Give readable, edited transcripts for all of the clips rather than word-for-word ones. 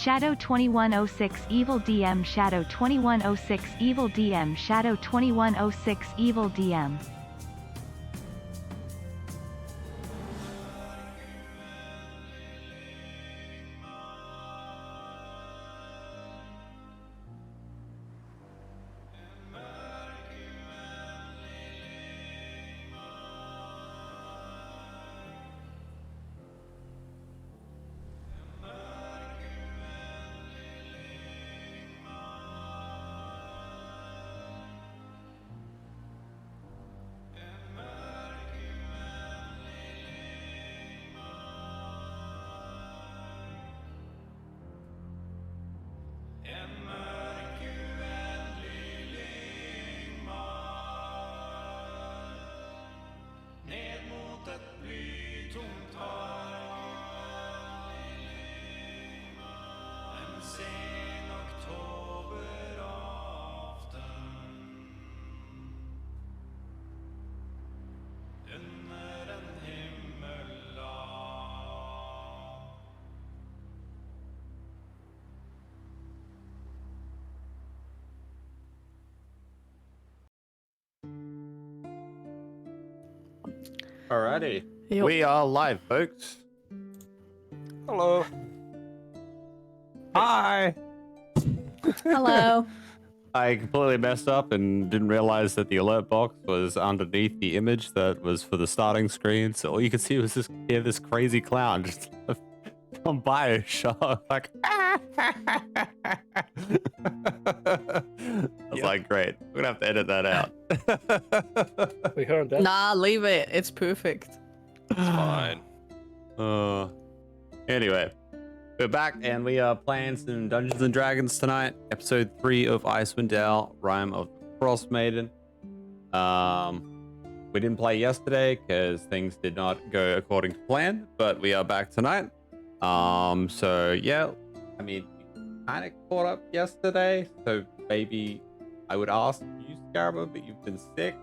Shadow 2106 Evil DM Shadow 2106 Evil DM Shadow 2106 Evil DM. Alrighty. Yep. We are live, folks. Hello. Hi. Hello. I completely messed up and didn't realize that the alert box was underneath the image that was for the starting screen. So all you could see was this crazy clown just come by a shot like. I was like, great. We're gonna have to edit that out. We heard that. Nah, leave it. It's perfect. It's fine. Anyway, we're back and we are playing some Dungeons and Dragons tonight. Episode 3 of IceWind, Rime of the Frost Maiden. We didn't play yesterday because things did not go according to plan, but we are back tonight. So yeah, I mean, we kind of caught up yesterday, so maybe I would ask you, Scaraba, but you've been sick.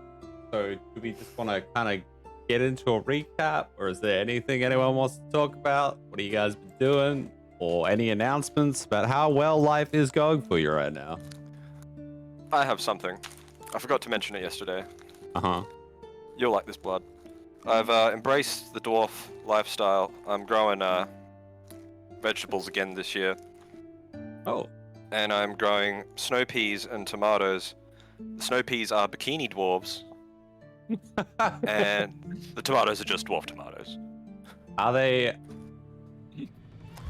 So do we just want to kind of get into a recap, or is there anything anyone wants to talk about? What have you guys been doing? Or any announcements about how well life is going for you right now? I have something. I forgot to mention it yesterday. Uh-huh. You'll like this blood. I've embraced the dwarf lifestyle. I'm growing vegetables again this year, Oh, and I'm growing snow peas and tomatoes. The snow peas are bikini dwarves, and the tomatoes are just dwarf tomatoes. are they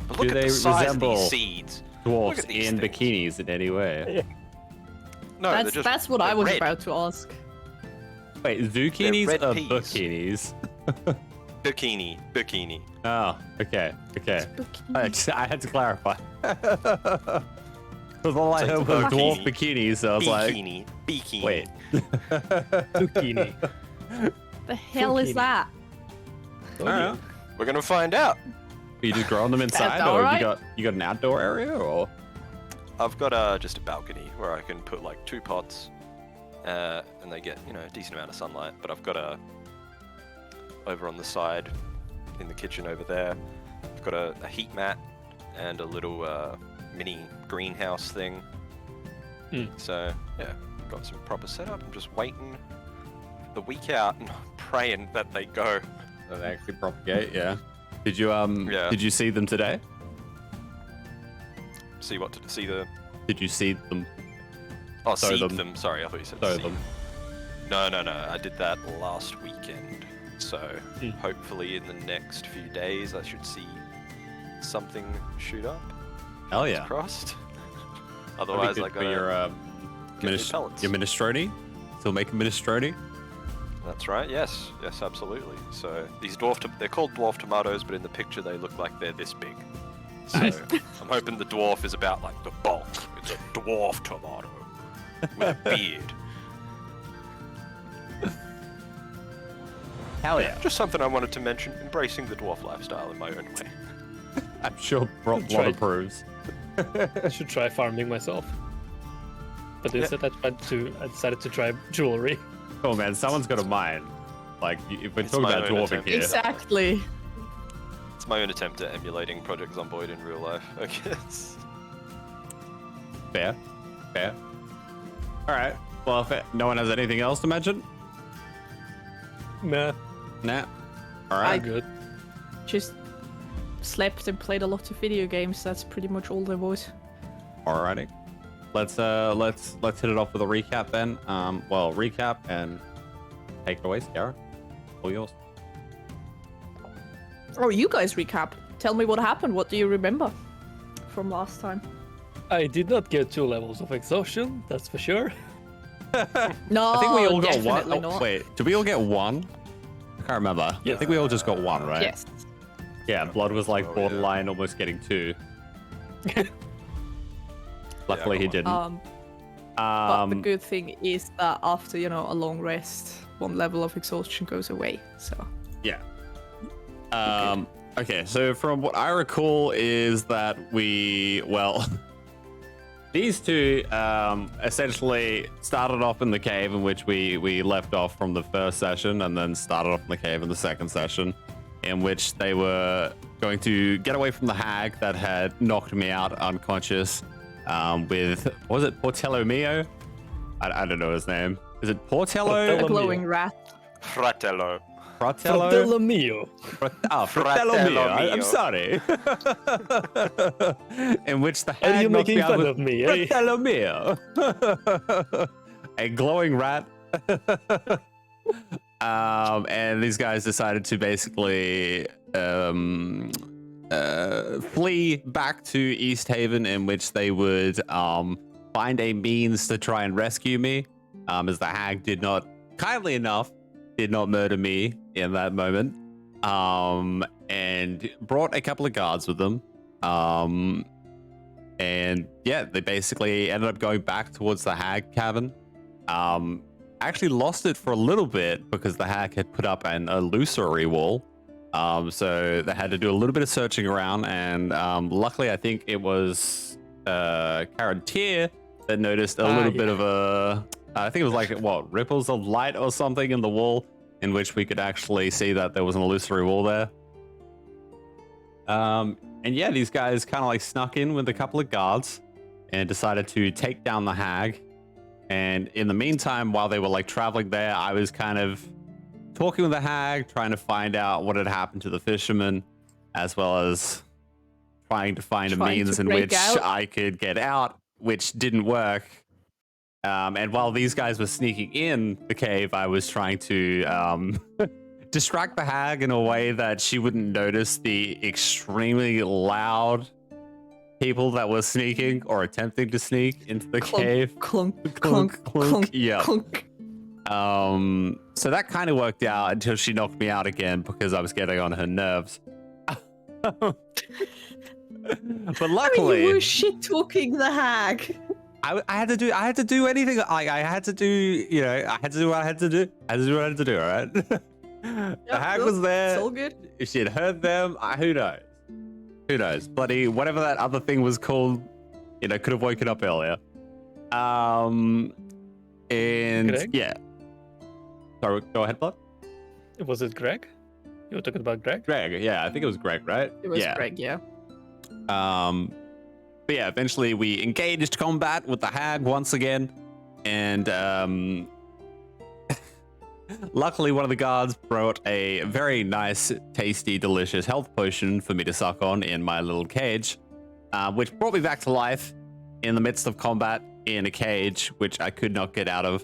But Do look at they the size resemble- of these seeds. dwarfs at these in things. bikinis in any way? No, they're just That's what I they're was red. about to ask. Wait, zucchinis red or peas. bikinis? Bikini. Oh, okay. I had to clarify. Because all I It's heard like was a dwarf bikini. bikinis, so I was like, Bikini. wait. Zucchini. The hell is Zucchini. that? Alright. We're gonna find out. Are you just growing them inside, all or right. you got an outdoor area, or? I've got just a balcony where I can put like 2 pots, and they get a decent amount of sunlight. But I've got over on the side, in the kitchen over there, I've got a heat mat and a little mini greenhouse thing. So yeah, got some proper setup. I'm just waiting the week out and praying that they go. So they actually propagate, yeah. Did you Yeah. Did you see them today? See what to see the Did you see them? oh Sow seed them. them. Sorry, I thought you said Sow seed. them. No. I did that last weekend. So hopefully in the next few days I should see something shoot up. Hell Fingers yeah. crossed. That'd be Otherwise, good I for gotta your get new pellets. your minestrone. Still making minestrone. That's right. Yes, absolutely. So these they're called dwarf tomatoes, but in the picture they look like they're this big. So Nice. I'm hoping the dwarf is about like the bulk. It's a dwarf tomato with a beard. Hell yeah. Just something I wanted to mention. Embracing the dwarf lifestyle in my own way. I'm sure Blood Tried. approves. I should try farming myself. But instead I decided to try jewelry. Oh man, someone's got a mind. Like, if we're It's talking my about own dwarfing attempt. here. Exactly. It's my own attempt at emulating Project Zomboid in real life, I guess. Fair. Alright. Well, if no one has anything else to mention? Nah, Nah. I'm Alright. good. Just slept and played a lot of video games. That's pretty much all there was. Alrighty. Let's hit it off with a recap then. Well, recap and take it away, Scarra. All yours. Oh, you guys recap. Tell me what happened. What do you remember from last time? I did not get 2 levels of exhaustion, that's for sure. No, I think we all got definitely one. Oh, not. wait, did we all get one? I can't remember. I Yes. think we all just got one, right? Yes. Yeah, Blood was like Oh, yeah. borderline almost getting 2. Luckily he got didn't. But the good thing is that after a long rest, 1 level of exhaustion goes away. So Yeah. Okay, so from what I recall is that these two essentially started off in the cave in which we left off from the first session, and then started off in the cave in the second session, in which they were going to get away from the hag that had knocked me out unconscious with, what was it, Portello Mio? I don't know his name. Is it Portello? a Portello. glowing rat. Fratello. Fratello? Fratello mio. Fratello Fratello Mio. I'm mio. sorry. In which the Are hag you knocked me making out fun with of me, eh? Fratello Mio. A glowing rat. And these guys decided to basically flee back to Easthaven, in which they would find a means to try and rescue me, as the hag did not, kindly enough, did not murder me in that moment, and brought a couple of guards with them. And yeah, they basically ended up going back towards the hag cavern. Actually lost it for a little bit because the hag had put up an illusory wall. So they had to do a little bit of searching around, and luckily I think it was Karantir that noticed a little bit of a, I think it was like, what, ripples of light or something in the wall, in which we could actually see that there was an illusory wall there. And yeah, these guys kind of like snuck in with a couple of guards and decided to take down the hag. And in the meantime, while they were like traveling there, I was kind of talking with the hag, trying to find out what had happened to the fisherman, as well as trying to find a Trying means to in break which out. I could get out, which didn't work. And while these guys were sneaking in the cave, I was trying to distract the hag in a way that she wouldn't notice the extremely loud people that were sneaking or attempting to sneak into the cave. Clunk, Clunk, clunk, yeah. clunk. So that kind of worked out until she knocked me out again because I was getting on her nerves. But luckily, I mean, you were shit talking the hag. I had to do anything. I had to do, you know, I had to do what I had to do. I had to do what I had to do. All right. The hag was there. It's all good. If she had heard them, who knows? Who knows? Bloody whatever that other thing was called, you know, could have woken up earlier. And Greg? yeah. Sorry, go ahead, Blood. Was it Greg? You were talking about Greg? Greg, yeah, I think it was Greg, right? It was yeah. Greg, yeah. But yeah, eventually we engaged combat with the hag once again, and luckily one of the guards brought a very nice, tasty, delicious health potion for me to suck on in my little cage, which brought me back to life in the midst of combat in a cage, which I could not get out of.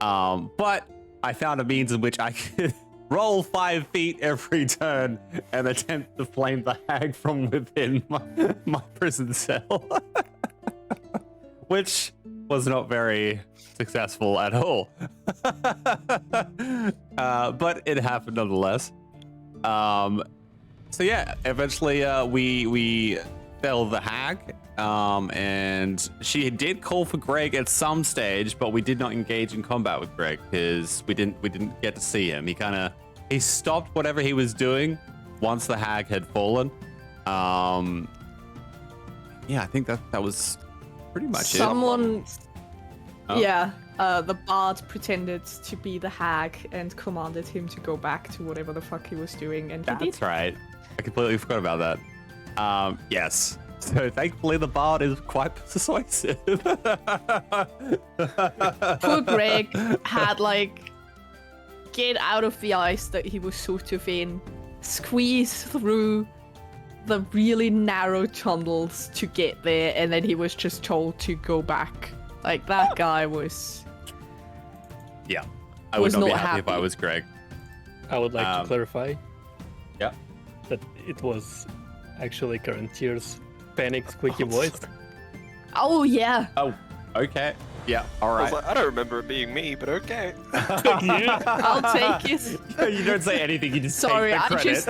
But I found a means in which I could roll 5 feet every turn and attempt to flame the hag from within my prison cell. Which was not very successful at all. But it happened nonetheless. So yeah, eventually we fell the hag. And she did call for Greg at some stage, but we did not engage in combat with Greg because we didn't get to see him. He stopped whatever he was doing once the hag had fallen. Yeah, I think that was pretty much Someone, Oh. yeah, the bard pretended to be the hag and commanded him to go back to whatever the fuck he was doing, and he did. That's right. I completely forgot about that. Yes. So thankfully the bard is quite persuasive. Poor Greg had get out of the ice that he was sort of in, squeeze through the really narrow tunnels to get there, and then he was just told to go back. That guy was... Yeah. I would Was not be not happy if I happy. was Greg. I would like Um, to clarify Yeah. that it was actually Carantier's panicked, squeaky voice. Oh, yeah. Oh, okay. Yeah, all I right. was like, I don't remember it being me, but okay. I'll take it. You don't say anything, you just Sorry, take the I credit.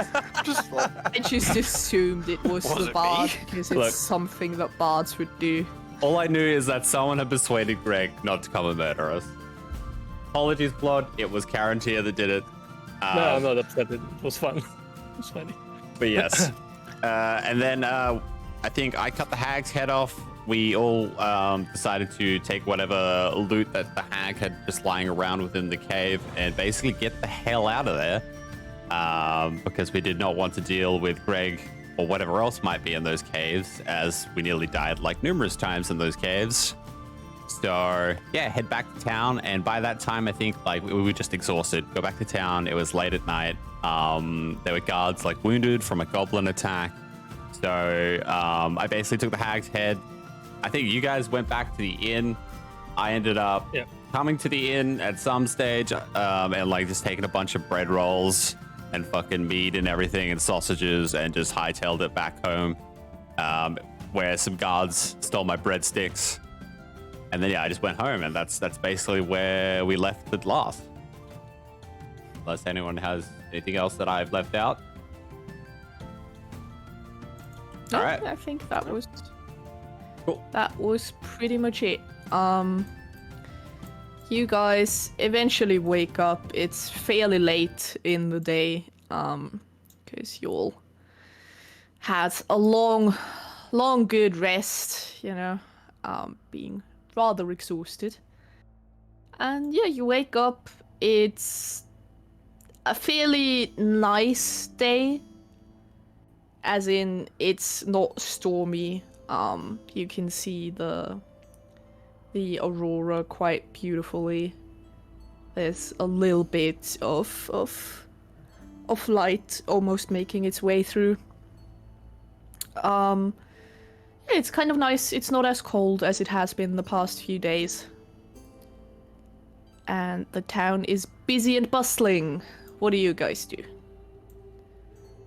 Just like, I just assumed it was Was the it bard me? because it's Look. something that bards would do. All I knew is that someone had persuaded Greg not to come and murder us. Apologies, Blood. It was Carantier that did it. No, I'm not upset. It was fun. It was funny. But yes. And then I think I cut the hag's head off. We all decided to take whatever loot that the hag had just lying around within the cave and basically get the hell out of there. Because we did not want to deal with Greg or whatever else might be in those caves, as we nearly died numerous times in those caves. So yeah, head back to town, and by that time I think we were just exhausted. Go back to town. It was late at night. There were guards wounded from a goblin attack. So I basically took the hag's head. I think you guys went back to the inn. I ended up coming to the inn at some stage and just taking a bunch of bread rolls and fucking meat and everything and sausages and just hightailed it back home, where some guards stole my breadsticks. And then I just went home, and that's basically where we left it last. Unless anyone has anything else that I've left out. No, All right. I think that was Cool. That was pretty much it. You guys eventually wake up. It's fairly late in the day, because you all had a long good rest, being rather exhausted. And yeah, you wake up. It's a fairly nice day, as in it's not stormy. You can see the aurora quite beautifully. There's a little bit of light almost making its way through. Yeah, it's kind of nice. It's not as cold as it has been the past few days. And the town is busy and bustling. What do you guys do?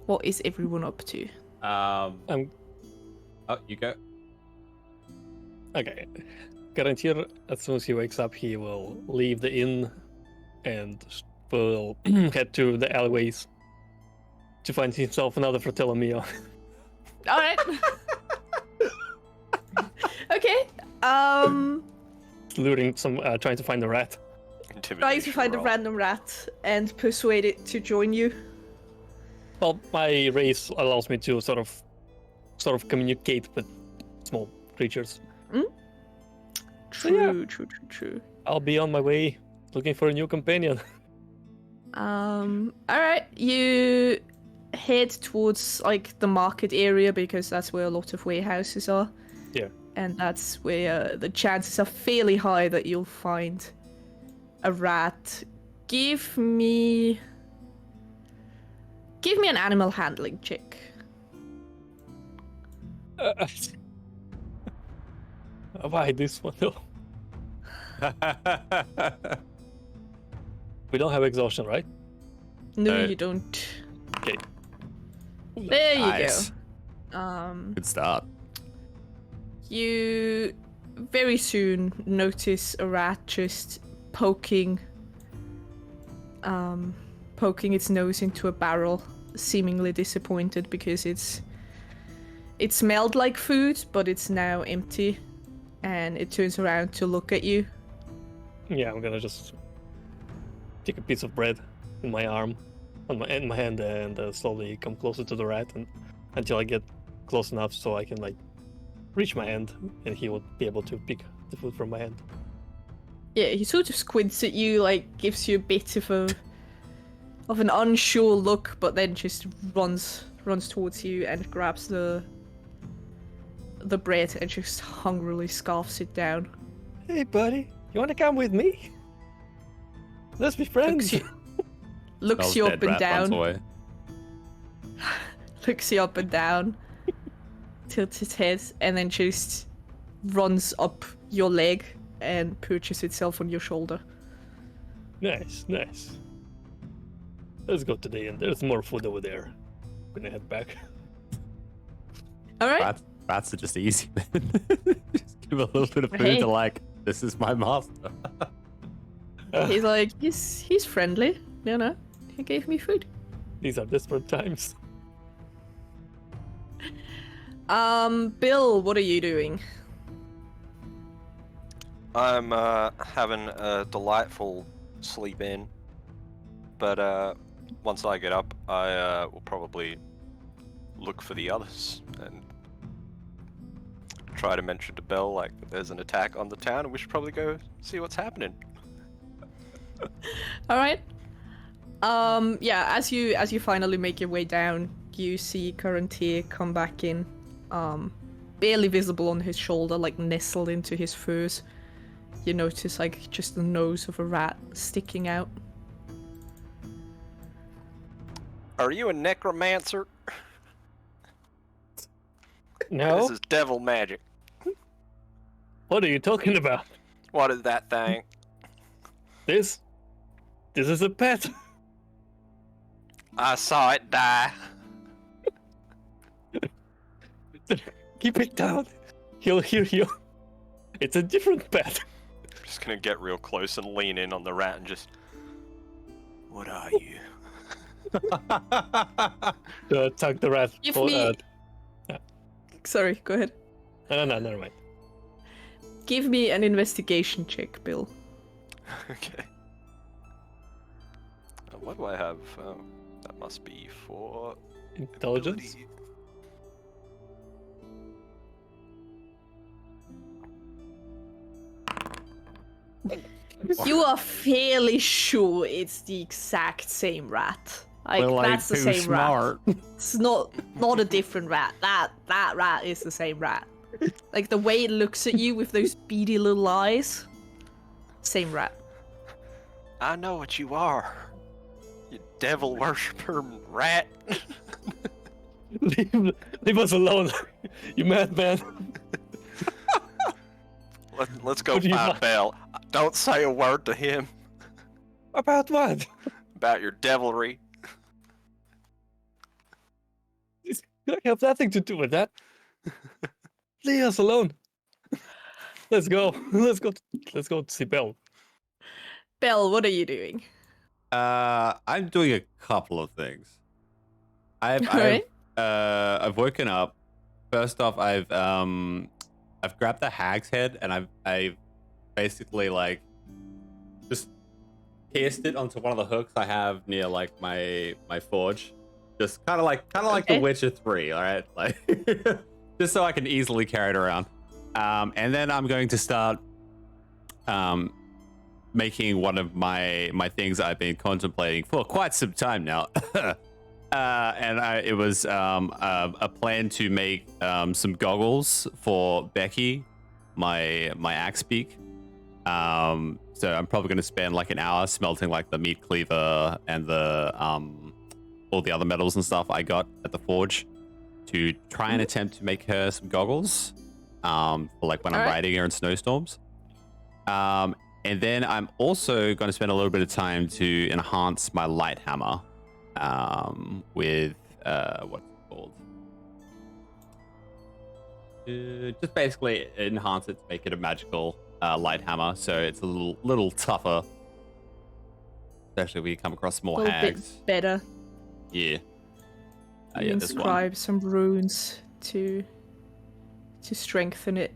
What is everyone up to? Oh, you go. Okay. Garantir, as soon as he wakes up, he will leave the inn and will head to the alleyways to find himself another fratello mio. All right. Okay. Looting some, trying to find a rat. Trying to find a random rat and persuade it to join you. Well, my race allows me to sort of communicate with small creatures. True, yeah. true. I'll be on my way looking for a new companion. Alright, you head towards like the market area because that's where a lot of warehouses are. Yeah. And that's where the chances are fairly high that you'll find a rat. Give me an animal handling check. Why this one though? We don't have exhaustion, right? No, you don't. Okay. There you Nice. go. Good start. You very soon notice a rat just poking its nose into a barrel, seemingly disappointed because it smelled like food, but it's now empty, and it turns around to look at you. Yeah, I'm gonna just take a piece of bread in my arm, in my hand, and slowly come closer to the rat, and until I get close enough so I can like reach my hand, and he would be able to pick the food from my hand. Yeah, he sort of squints at you, like gives you a bit of an unsure look, but then just runs towards you and grabs the bread and just hungrily scarfs it down. Hey, buddy, you want to come with me? Let's be friends. Looks Smells you dead up and rat runs down. away. Looks you up and down. Tilts his head and then just runs up your leg and perches itself on your shoulder. Nice. Let's go today, and there's more food over there. I'm gonna head back. All right. Rats are just easy, man. Just give a little bit of food Hey. to like, this is my master. He's like, he's friendly, you know. He gave me food. These are desperate times. Bill, what are you doing? I'm having a delightful sleep in, but once I get up, I will probably look for the others and try to mention to Belle like that there's an attack on the town and we should probably go see what's happening. All right. Yeah, as you finally make your way down, you see Garantier come back in, barely visible on his shoulder, like nestled into his furs. You notice like just the nose of a rat sticking out. Are you a necromancer? No? This is devil magic. What are you talking about? What is that thing? This is a pet. I saw it die. Keep it down. He'll hear you. It's a different pet. I'm just gonna get real close and lean in on the rat and just... What are you? Tug the rat. Give me- Sorry, go ahead. No, never mind. Give me an investigation check, Bill. Okay. What do I have? That must be for... Intelligence? ability. You are fairly sure it's the exact same rat. Like, We're, that's the too same smart. rat. It's not a different rat. That rat is the same rat. Like the way it looks at you with those beady little eyes. Same rat. I know what you are. You devil worshiper rat. leave us alone, you madman. Let's go What do you find want? Bell. Don't say a word to him About what? about your devilry. I have nothing to do with that. Leave us alone. Let's go. Let's go. Let's go see Bell. Bell, what are you doing? I'm doing a couple of things. Alright. I've woken up. First off, I've grabbed the hag's head and I've basically like just pierced it onto one of the hooks I have near like my forge. Just kind of like Okay. The Witcher 3, all right? Like just so I can easily carry it around. And then I'm going to start making one of my things I've been contemplating for quite some time now. It was a plan to make some goggles for Becky, my axe beak. So I'm probably going to spend like an hour smelting like the meat cleaver and the all the other metals and stuff I got at the forge to try and attempt to make her some goggles for like when I'm riding her in snowstorms. And then I'm also going to spend a little bit of time to enhance my light hammer with what's it called? Just basically enhance it to make it a magical light hammer, so it's a little tougher, especially when you come across more A little bit hags. better. Yeah. You This one. inscribe some runes to strengthen it.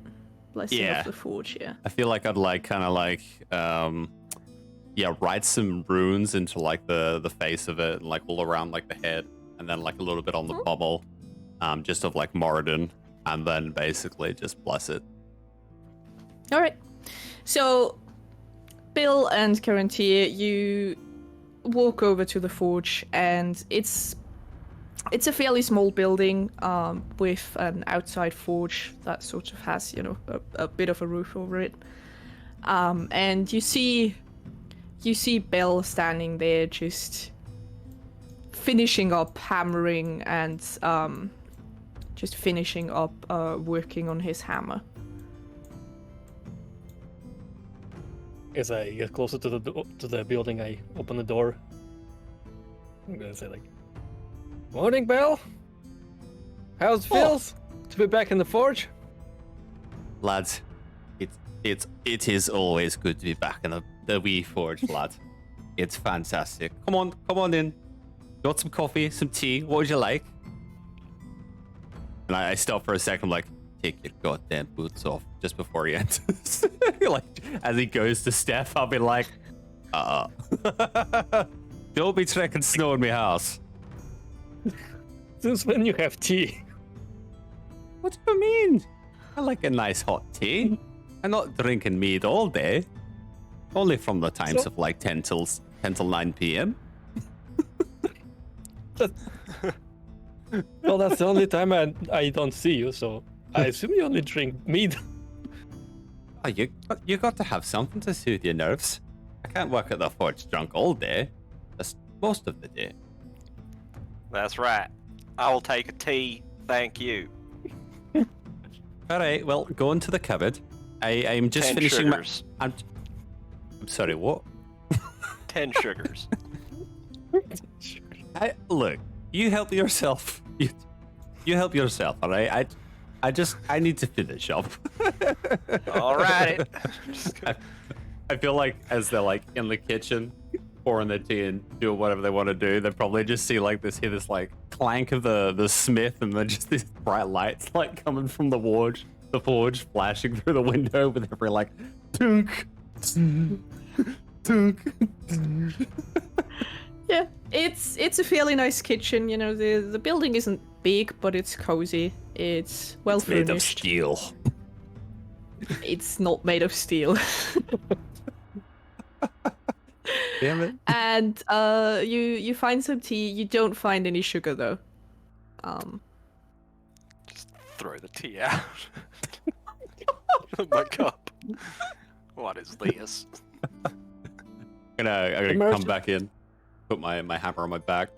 Blessing Yeah. of the Forge, yeah. I feel like I'd like kind of like write some runes into like the face of it and like all around like the head and then like a little bit on the pommel, just of like Moradin, and then basically just bless it. All right. So, Bill and Carantia, you walk over to the forge, and it's a fairly small building with an outside forge that sort of has, a bit of a roof over it. And you see Bill standing there, just finishing up hammering and just finishing up working on his hammer. As I get closer to the building, I open the door. I'm gonna say like, "Morning, Bell. How's it feels to be back in the forge?" Lads, it is always good to be back in the wee forge, lad. It's fantastic. Come on in. Got some coffee, some tea. What would you like? And I stop for a second, like, take your goddamn boots off just before he enters. Like, as he goes to step, I'll be like, don't be trekking snow in my house. Since when you have tea? What do you mean? I like a nice hot tea. I'm not drinking mead all day. Only from the times So- of like 10 till 9 p.m. Well, that's the only time I don't see you, so I assume you only drink mead. Oh, you got to have something to soothe your nerves. I can't work at the forge drunk all day. Just most of the day. That's right. I will take a tea, thank you. All right, well, go into the cupboard. I'm just 10 finishing sugars. I'm sorry, what? 10 sugars. Look, you help yourself. You help yourself, all right? I need to finish up. Alrighty. I feel like as they're like in the kitchen pouring their tea and doing whatever they want to do, they probably just see like hear this like clank of the smith, and then just these bright lights like coming from the forge flashing through the window with every like tunk, tunk. Yeah, it's a fairly nice kitchen. The building isn't big, but it's cozy. It's well Made of furnished. steel. It's not made of steel. Damn it. And you find some tea. You don't find any sugar though. Just throw the tea out of my cup. What is this? I'm gonna come Emergency. back in, put my hammer on my back.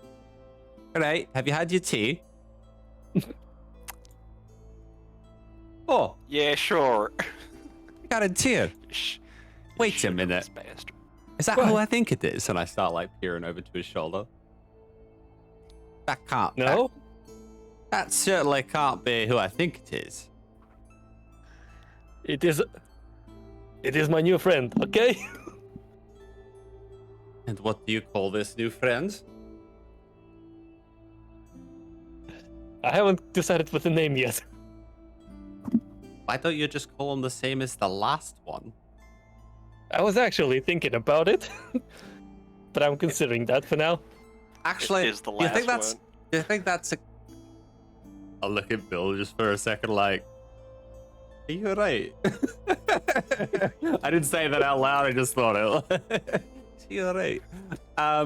All right, have you had your tea? Oh, Yeah, sure. you got a tear. Shh. Wait a Shut up, minute. this bastard. Is that who I think it is? And I start like peering over to his shoulder. That can't. No? That certainly can't be who I think it is. It is my new friend, okay? And what do you call this new friend? I haven't decided what the name yet. Why don't you just call him the same as the last one? I was actually thinking about it. But I'm considering that for now. Actually, Is the you last think that's one. you think that's a I'll look at Bill just for a second like, are you right? I didn't say that out loud, I just thought it. You're right. I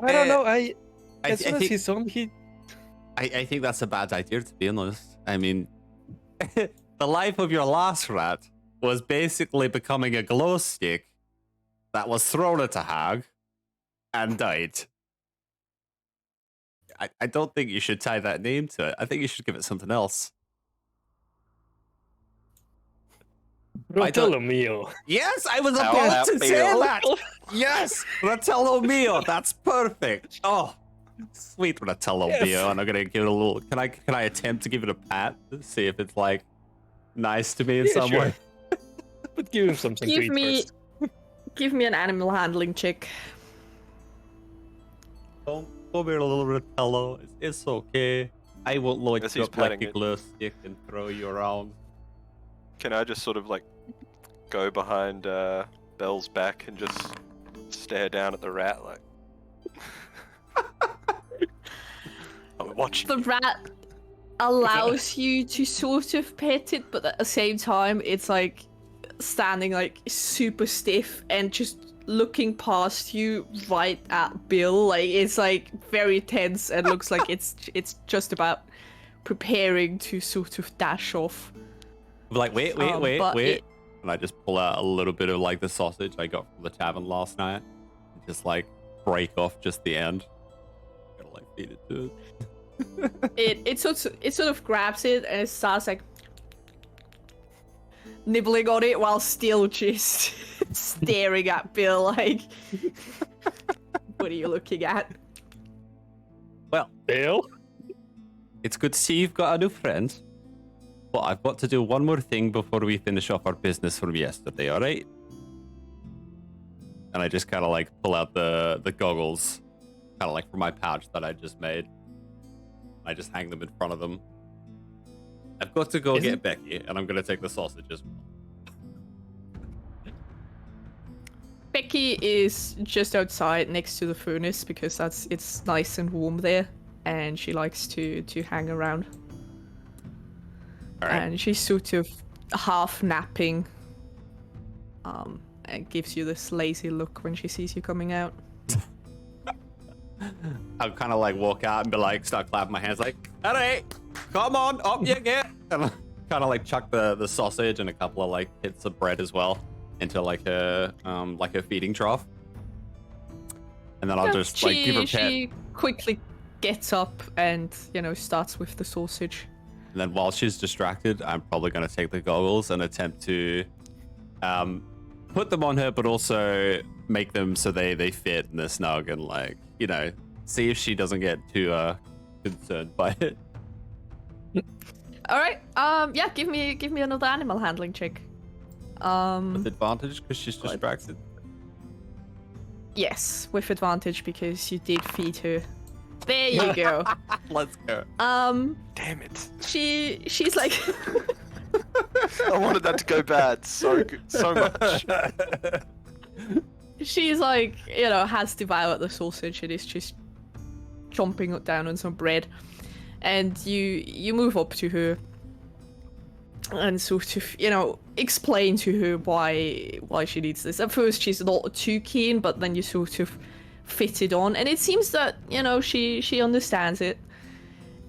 don't know, as soon as think, he saw me, I think that's a bad idea, to be honest. I mean, the life of your last rat was basically becoming a glow stick that was thrown at a hag and died. I don't think you should tie that name to it. I think you should give it something else. Rotello mio. Yes, I was How about that to say feel? that. Yes, Rotello mio. That's perfect. Oh, sweet Rotello Yes. mio. And I'm gonna give it a little. Can I attempt to give it a pat to see if it's like nice to me in Yeah, some sure. way? But give him something to eat first. Give me an animal handling check. Don't come here, little Rotello. It's okay. I won't load As you he's up like patting a it. glow stick and throw you around. Can I just sort of like go behind Belle's back and just stare down at the rat like I'm watching. The rat allows you to sort of pet it, but at the same time, it's like standing like super stiff and just looking past you right at Bill. Like it's like very tense and looks like it's just about preparing to sort of dash off. Like, wait. but And I just pull out a little bit of like the sausage I got from the tavern last night. And just like break off just the end. Gotta like feed it to it. It sort of grabs it and it starts like nibbling on it while still just staring at Bill like what are you looking at? Well, Bill? it's good to see you've got a new friend. But I've got to do one more thing before we finish off our business from yesterday, alright? And I just kind of like pull out the goggles, kind of like from my pouch that I just made. I just hang them in front of them. I've got to go get Becky, and I'm going to take the sausage as well. Becky is just outside next to the furnace because it's nice and warm there and she likes to hang around. All right. And she's sort of half napping. And gives you this lazy look when she sees you coming out. I'll kind of like walk out and be like, start clapping my hands like, all right, come on, up you get. And kind of like chuck the sausage and a couple of like bits of bread as well into like a feeding trough. And then I'll just like give her a pet. She quickly gets up and, starts with the sausage. And then while she's distracted, I'm probably going to take the goggles and attempt to put them on her, but also make them so they fit and they're snug and like, see if she doesn't get too concerned by it. All right. Yeah. Give me another animal handling check. With advantage because she's distracted. Yes, with advantage because you did feed her. There you go. Let's go. Damn it! She's like. I wanted that to go bad so much. She's like, has devoured the sausage and is just chomping down on some bread. And you move up to her and sort of, explain to her why she needs this. At first she's not too keen, but then you sort of fit it on. And it seems that, she understands it.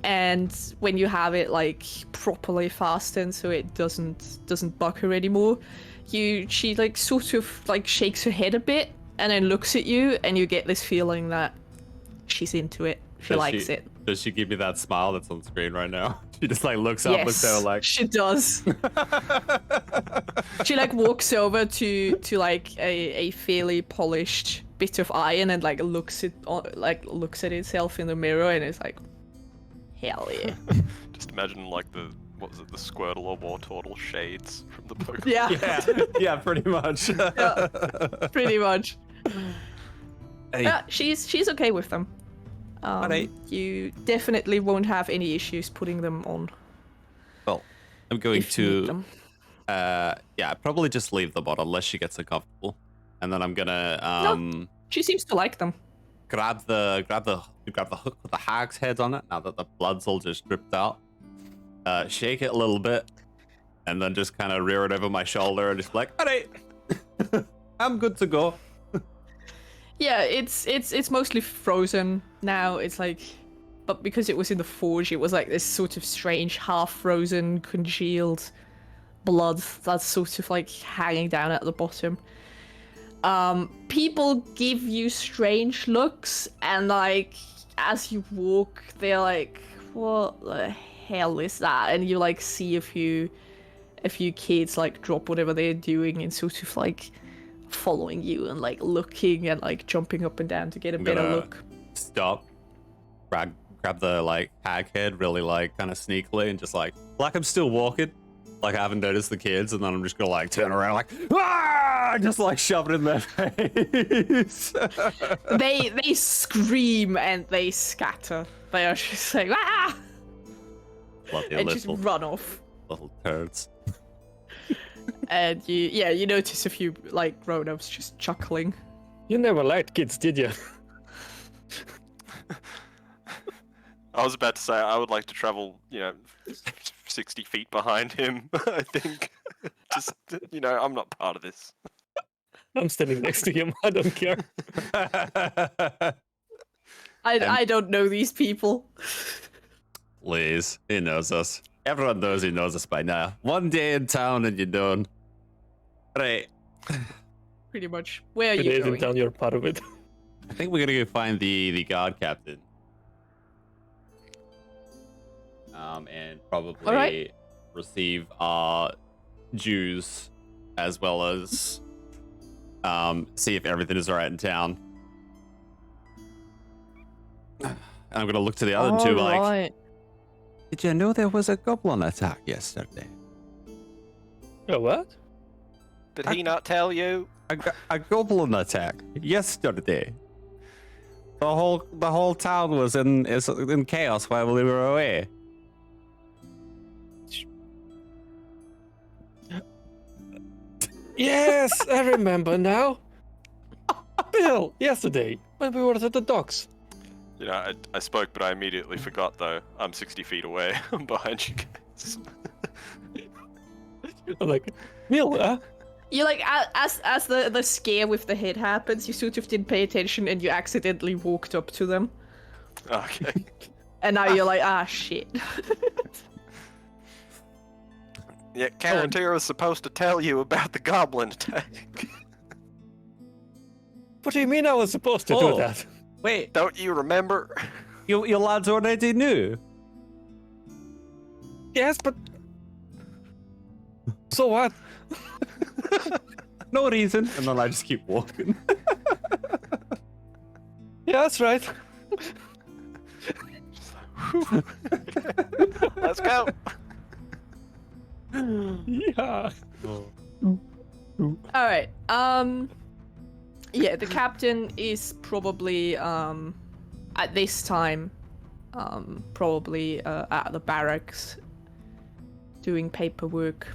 and when you have it like properly fastened so it doesn't bug her anymore, she like sort of like shakes her head a bit and then looks at you, and you get this feeling that she's into it. She likes it. Does she give me that smile that's on screen right now? She just like looks up, looks down, like she does. She like walks over to like a fairly polished bit of iron and like looks at itself in the mirror and is like, hell yeah. Just imagine like the Squirtle or Wartortle shades from the Pokemon. yeah, pretty much. Yeah, pretty much. Hey. Yeah, she's okay with them. Alright. You definitely won't have any issues putting them on. Well, I'm going if you need to them. probably just leave them on unless she gets uncomfortable, and then I'm gonna No, she seems to like them. grab the hook with the hag's head on it. Now that the blood's all just dripped out, shake it a little bit, and then just kind of rear it over my shoulder and just be like, all right, I'm good to go. Yeah, it's mostly frozen now. It's like, but because it was in the forge, it was like this sort of strange half-frozen, congealed blood that's sort of like hanging down at the bottom. People give you strange looks, and like as you walk, they're like, "What the hell is that?" And you like see a few kids like drop whatever they're doing and sort of like following you and like looking and like jumping up and down to get a better look. Stop. Grab the like hag head really like kind of sneakily and just like I'm still walking. Like I haven't noticed the kids, and then I'm just gonna like turn around like just like shove it in their face. They scream and they scatter. They are just like and just run off. Little turds. And you notice a few like grown-ups just chuckling. You never liked kids, did you? I was about to say I would like to travel, 60 feet behind him. I think, just I'm not part of this. I'm standing next to him. I don't care. I don't know these people. Please, he knows us. Everyone knows he knows us by now. One day in town and you're done. Right. Pretty much. Where are It you is going? in town, you're part of it. I think we're gonna go find the guard captain. And probably Alright. receive our dues as well as see if everything is alright in town. And I'm gonna look to the other two like, Alright. did you know there was a goblin attack yesterday? Oh, what? Did he not tell you? A goblin attack yesterday. The whole town was in chaos while we were away. Yes, I remember now. Bill, yesterday, when we were at the docks. I spoke, but I immediately forgot, though. I'm 60 feet away. I'm behind you guys. I'm like, Bill, You like as the scare with the head happens, you sort of didn't pay attention and you accidentally walked up to them. Okay. And now you're like, shit. Yeah, Carantira was supposed to tell you about the goblin attack. what do you mean I was supposed to do Oh. that? Wait, Don't you remember? your lads already knew. Yes, but... So what? No reason. And then I just keep walking. Yeah, that's right. Let's go. Yeah. Alright, yeah, the captain is probably, at this time, probably, at the barracks doing paperwork.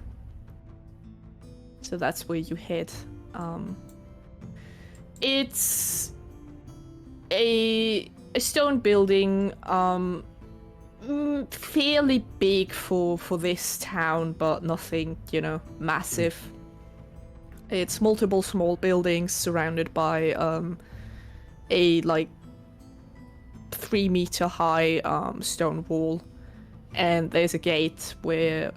So that's where you head. It's a stone building, fairly big for this town, but nothing, massive. It's multiple small buildings surrounded by a 3-meter high stone wall, and there's a gate where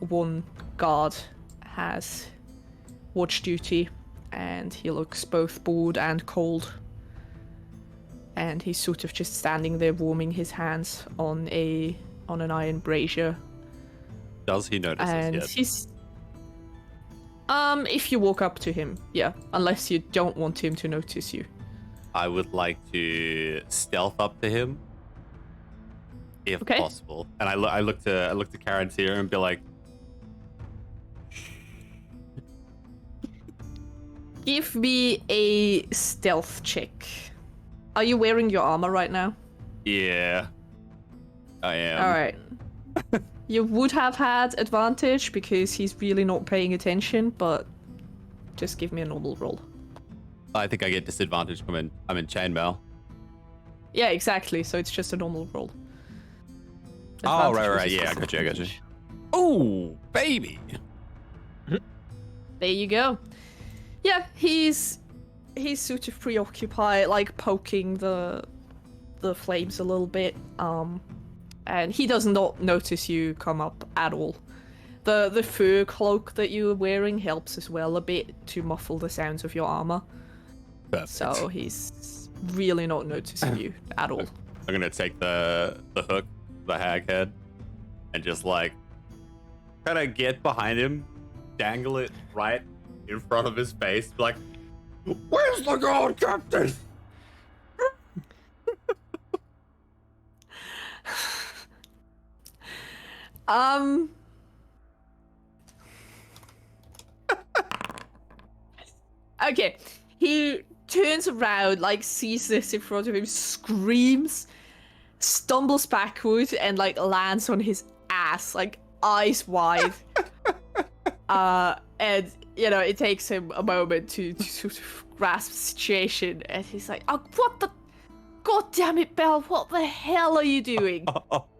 one guard has watch duty, and he looks both bored and cold. And he's sort of just standing there warming his hands on an iron brazier. Does he notice And us yet? he's if you walk up to him, yeah, unless you don't want him to notice you. I would like to stealth up to him, if Okay. possible. And I look to Karen's here and be like, Give me a stealth check. Are you wearing your armor right now? yeah, I am. All right. You would have had advantage because he's really not paying attention, but just give me a normal roll. I think I get disadvantage. I'm in chainmail. Yeah, exactly. So it's just a normal roll. Oh, Advantage right. versus Yeah, I got you. disadvantage. Oh, baby. There you go. Yeah, he's sort of preoccupied, like poking the flames a little bit. And he does not notice you come up at all. The fur cloak that you were wearing helps as well a bit to muffle the sounds of your armor. Perfect. So he's really not noticing you at all. I'm gonna take the hook, the hag head, and just like kind of get behind him, dangle it right in front of his face, be like, "Where's the gold, Captain?" Okay, he turns around, like sees this in front of him, screams, stumbles backward, and like lands on his ass, like eyes wide. And you know, it takes him a moment to sort of grasp the situation, and he's like, "Oh, what the? God damn it, Belle! What the hell are you doing?"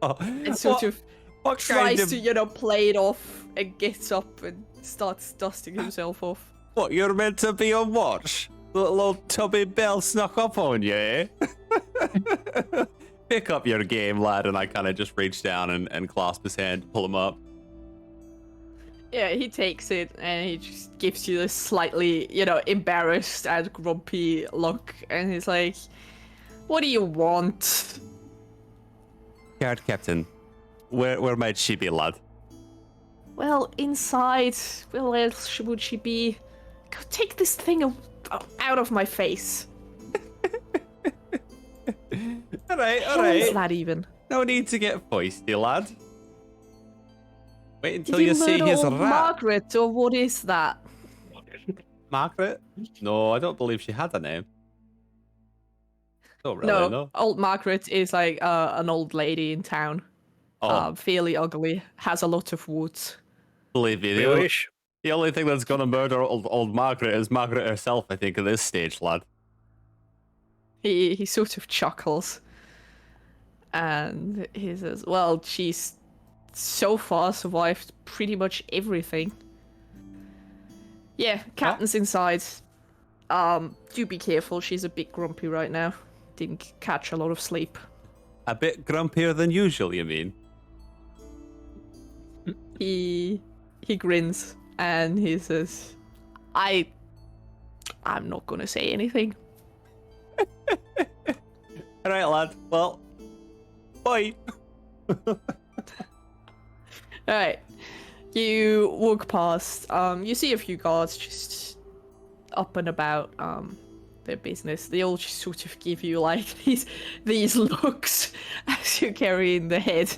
And sort of what tries kind to, you know, play it off and gets up and starts dusting himself off. What, you're meant to be on watch? Little old Tubby Bell snuck up on you, eh? Pick up your game, lad. And I kind of just reach down and clasp his hand, pull him up. Yeah, he takes it and he just gives you this slightly, you know, embarrassed and grumpy look, and he's like, "What do you want?" Guard Captain, where might she be, lad? All inside. Where else would she be? Go take this thing out of my face. All right, How is that even? No need to get feisty, lad. Wait until Did you see murder his old rat. Margaret, or what is that? Margaret? No, I don't believe she had a name. Don't really No, know. old Margaret is like an old lady in town. Oh, Fairly ugly, has a lot of warts. believe me, the only thing that's gonna murder old Margaret is Margaret herself, I think, at this stage, lad. He sort of chuckles, and he says, "Well, she's so far survived pretty much everything." Yeah, Captain's inside. Do be careful. She's a bit grumpy right now. Didn't catch a lot of sleep. A bit grumpier than usual, you mean? He grins and he says, I'm not gonna say anything." All right, lad. Well, bye. Alright. You walk past. You see a few guards just up and about their business. They all just sort of give you like these looks as you're carrying the head.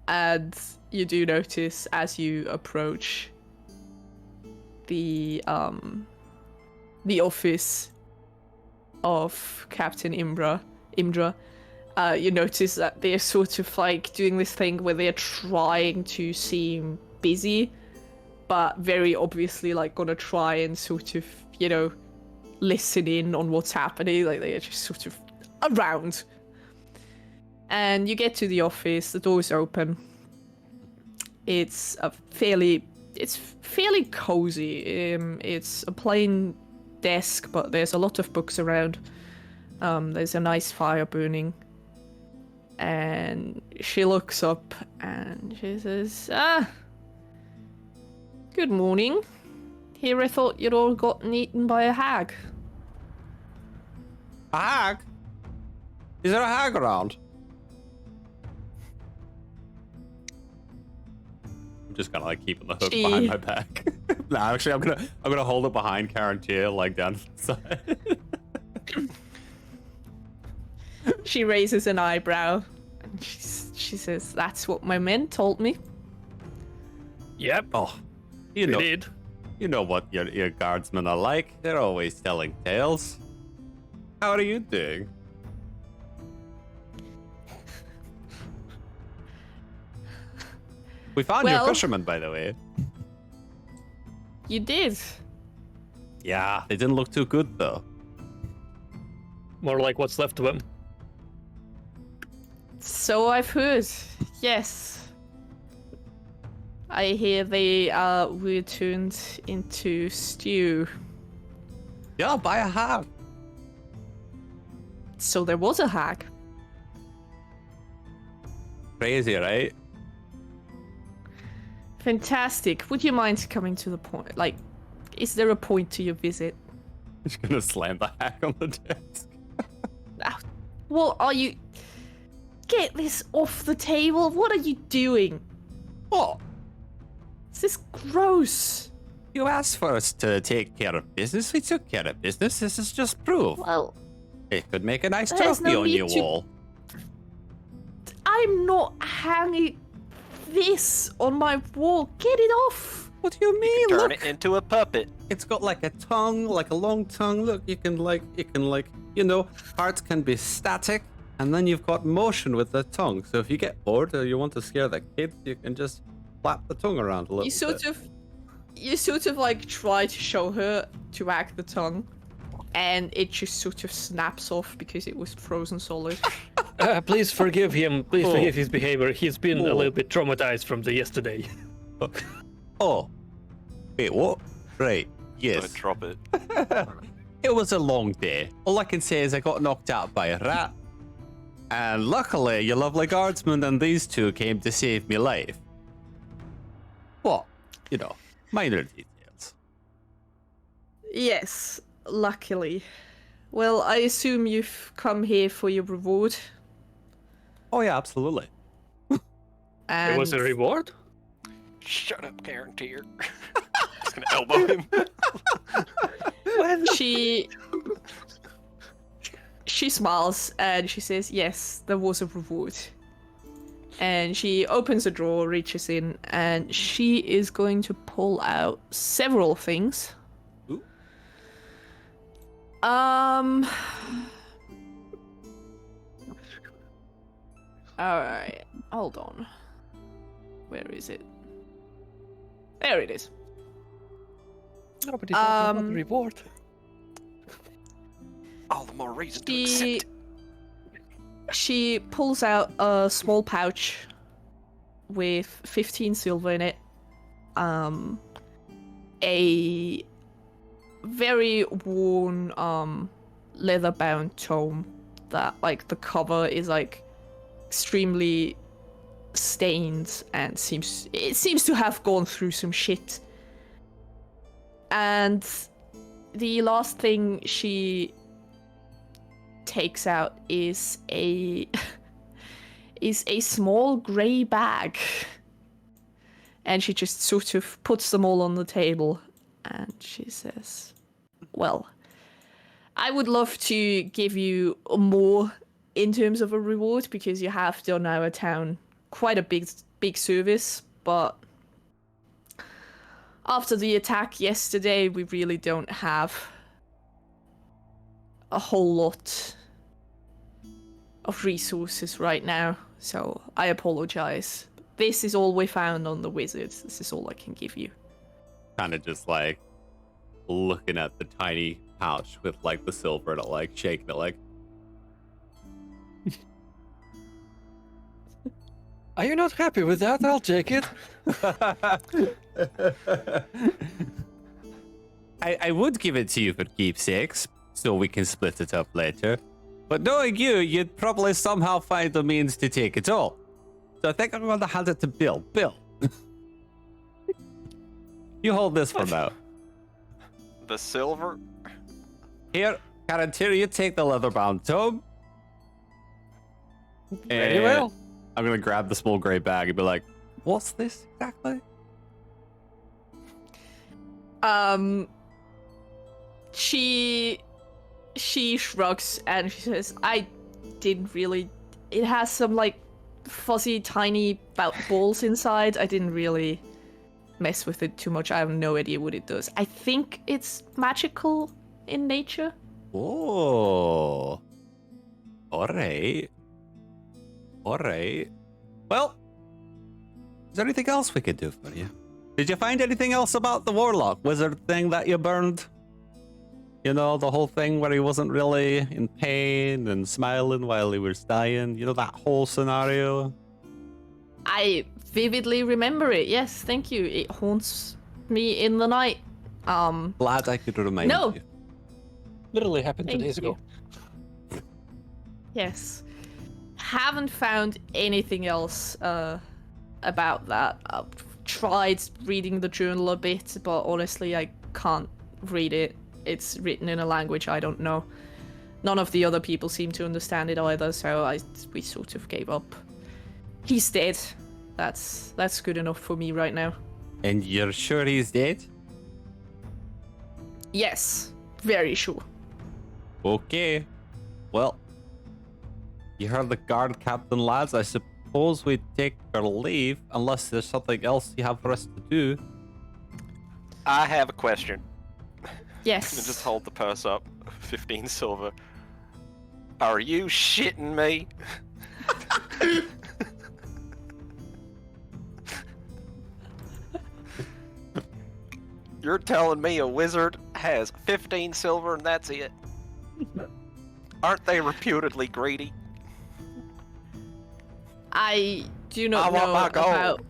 And you do notice as you approach the office of Captain Imdra, you notice that they're sort of like doing this thing where they're trying to seem busy, but very obviously like gonna try and sort of, you know, listen in on what's happening. Like they're just sort of around. And you get to the office, the door's open. It's fairly cozy. It's a plain desk, but there's a lot of books around. There's a nice fire burning. And she looks up and she says, good morning. Here I thought you'd all gotten eaten by a hag. A hag? Is there a hag around? I'm just gonna like keep the hook behind my back. No, actually, I'm gonna hold it behind Karen's chair, like down to the side. She raises an eyebrow and she says, that's what my men told me. Yep. Oh, you We know, did. you know what your guardsmen are like. They're always telling tales. How are you doing? We found your Well- fishermen, by the way. You did. Yeah, they didn't look too good though. More like what's left of him. So I've heard. Yes. I hear they were turned into stew. Yeah, by a hag. So there was a hag. Crazy, right? Fantastic. Would you mind coming to the point? Like, is there a point to your visit? Just gonna slam the hag on the desk. What are you... Get this off the table. What are you doing? What? This is gross. You asked for us to take care of business. We took care of business. This is just proof. Well, It could make a nice There's trophy no on need your to- wall. I'm not hanging this on my wall. Get it off. What do you mean? Turn Look, it into a puppet. it's got like a tongue, like a long tongue. Look, you can hearts can be static, and then you've got motion with the tongue. So if you get bored or you want to scare the kids, you can just flap the tongue around a little bit. You sort of like try to show her to wag the tongue, and it just sort of snaps off because it was frozen solid. Please forgive him. Please Oh. forgive his behavior. He's been a Oh. little bit traumatized from the yesterday. Oh, wait, what? Right, Don't yes. drop it. It was a long day. All I can say is I got knocked out by a rat. And luckily, your lovely guardsman and these two came to save me life. What? You know, minor details. Yes, luckily. Well, I assume you've come here for your reward. Oh yeah, absolutely. And It was a reward? Shut up, Karen Tier. Just gonna elbow him. she smiles and she says, yes, there was a reward. And she opens a drawer, reaches in, and she is going to pull out several things. Ooh. Alright, hold on. Where is it? There it is. No, but it's not a Um, reward. All the more reason to She accept. she pulls out a small pouch with 15 silver in it. A very worn leather-bound tome that like the cover is like extremely stained and seems to have gone through some shit. And the last thing she takes out is a small grey bag, and she just sort of puts them all on the table, and she says, well, I would love to give you more in terms of a reward because you have done our town quite a big service, but after the attack yesterday we really don't have a whole lot of resources right now, so I apologize. This is all we found on the wizards. This is all I can give you. Kind of just like looking at the tiny pouch with like the silver and it, like shaking it like, Are you not happy with that? I'll take it. I would give it to you for keepsakes, so we can split it up later. But knowing you, you'd probably somehow find the means to take it all. So I think I'm going to hand it to Bill. Bill. You hold this for now. The silver? Here, Karantir, you take the leather-bound tome. Very And well. I'm going to grab the small gray bag and be like, what's this exactly? She shrugs and she says, I didn't really... It has some, like, fuzzy, tiny balls inside. I didn't really mess with it too much. I have no idea what it does. I think it's magical in nature. Oh. All right. Well, is there anything else we could do for you? Did you find anything else about the warlock wizard thing that you burned? You know, the whole thing where he wasn't really in pain and smiling while he was dying. You know, that whole scenario? I vividly remember it. Yes, thank you. It haunts me in the night. Glad I could remind No. you. Literally happened 2 Thank days ago. Yes. Haven't found anything else about that. I've tried reading the journal a bit, but honestly, I can't read it. It's written in a language I don't know. None of the other people seem to understand it either, so we sort of gave up. He's dead. That's good enough for me right now. And you're sure he's dead? Yes, very sure. Okay. Well, you heard the guard captain, lads. I suppose we take our leave, unless there's something else you have for us to do. I have a question. Yes. And just hold the purse up. 15 silver. Are you shitting me? You're telling me a wizard has 15 silver and that's it? Aren't they reputedly greedy? I do not I want know my gold. about.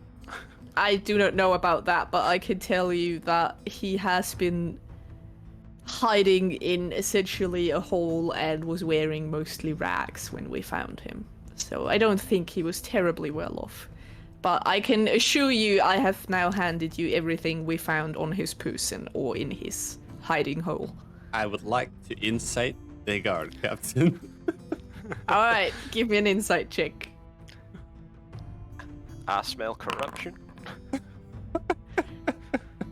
I do not know about that, but I can tell you that he has been hiding in essentially a hole and was wearing mostly rags when we found him. So I don't think he was terribly well off. But I can assure you I have now handed you everything we found on his person or in his hiding hole. I would like to insight the guard captain. Alright, give me an insight check. I smell corruption.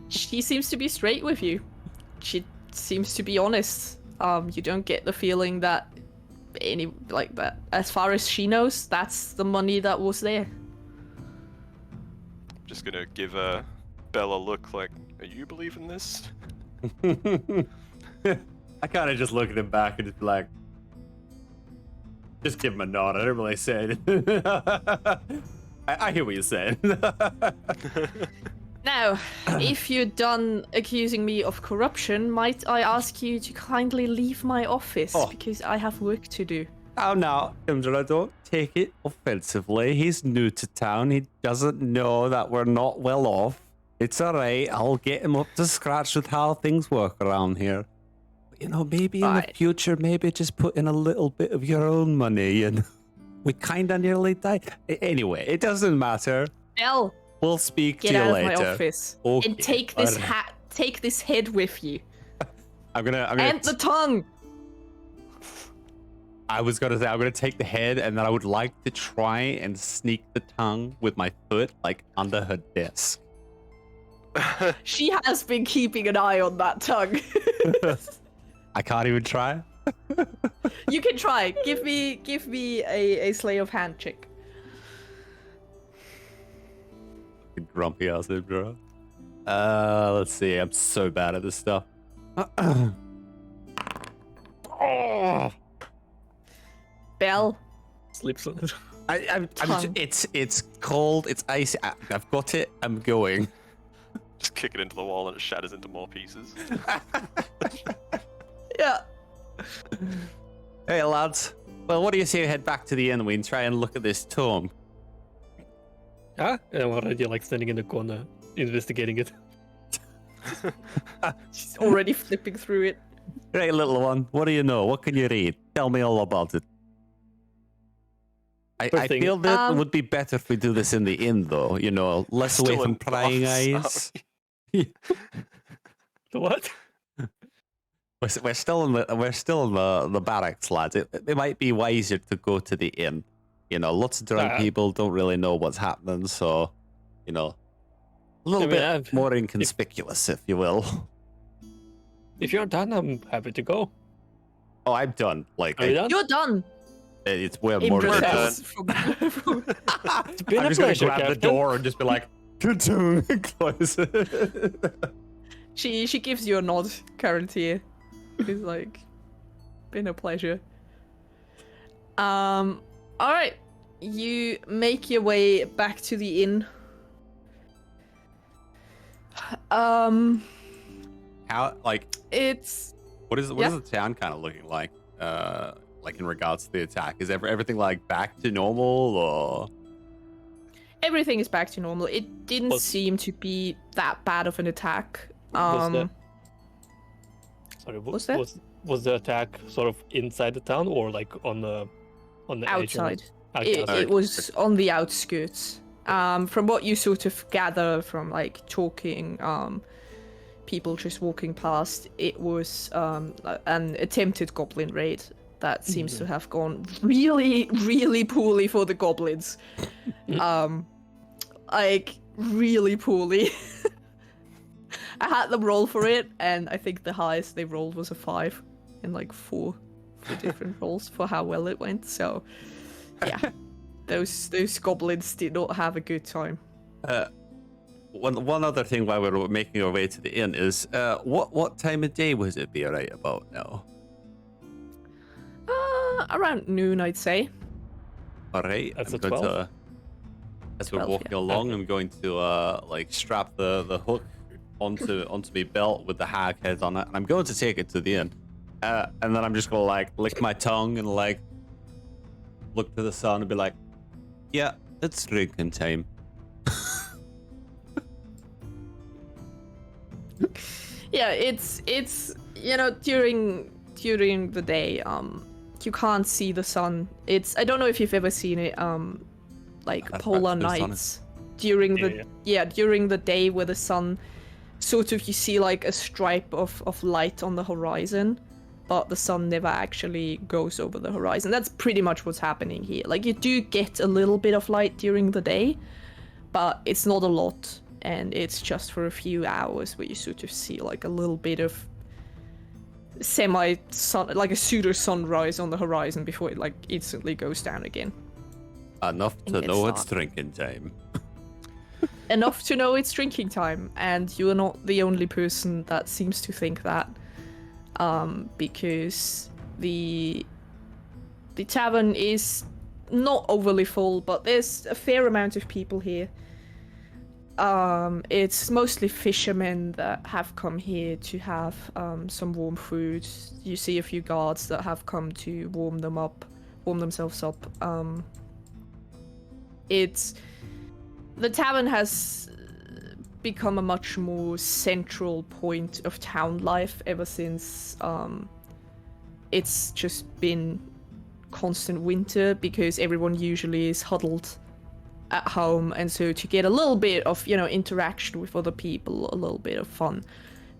She seems to be straight with you. She seems to be honest. You don't get the feeling that that. As far as she knows, that's the money that was there. Just gonna give Bella a look like, are you believing this? I kind of just look at him back and just be like, just give him a nod. I don't really say anything. I hear what you're saying. Now, if you're done accusing me of corruption, might I ask you to kindly leave my office because I have work to do. Oh, no, Kimdra, don't take it offensively. He's new to town. He doesn't know that we're not well off. It's all right. I'll get him up to scratch with how things work around here. But, you know, maybe in the future, maybe just put in a little bit of your own money and we kind of nearly died. Anyway, it doesn't matter. Belle, We'll speak to get you out later. of my office Okay, and take this alright. hat, take this head with you, I'm gonna and the tongue. I was gonna say I'm gonna take the head, and then I would like to try and sneak the tongue with my foot, like under her desk. She has been keeping an eye on that tongue. I can't even try. You can try. Give me a slay of hand check. Grumpy ass bro. Let's see. I'm so bad at this stuff. Oh. Belle. Sleeps on it. It's cold. It's icy. I've got it. I'm going. Just kick it into the wall and it shatters into more pieces. Yeah. Hey lads. Well, what do you say we head back to the inn? We can try and look at this tome. Ah, I'm already like standing in the corner, investigating it. She's already flipping through it. Right, little one. What do you know? What can you read? Tell me all about it. I First thing- feel that it would be better if we do this in the inn, though. You know, less away Still from in prying buffs, eyes. The what? We're still in the barracks, lads. It might be wiser to go to the inn. You know, lots of drunk people don't really know what's happening, so you know, a little bit more inconspicuous, if you will. If you're done, I'm happy to go. Oh, I'm done. Like, Are you done? You're done. it's way more than Impressed this. from- It's been I'm a just gonna pleasure, grab the Captain. door and just be like, "Good to close it." She gives you a nod, currently. It's like, been a pleasure. Alright. You make your way back to the inn. How like It's what is the town kind of looking like? Like in regards to the attack, is everything like back to normal or? everything is back to normal. It didn't seem to be that bad of an attack. Sorry, What's that? Was the attack sort of inside the town or like on the edge of outside. it? It was on the outskirts. From what you sort of gather from like talking, people just walking past, it was an attempted goblin raid that seems to have gone really, really poorly for the goblins. Like really poorly. I had them roll for it, and I think the highest they rolled was a 5 in like four different rolls for how well it went. So, yeah, those goblins did not have a good time. One other thing while we're making our way to the inn is what time of day was it be right about now? Around noon, I'd say. All right, That's I'm a going 12? to, as we're 12, walking yeah. along, I'm going to like strap the hook onto my belt with the hag head on it, and I'm going to take it to the inn. And then I'm just gonna like lick my tongue and like look to the sun and be like, "Yeah, it's drinking time." Yeah, it's you know during the day, you can't see the sun. I don't know if you've ever seen it, like That's polar right, the sun nights during during the day where the sun sort of you see like a stripe of light on the horizon, but the sun never actually goes over the horizon. That's pretty much what's happening here. Like you do get a little bit of light during the day, but it's not a lot, and it's just for a few hours where you sort of see like a little bit of semi-sun, like a pseudo sunrise on the horizon before it like instantly goes down again. Enough to It's know it's not. drinking time. Enough to know it's drinking time, and you are not the only person that seems to think that, because the tavern is not overly full, but there's a fair amount of people here. It's mostly fishermen that have come here to have some warm food. You see a few guards that have come to warm themselves up. The tavern has become a much more central point of town life ever since it's just been constant winter, because everyone usually is huddled at home, and so to get a little bit of interaction with other people, a little bit of fun,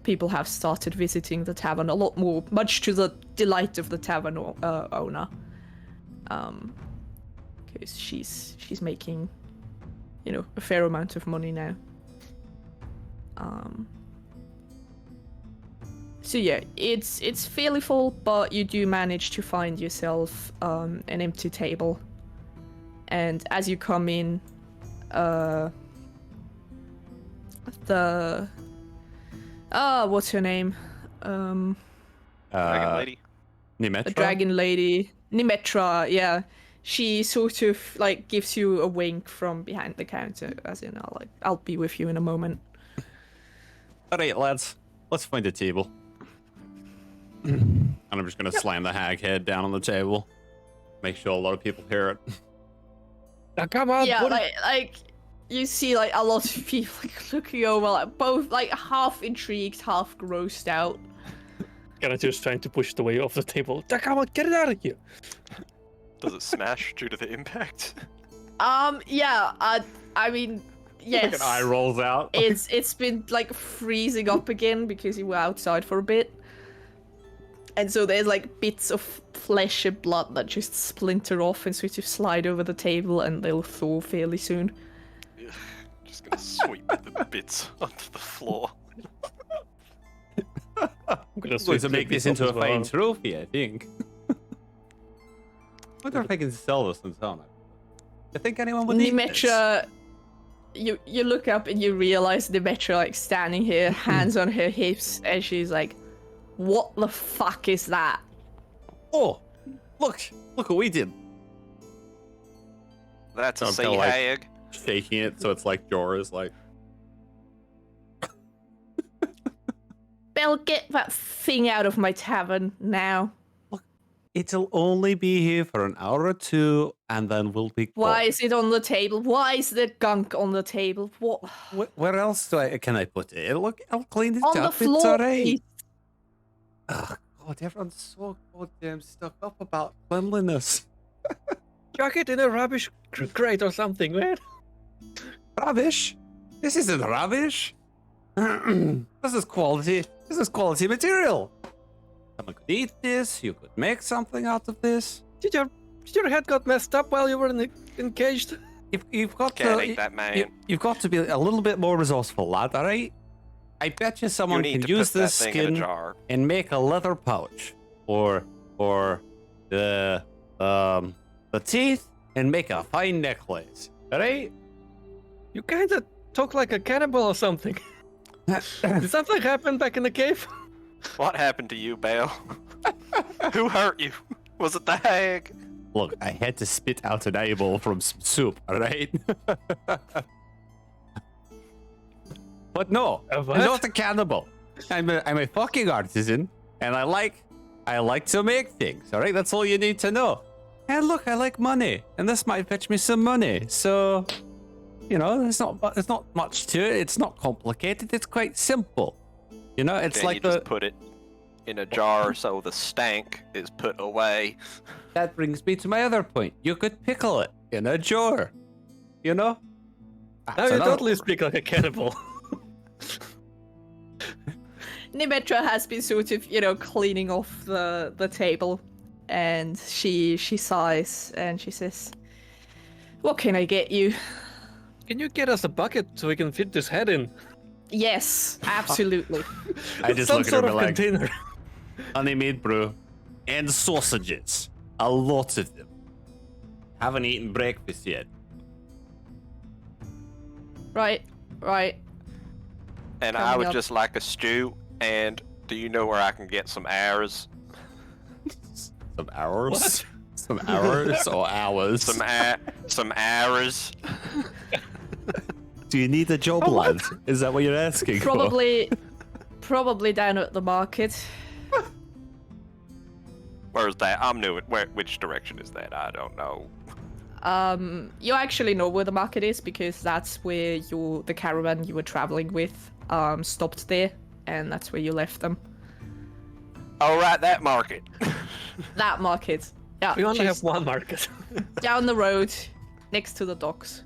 people have started visiting the tavern a lot more, much to the delight of the tavern owner, because she's making a fair amount of money now. So yeah, it's fairly full, but you do manage to find yourself an empty table. And as you come in, what's her name? Dragon lady. Nimetra? The dragon lady, Nimetra, yeah. She sort of like gives you a wink from behind the counter, as in I'll be with you in a moment. All right, lads, let's find a table. And I'm just gonna slam the hag head down on the table. Make sure a lot of people hear it. Now come on, Yeah, put it- like you see like a lot of people like looking over, like both like half intrigued, half grossed out. Kind of just trying to push it away off the table. Come on, get it out of here. Does it smash due to the impact? Yeah. I mean, yes. Like an eye rolls out. It's been like freezing up again because you were outside for a bit. And so there's like bits of flesh and blood that just splinter off and sort of slide over the table, and they'll thaw fairly soon. Ugh, just gonna sweep the bits onto the floor. I'm gonna Going to make this into a fine fine trophy, I think. Wonder if I can sell this in town. I think anyone would need this. Nimetra, you look up and you realize Nimetra like standing here, hands on her hips, and she's like, "What the fuck is that?" Oh, look what we did. That's a I'm sea kinda like- hag. Shaking it so it's like Jorah's like. Belle, get that thing out of my tavern now. It'll only be here for an hour or two, and then we'll be. Why gone. is it on the table? Why is the gunk on the table? What? Where else can I put it? Look, I'll clean it On up. the It's floor, alright. please. Oh God, everyone's so goddamn stuck up about cleanliness. Chuck it in a rubbish crate or something, man. Rubbish? This isn't rubbish. This is quality. This is quality material. Someone could eat this. You could make something out of this. Did your head got messed up while you were encaged? You've got Can't to. eat that, man. You've got to be a little bit more resourceful, lad. All right. I bet you You someone need can to use put that this thing in a skin jar. and make a leather pouch, or the teeth and make a fine necklace. All right. You kind of talk like a cannibal or something. Did something happen back in the cave? What happened to you, Bale? Who hurt you? Was it the hag? Look, I had to spit out an eyeball from some soup, alright? But no, I'm what? not a cannibal. I'm a fucking artisan, and I like to make things, alright? That's all you need to know. And look, I like money, and this might fetch me some money, so... You know, there's not much to it. It's not complicated. It's quite simple. You know, it's Then like you just put it in a jar so the stank is put away. That brings me to my other point. You could pickle it in a jar. You know? Now That's you another- totally speak like a cannibal. Nimetra has been sort of, cleaning off the table, and she sighs and she says, "What can I get you?" Can you get us a bucket so we can fit this head in? Yes, absolutely. I just Some look at sort her of like, container. honey meat brew and sausages. A lot of them. Haven't eaten breakfast yet. Right. And I Coming would up. just like a stew. And do you know where I can get some arrows? Some hours? What? Some hours or hours? Some arrows. Do you need a job, lad? Is that what you're asking for? Probably down at the market. Where's that? I'm new. Which direction is that? I don't know. You actually know where the market is because that's where the caravan you were traveling with stopped there, and that's where you left them. Oh, right, that market. That market. Yeah, We only have just one market. down the road, next to the docks.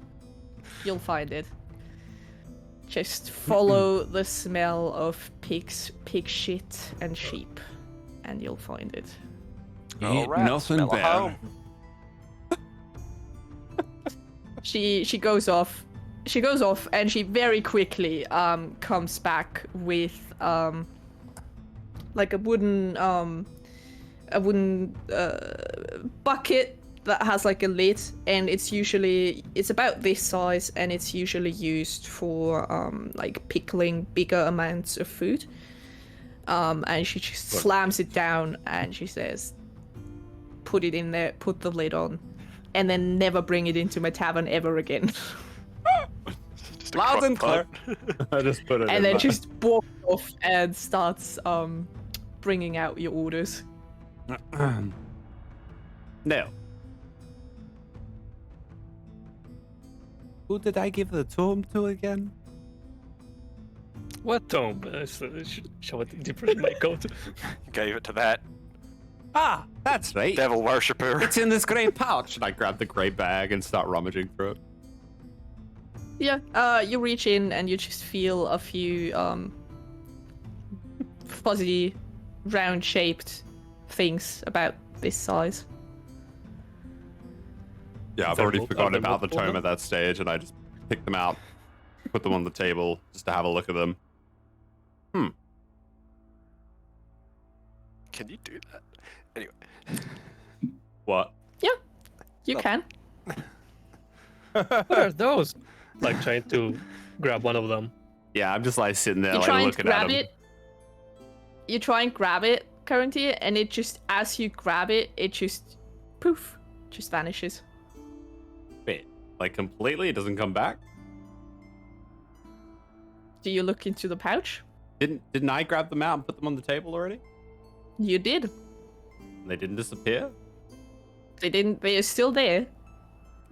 You'll find it. Just follow the smell of pig shit and sheep, and you'll find it. All right, Nothing smell of better. home. She goes off. She goes off, and she very quickly comes back with like a wooden bucket that has like a lid, and it's about this size, and it's usually used for like pickling bigger amounts of food. And she just slams it down, and she says, "Put it in there, put the lid on, and then never bring it into my tavern ever again." Just a Loud and clear. crock-pot. I just put it And in then my- just walks off and starts bringing out your orders. Now, who did I give the tome to again? What Tome? Show it deeper in my coat. Gave it to that Ah, that's right. devil worshipper. It's in this grey pouch. And I grab the grey bag and start rummaging through it. Yeah, you reach in and you just feel a few fuzzy, round-shaped things about this size. Yeah, I've Is there already mul- are forgotten there about the multiple of tome them? at that stage, and I just pick them out, put them on the table, just to have a look at them. Can you do that? Anyway, What? You can. What are those? Like trying to grab one of them. Yeah, I'm just like sitting there, You like try and looking at grab them. it. You try and grab it, currently, and it just, as you grab it, it just, poof, just vanishes. Wait, like completely? It doesn't come back? Do you look into the pouch? Didn't I grab them out and put them on the table already? You did. And they didn't disappear? They didn't. They are still there.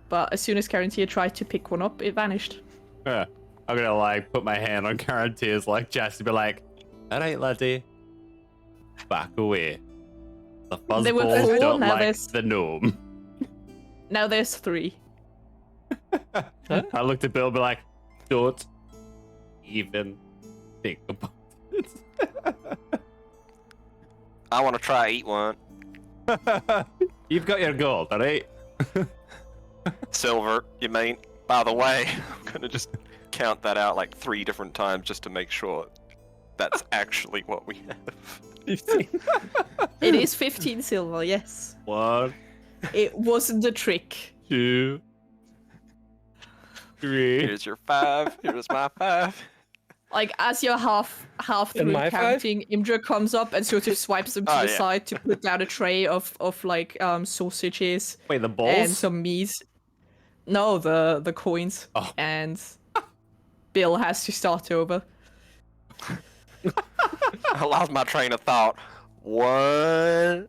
But as soon as Carantia tried to pick one up, it vanished. Yeah. I'm gonna like put my hand on Karantia's like chest and be like, "Alright, laddie, back away. The They were fuzzballs four, don't now like there's- the gnome." Now there's 3. I looked at Bill and be like, "Don't even think about it." I want to try eat one. You've got your gold, alright? Silver, you mean? By the way, I'm gonna just count that out like 3 different times just to make sure that's actually what we have. 15. It is 15 silver, yes. 1, It wasn't a trick. 2, 3. Here's your 5. Here's my 5. Like, as you're half through my 5? counting, Imdra comes up and sort of swipes them to Oh, the yeah. side to put down a tray of like sausages Wait, the and balls? some meat. No, the coins. Oh. And Bill has to start over. I lost my train of thought. 1,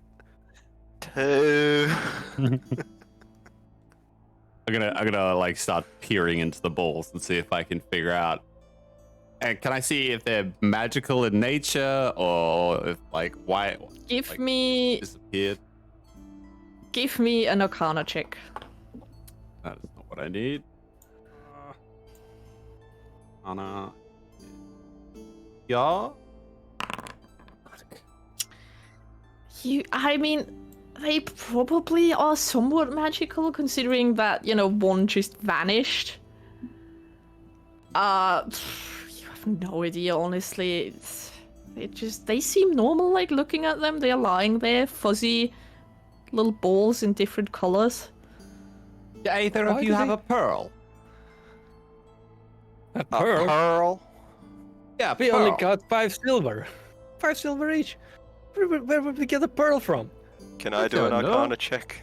2. I'm gonna like start peering into the balls and see if I can figure out. And can I see if they're magical in nature or if like why Give Like- me disappeared? an Arcana check. That is not what I need. Anna. Yeah. I mean, they probably are somewhat magical, considering that, one just vanished. You have no idea, honestly. They seem normal, like, looking at them. They're lying there, fuzzy little balls in different colors. Do either Why of you do have they- a pearl? A A pearl? pearl. Yeah, We only got 5 silver. 5 silver each. Where would we get a pearl from? Can I I do an don't know. Arcana check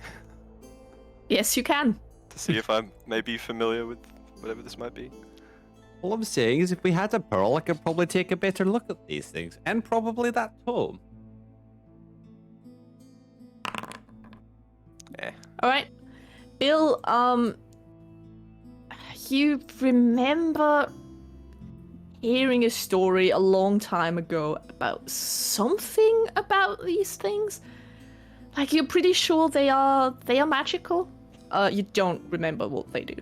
Yes, you can. to see if I'm maybe familiar with whatever this might be? All I'm saying is if we had a pearl, I could probably take a better look at these things. And probably that tome. All right, Bill. You remember hearing a story a long time ago about something about these things? Like, you're pretty sure they are magical. You don't remember what they do.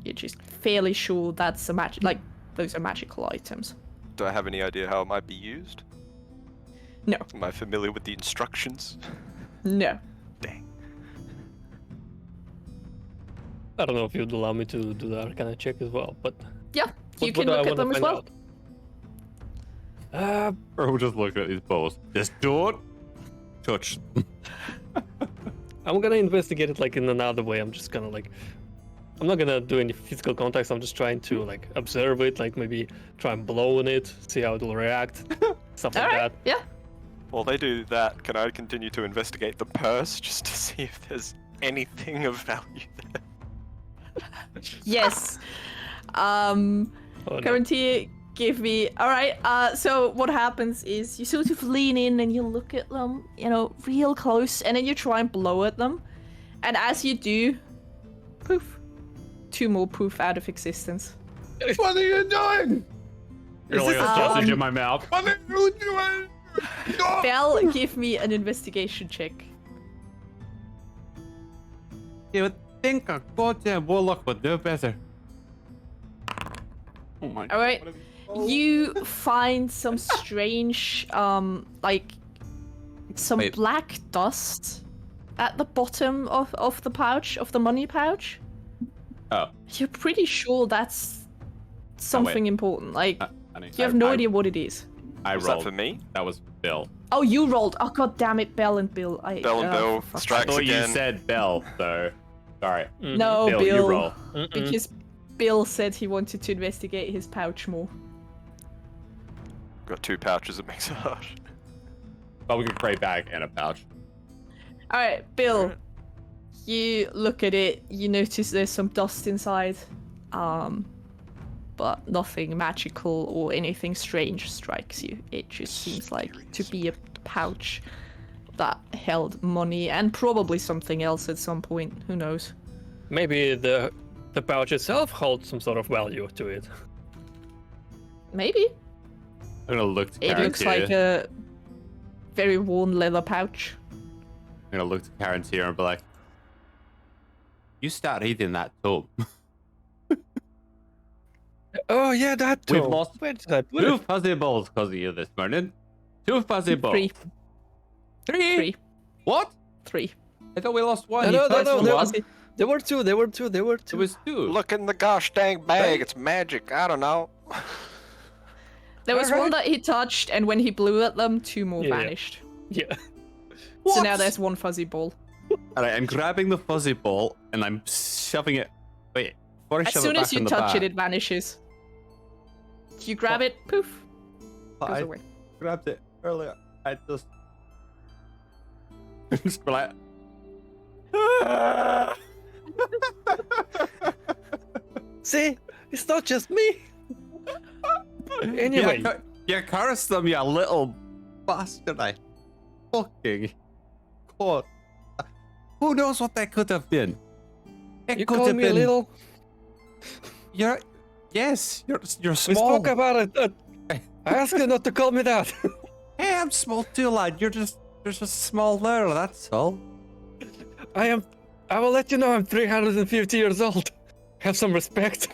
You're just fairly sure that's a those are magical items. Do I have any idea how it might be used? No. Am I familiar with the instructions? No. Dang. I don't know if you'd allow me to do the Arcana check as well, but Yeah, you what can do I look at wanna them as find well. out? Or we'll just look at these balls. Just don't touch them. I'm gonna investigate it like in another way. I'm just gonna like, I'm not gonna do any physical contacts. I'm just trying to like observe it, like maybe try and blow on it, see how it will react, stuff All like right. that. Yeah. While they do that, can I continue to investigate the purse just to see if there's anything of value there? Yes. Oh, no. Guarantee, give me. All right. So what happens is you sort of lean in and you look at them, real close, and then you try and blow at them, and as you do, poof, 2 more poof out of existence. What are you doing? You're like this a a sausage Um, in my mouth? What are you doing? No! Bell, give me an investigation check. You would think a goddamn warlock would know better. Oh my god. All right. what have you- You find some strange, like some Wait. black dust at the bottom of the pouch, of the money pouch. Oh, You're pretty sure that's something important. Like, honey, you have no idea what it is. I Was rolled. that for me? That was Bill. Oh, you rolled. Oh, god damn it, Bell and Bill. Bell and Bill, for fuck's I strikes thought again. you said Bell, so sorry. Mhm. No, Bill, Bill. you roll. Because Bill said he wanted to investigate his pouch more. Got 2 pouches, it makes it hard. But we could create bag and a pouch. Alright, Bill. You look at it, you notice there's some dust inside. But nothing magical or anything strange strikes you. It just seems like to be a pouch that held money and probably something else at some point. Who knows? Maybe the pouch itself holds some sort of value to it. Maybe. I'm gonna look to It Karen looks here. like a very worn leather pouch. I'm gonna look to Karen here and be like, you start eating that tome. Oh yeah, that We've too. lost Where did I put 2 it? fuzzy balls because of you this morning. 2 fuzzy balls. 3. 3? 3. What? 3. I thought we lost 1. No, You no, touched no, the there one. was- There were 2. There were 2. There were 2. It was 2. Look in the gosh dang bag, Right. it's magic, I don't know. There was Alright. one that he touched, and when he blew at them, 2 more Yeah. vanished. Yeah. So now there's 1 fuzzy ball. Alright, I'm grabbing the fuzzy ball and I'm shoving it. Wait, before I As shove soon it back as you in the touch bag, it, it vanishes. You grab it, poof, goes I away. grabbed it earlier. I just. just be like. "Ah." See, it's not just me. Anyway. You cursed them, you little bastard. I fucking. God. Who knows what that could have been? It You could called have me a been. little. You're. Yes, you're We small. spoke about it. I asked you not to call me that. Hey, I'm small too, lad. You're just smaller, that's all. I will let you know I'm 350 years old. Have some respect.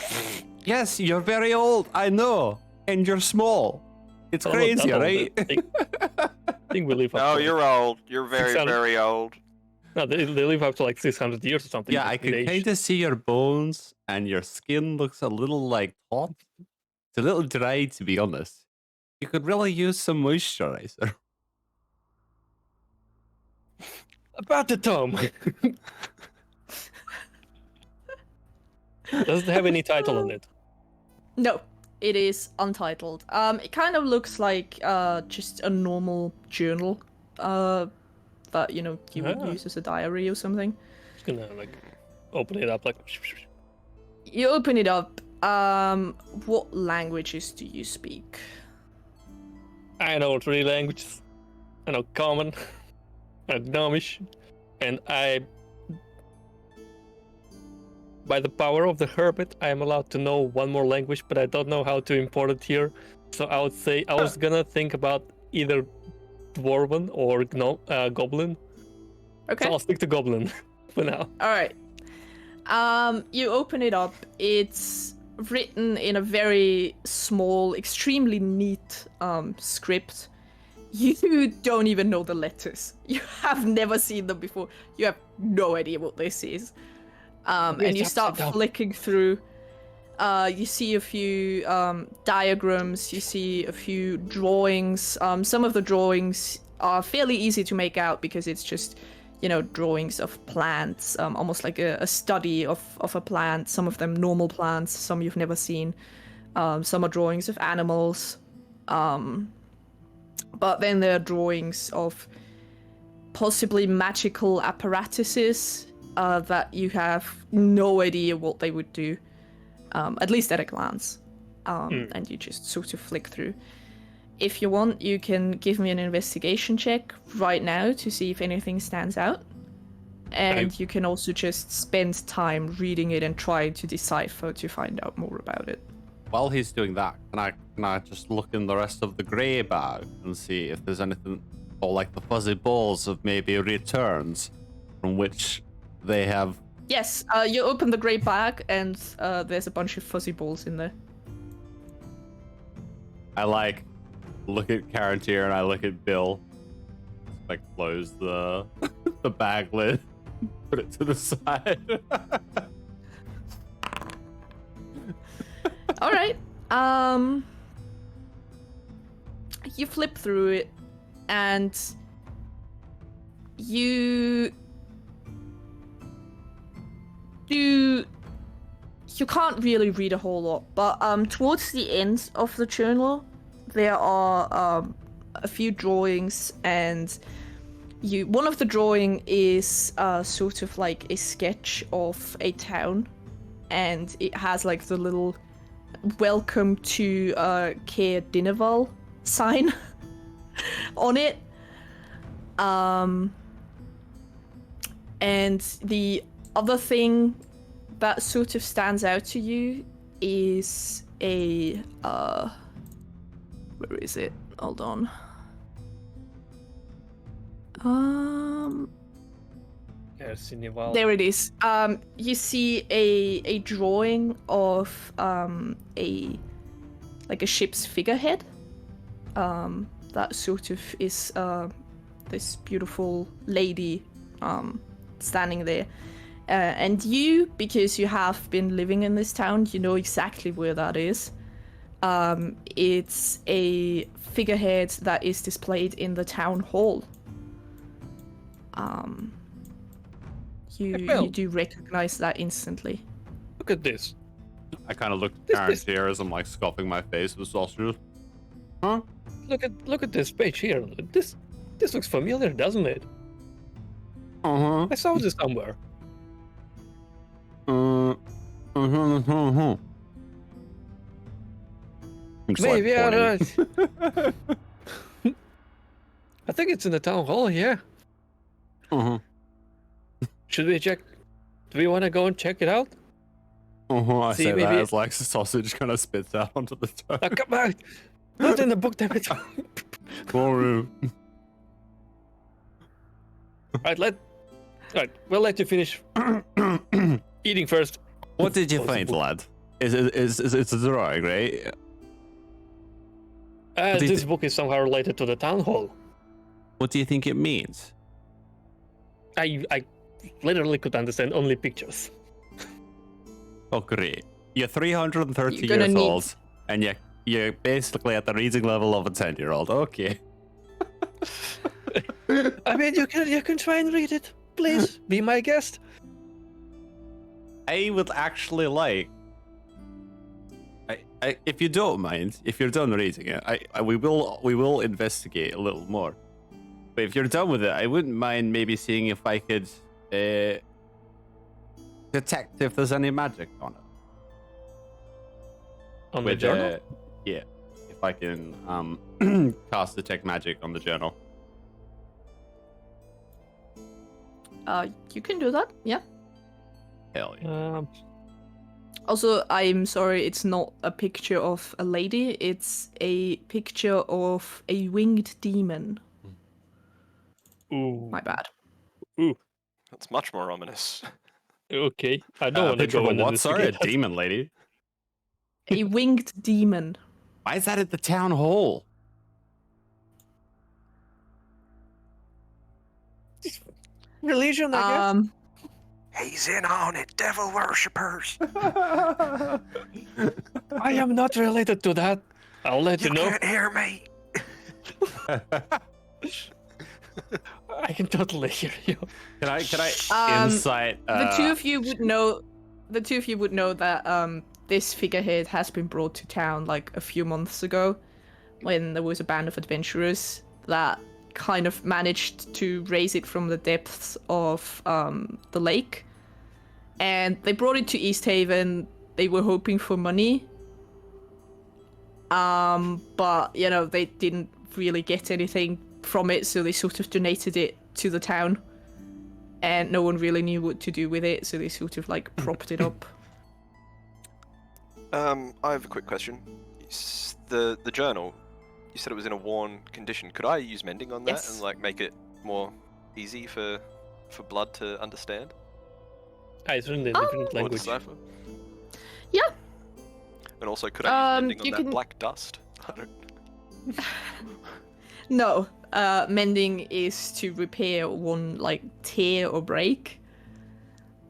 Yes, you're very old, I know. And you're small. It's I'm not crazy, that old. right? I think we live up Oh, to you're old. You're very, 600. very old. No, they live up to like 600 years or something. Yeah, I can kind of see your bones, and your skin looks a little like taut. It's a little dry, to be honest. You could really use some moisturizer. About the tome. Does it have any title on it? No, it is untitled. It kind of looks like just a normal journal, that you would use as a diary or something. Just gonna like open it up like. You open it up. What languages do you speak? I know 3 languages. I know Common, I know Gnomish, and by the power of the hermit, I am allowed to know 1 more language, but I don't know how to import it here. So I would say I was gonna think about either Dwarven or Goblin. Okay. So I'll stick to Goblin for now. All right. You open it up. It's written in a very small, extremely neat script. You don't even know the letters. You have never seen them before. You have no idea what this is. And you It's start upside down. flicking through. You see a few diagrams. You see a few drawings. Some of the drawings are fairly easy to make out because it's just, drawings of plants, almost like a study of a plant. Some of them normal plants, some you've never seen. Some are drawings of animals. But then there are drawings of possibly magical apparatuses that you have no idea what they would do, at least at a glance. And you just sort of flick through. If you want, you can give me an investigation check right now to see if anything stands out. And you can also just spend time reading it and trying to decipher to find out more about it. while he's doing that, can I just look in the rest of the grey bag and see if there's anything, or like the fuzzy balls of maybe returns from which they have. Yes, you open the grey bag and there's a bunch of fuzzy balls in there. I like look at Karantir and I look at Bill. Like close the the bag lid, put it to the side. All right. You flip through it, and you can't really read a whole lot, but towards the end of the journal, there are a few drawings, and one of the drawing is sort of like a sketch of a town, and it has like the little "Welcome to Caer Dineval" sign on it. And the other thing that sort of stands out to you is a where is it? Hold on. There it is. You see a drawing of a ship's figurehead. That sort of is this beautiful lady standing there. And you, because you have been living in this town, you know exactly where that is. It's a figurehead that is displayed in the town hall. You do recognize that instantly. Look at this. I kind of look at Karantir as I'm like scoffing my face with sausage. Huh? Look at this page here. This looks familiar, doesn't it? Uh-huh. I saw this somewhere. Maybe I don't. I think it's in the town hall here. Uh-huh. Should we check? Do we want to go and check it out? Uh-huh. I See, say that maybe- as like sausage kind of spits out onto the toe. Now come out! Not in the book, damn it! Boru. Right, we'll let you finish eating first. What did you Close the find, book. lad? It's a drawing, right? What do you This book is somehow related to the town hall. What do you think it means? I literally could understand only pictures. Oh, great. You're 330 You're gonna years need- old, and you're basically at the reading level of a 10-year-old. Okay. I mean, you can try and read it. Please, be my guest. I would actually like... if you don't mind, if you're done reading it, we will investigate a little more. But if you're done with it, I wouldn't mind maybe seeing if I could detect if there's any magic on it. On the journal? Yeah, if I can cast detect magic on the journal. You can do that, yeah. Hell yeah. Also, I'm sorry, it's not a picture of a lady, it's a picture of a winged demon. Ooh. My bad. That's much more ominous. Okay, I don't want to Picture go of a and what? Sorry, a investigate that. demon lady. A winged demon. Why is that at the town hall? Religion, I guess. He's in on it, devil worshippers. I am not related to that. I'll let you know. hear me. I can totally hear you. Can I insight? The two of you would know. The two of you would know that this figurehead has been brought to town like a few months ago, when there was a band of adventurers that kind of managed to raise it from the depths of the lake, and they brought it to Easthaven. They were hoping for money, but you know they didn't really get anything from it, so they sort of donated it to the town. And no one really knew what to do with it, so they sort of like propped it up. I have a quick question. The journal, you said it was in a worn condition. Could I use mending on that Yes. and like make it more easy for blood to understand It's written in a different or language. decipher? Yeah. And also, could I use mending on you that can- black dust? I don't. No. Mending is to repair one like tear or break.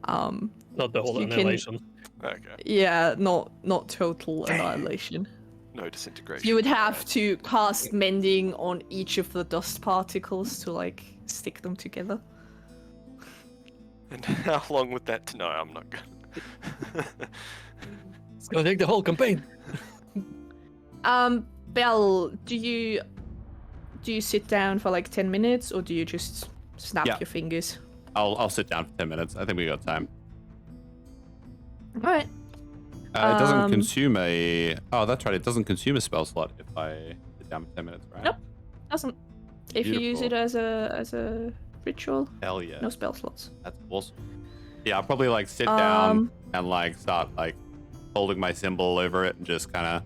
Not the whole You can- annihilation. Okay. Yeah, not total annihilation. No disintegration. You would have to cast mending on each of the dust particles to like stick them together. And how long would that? No, I'm not gonna. It's gonna take the whole campaign. Belle, do you sit down for like 10 minutes or do you just snap Yeah. your fingers? I'll sit down for 10 minutes. I think we got time. Alright. It doesn't Um, consume a. Oh, that's right. It doesn't consume a spell slot if I sit down for 10 minutes, right? Nope. Doesn't. If you use it Beautiful. as a ritual, Hell yeah. no spell slots. That's awesome. Yeah, I'll probably like sit down and like start like holding my symbol over it and just kind of.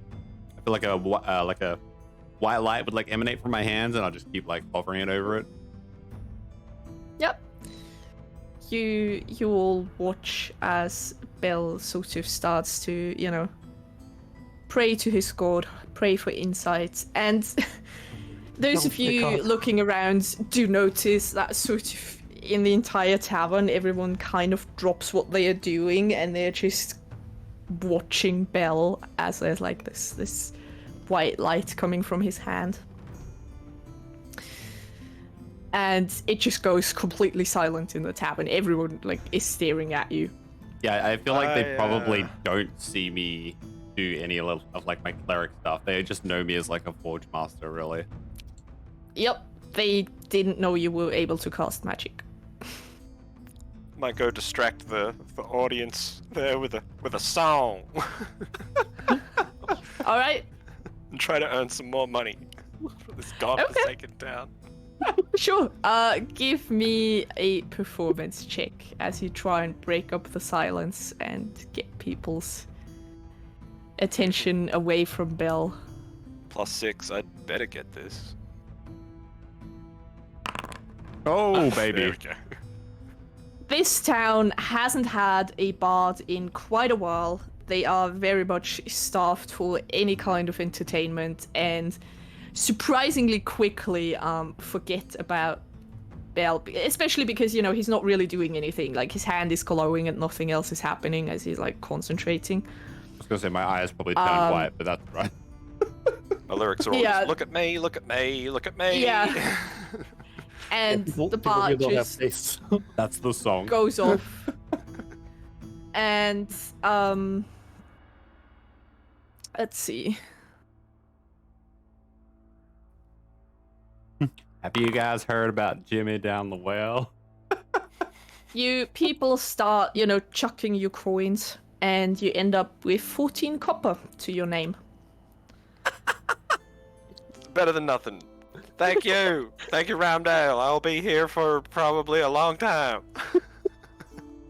I feel like a white light would like emanate from my hands, and I'll just keep like hovering it over it. Yep. You all watch as Bell sort of starts to, pray to his god, pray for insight, and those of Oh my you God. looking around do notice that sort of in the entire tavern, everyone kind of drops what they are doing and they're just watching Bell as there's like this white light coming from his hand. And it just goes completely silent in the tavern. Everyone like is staring at you. Yeah, I feel like they I, probably don't see me do any of like my cleric stuff. They just know me as like a forge master, really. Yep, they didn't know you were able to cast magic. Might go distract the audience there with a song All right, and try to earn some more money for this godforsaken town. sure. Give me a performance check as you try and break up the silence and get people's attention away from Bell. +6. I'd better get this. Oh, There baby. we go. This town hasn't had a bard in quite a while. They are very much starved for any kind of entertainment and surprisingly quickly forget about Bell, especially because, he's not really doing anything. Like, his hand is glowing and nothing else is happening as he's, like, concentrating. I was gonna say my eyes probably turned white, but that's right. My lyrics are all Yeah. just, look at me, look at me, look at me. Yeah. And People the here bard don't have just taste. That's the song. goes off. And, let's see. Have you guys heard about Jimmy down the well? You people start, chucking your coins, and you end up with 14 copper to your name. Better than nothing. Thank you. Thank you, Roundale. I'll be here for probably a long time.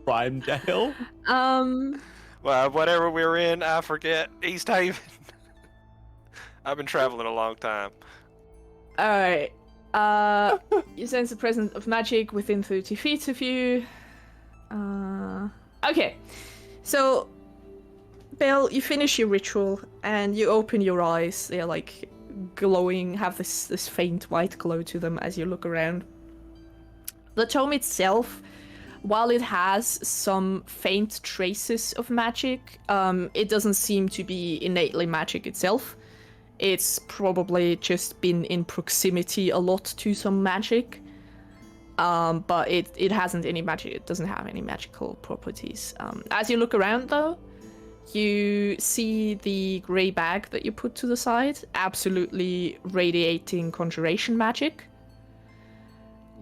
Primedale? Well, whatever we're in, I forget. Easthaven. I've been traveling a long time. Alright. You sense the presence of magic within 30 feet of you. Okay. So, Belle, you finish your ritual and you open your eyes. They're like glowing, have this faint white glow to them as you look around. The tome itself, while it has some faint traces of magic, it doesn't seem to be innately magic itself. It's probably just been in proximity a lot to some magic. But it hasn't any magic. It doesn't have any magical properties. As you look around, though, you see the grey bag that you put to the side, absolutely radiating conjuration magic.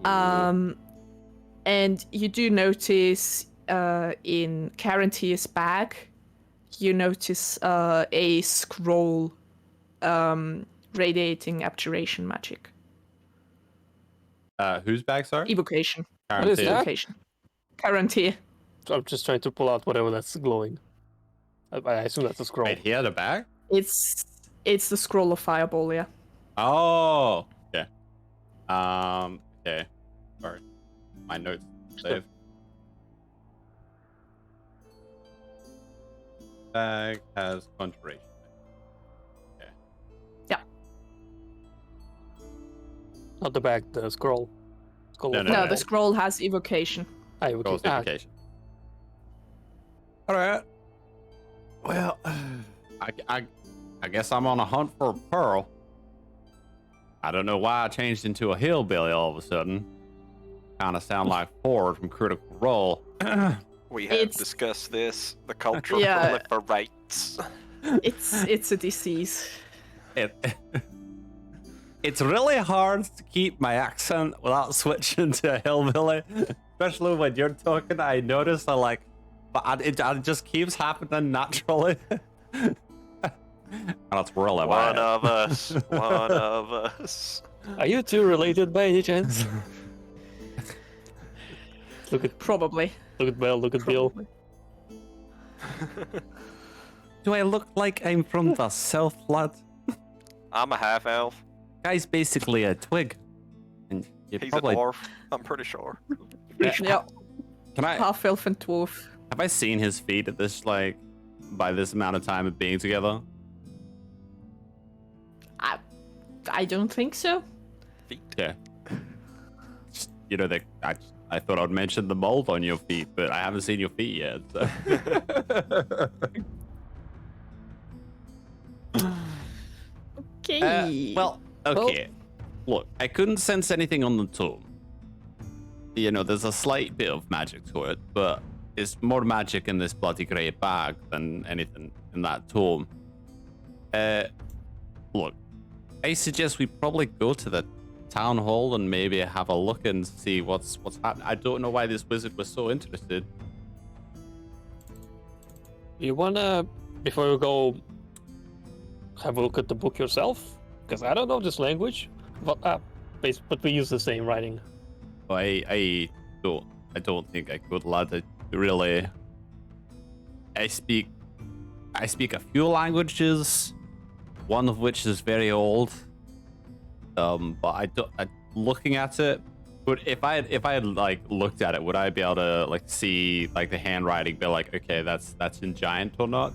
And you do notice in Carantia's bag, you notice a scroll radiating abjuration magic. Whose bag, sorry? Evocation. What is Guaranteed. that? Evocation. Carantia. So I'm just trying to pull out whatever that's glowing. I assume that's a scroll. Wait, he had a bag? It's the scroll of fireball, yeah. Oh, okay. Okay. Sorry. My notes saved. Bag has conjuration. Not the bag, the scroll. Scroll No, of no, No, no. fireball. the scroll has evocation. Ah, evocation. Ah, Ghostification. Alright. Well, I guess I'm on a hunt for a pearl. I don't know why I changed into a hillbilly all of a sudden. Kind of sound like Ford from Critical Role. We have It's- discussed this. The culture Yeah. proliferates. It's a disease. It's really hard to keep my accent without switching to hillbilly, especially when you're talking. I notice it just keeps happening naturally. And that's really One bad. of us. One of us. Are you two related by any chance? look at Probably. Belle, look at Bill. Probably. Do I look like I'm from the South, lad? I'm a half elf. Guy's basically a twig. And you He's probably a dwarf. I'm pretty sure. Yeah, can I half elf and dwarf. have I seen his feet at this by this amount of time of being together? I don't think so. Yeah. Just, I thought I'd mention the mold on your feet, but I haven't seen your feet yet. So. Okay. Okay. Look, I couldn't sense anything on the tome. There's a slight bit of magic to it, but it's more magic in this bloody grey bag than anything in that tome. Look, I suggest we probably go to the town hall and maybe have a look and see what's happening. I don't know why this wizard was so interested. You wanna, before you go, have a look at the book yourself? Because I don't know this language, but we use the same writing. I don't think I could, lad. I speak a few languages, one of which is very old. But looking at it, if I had looked at it, would I be able to see the handwriting, be like, okay, that's in giant or not?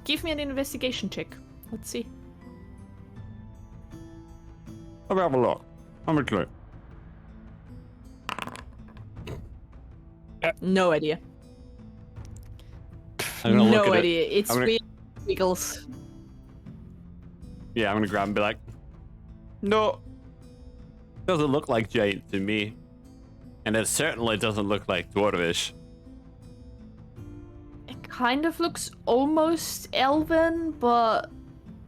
Give me an investigation check. Let's see. I'll have a look. I'm a clue. No idea. I'm gonna look No at idea. it. It's I'm gonna- weird wiggles. Yeah, I'm gonna grab and be like, no, doesn't look like giant to me, and it certainly doesn't look like dwarvish. It kind of looks almost elven, but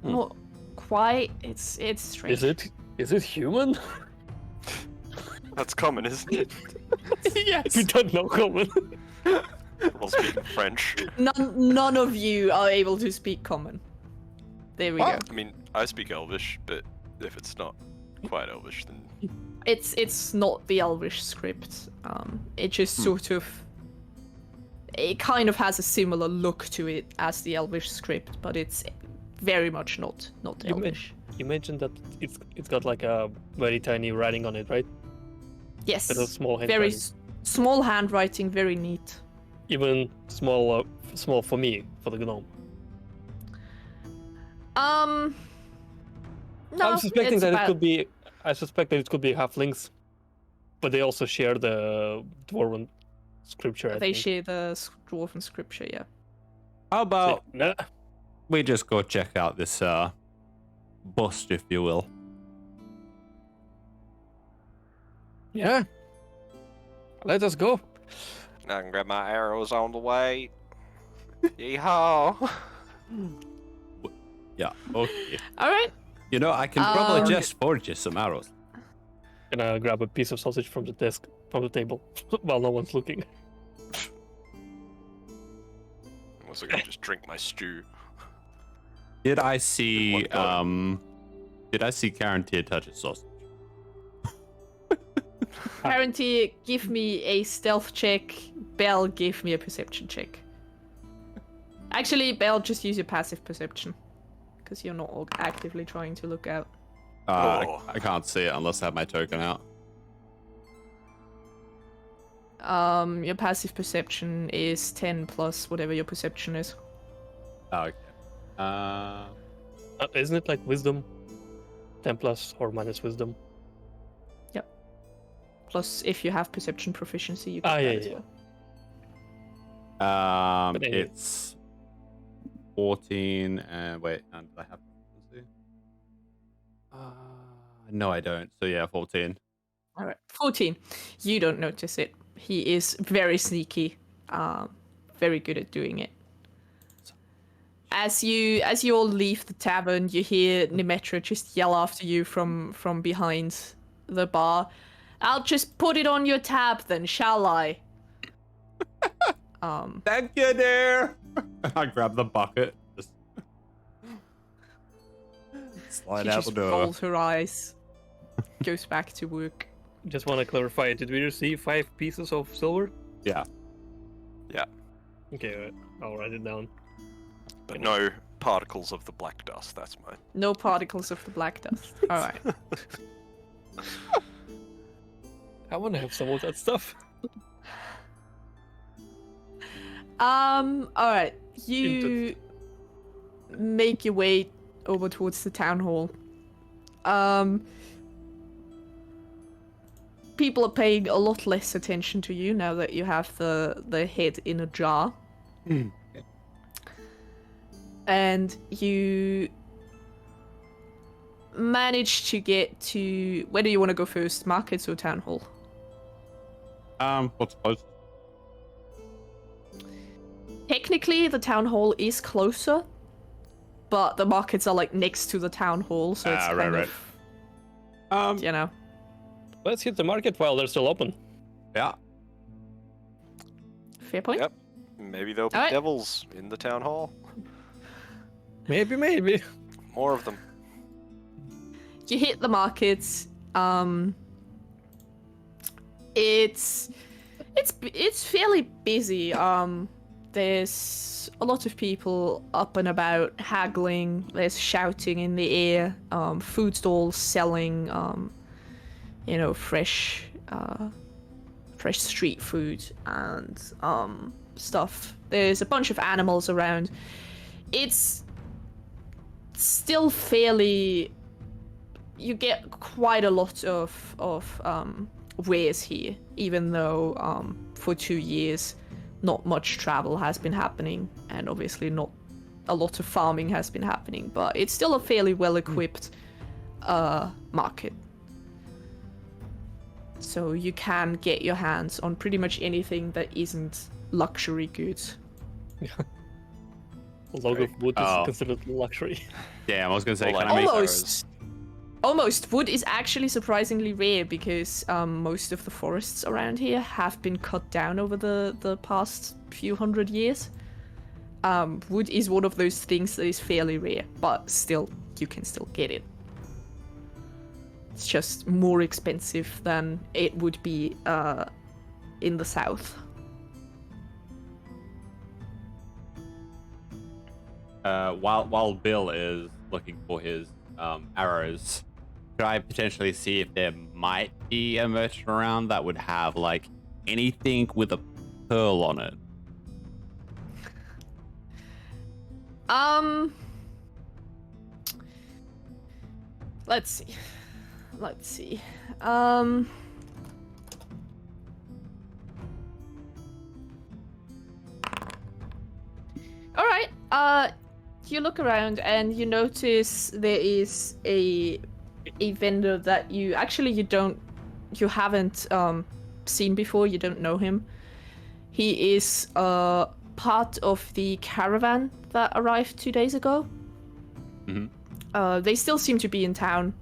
not quite. It's strange. Is it human? That's common, isn't it? Yes. We don't know common. While speaking French. None of you are able to speak common. There we go. I mean, I speak Elvish, but if it's not quite Elvish, then It's not the Elvish script. It just sort of. It kind of has a similar look to it as the Elvish script, but it's very much not You Elvish. You mentioned that it's got like a very tiny writing on it, right? Yes. It's a small Very handwriting. small handwriting, very neat. Even small for me, for the gnome. No, I'm suspecting it's that about- it could be. I suspect that it could be halflings, but they also share the dwarven scripture. I They think. share the dwarven scripture, yeah. How So, about nah. we just go check out this bust, if you will? Yeah. Let us go. I can grab my arrows on the way. Yeehaw! Yeah. Okay. All right. I can probably Um, just forge you some arrows. Gonna grab a piece of sausage from the desk, from the table, while no one's looking. I'm also gonna just drink my stew. Did I see One go. Karen Tier touch a sausage? Parenti, give me a stealth check. Belle, give me a perception check. Actually, Belle, just use your passive perception. Because you're not actively trying to look out. Oh. I can't see it unless I have my token out. Your passive perception is 10 plus whatever your perception is. Oh, okay. Isn't it like wisdom? 10 plus or minus wisdom? Yep. Plus, if you have perception proficiency, you get that as well. But anyway. It's 14 and wait, and I have no, I don't. So yeah, 14. All right, 14. You don't notice it. He is very sneaky, very good at doing it. As you all leave the tavern, you hear Nemetra just yell after you from behind the bar. I'll just put it on your tab then, shall I? Thank you, dear. I grab the bucket. Just slide She out just the door. rolls her eyes, goes back to work. Just want to clarify, did we receive 5 pieces of silver? Yeah. Okay, I'll write it down. But no particles of the black dust, that's mine. No particles of the black dust. All right. I want to have some of that stuff. All right. You make your way over towards the town hall. People are paying a lot less attention to you now that you have the head in a jar. And you manage to get to... Where do you want to go first? Markets or town hall? What's close? Technically, the town hall is closer, but the markets are like next to the town hall, so it's kind of, you know. Let's hit the market while they're still open. Yeah. Fair point. Yep. Maybe there'll be Alright. devils in the town hall. Maybe. More of them. You hit the markets. It's fairly busy. There's a lot of people up and about haggling. There's shouting in the air. Food stalls selling, fresh street food and stuff. There's a bunch of animals around. It's still fairly... You get quite a lot of wares here, even though for 2 years not much travel has been happening, and obviously not a lot of farming has been happening, but it's still a fairly well-equipped market. So you can get your hands on pretty much anything that isn't luxury goods. A log of wood is Oh. considered luxury. Damn, I was gonna say, Well, can I make Almost. Wood is actually surprisingly rare because most of the forests around here have been cut down over the past few hundred years. Wood is one of those things that is fairly rare, but still, you can still get it. It's just more expensive than it would be in the south. While Bill is looking for his arrows, could I potentially see if there might be a merchant around that would have like anything with a pearl on it? Let's see. All right. You look around and you notice there is a vendor that you haven't seen before. You don't know him. He is part of the caravan that arrived 2 days ago. Mm-hmm. They still seem to be in town.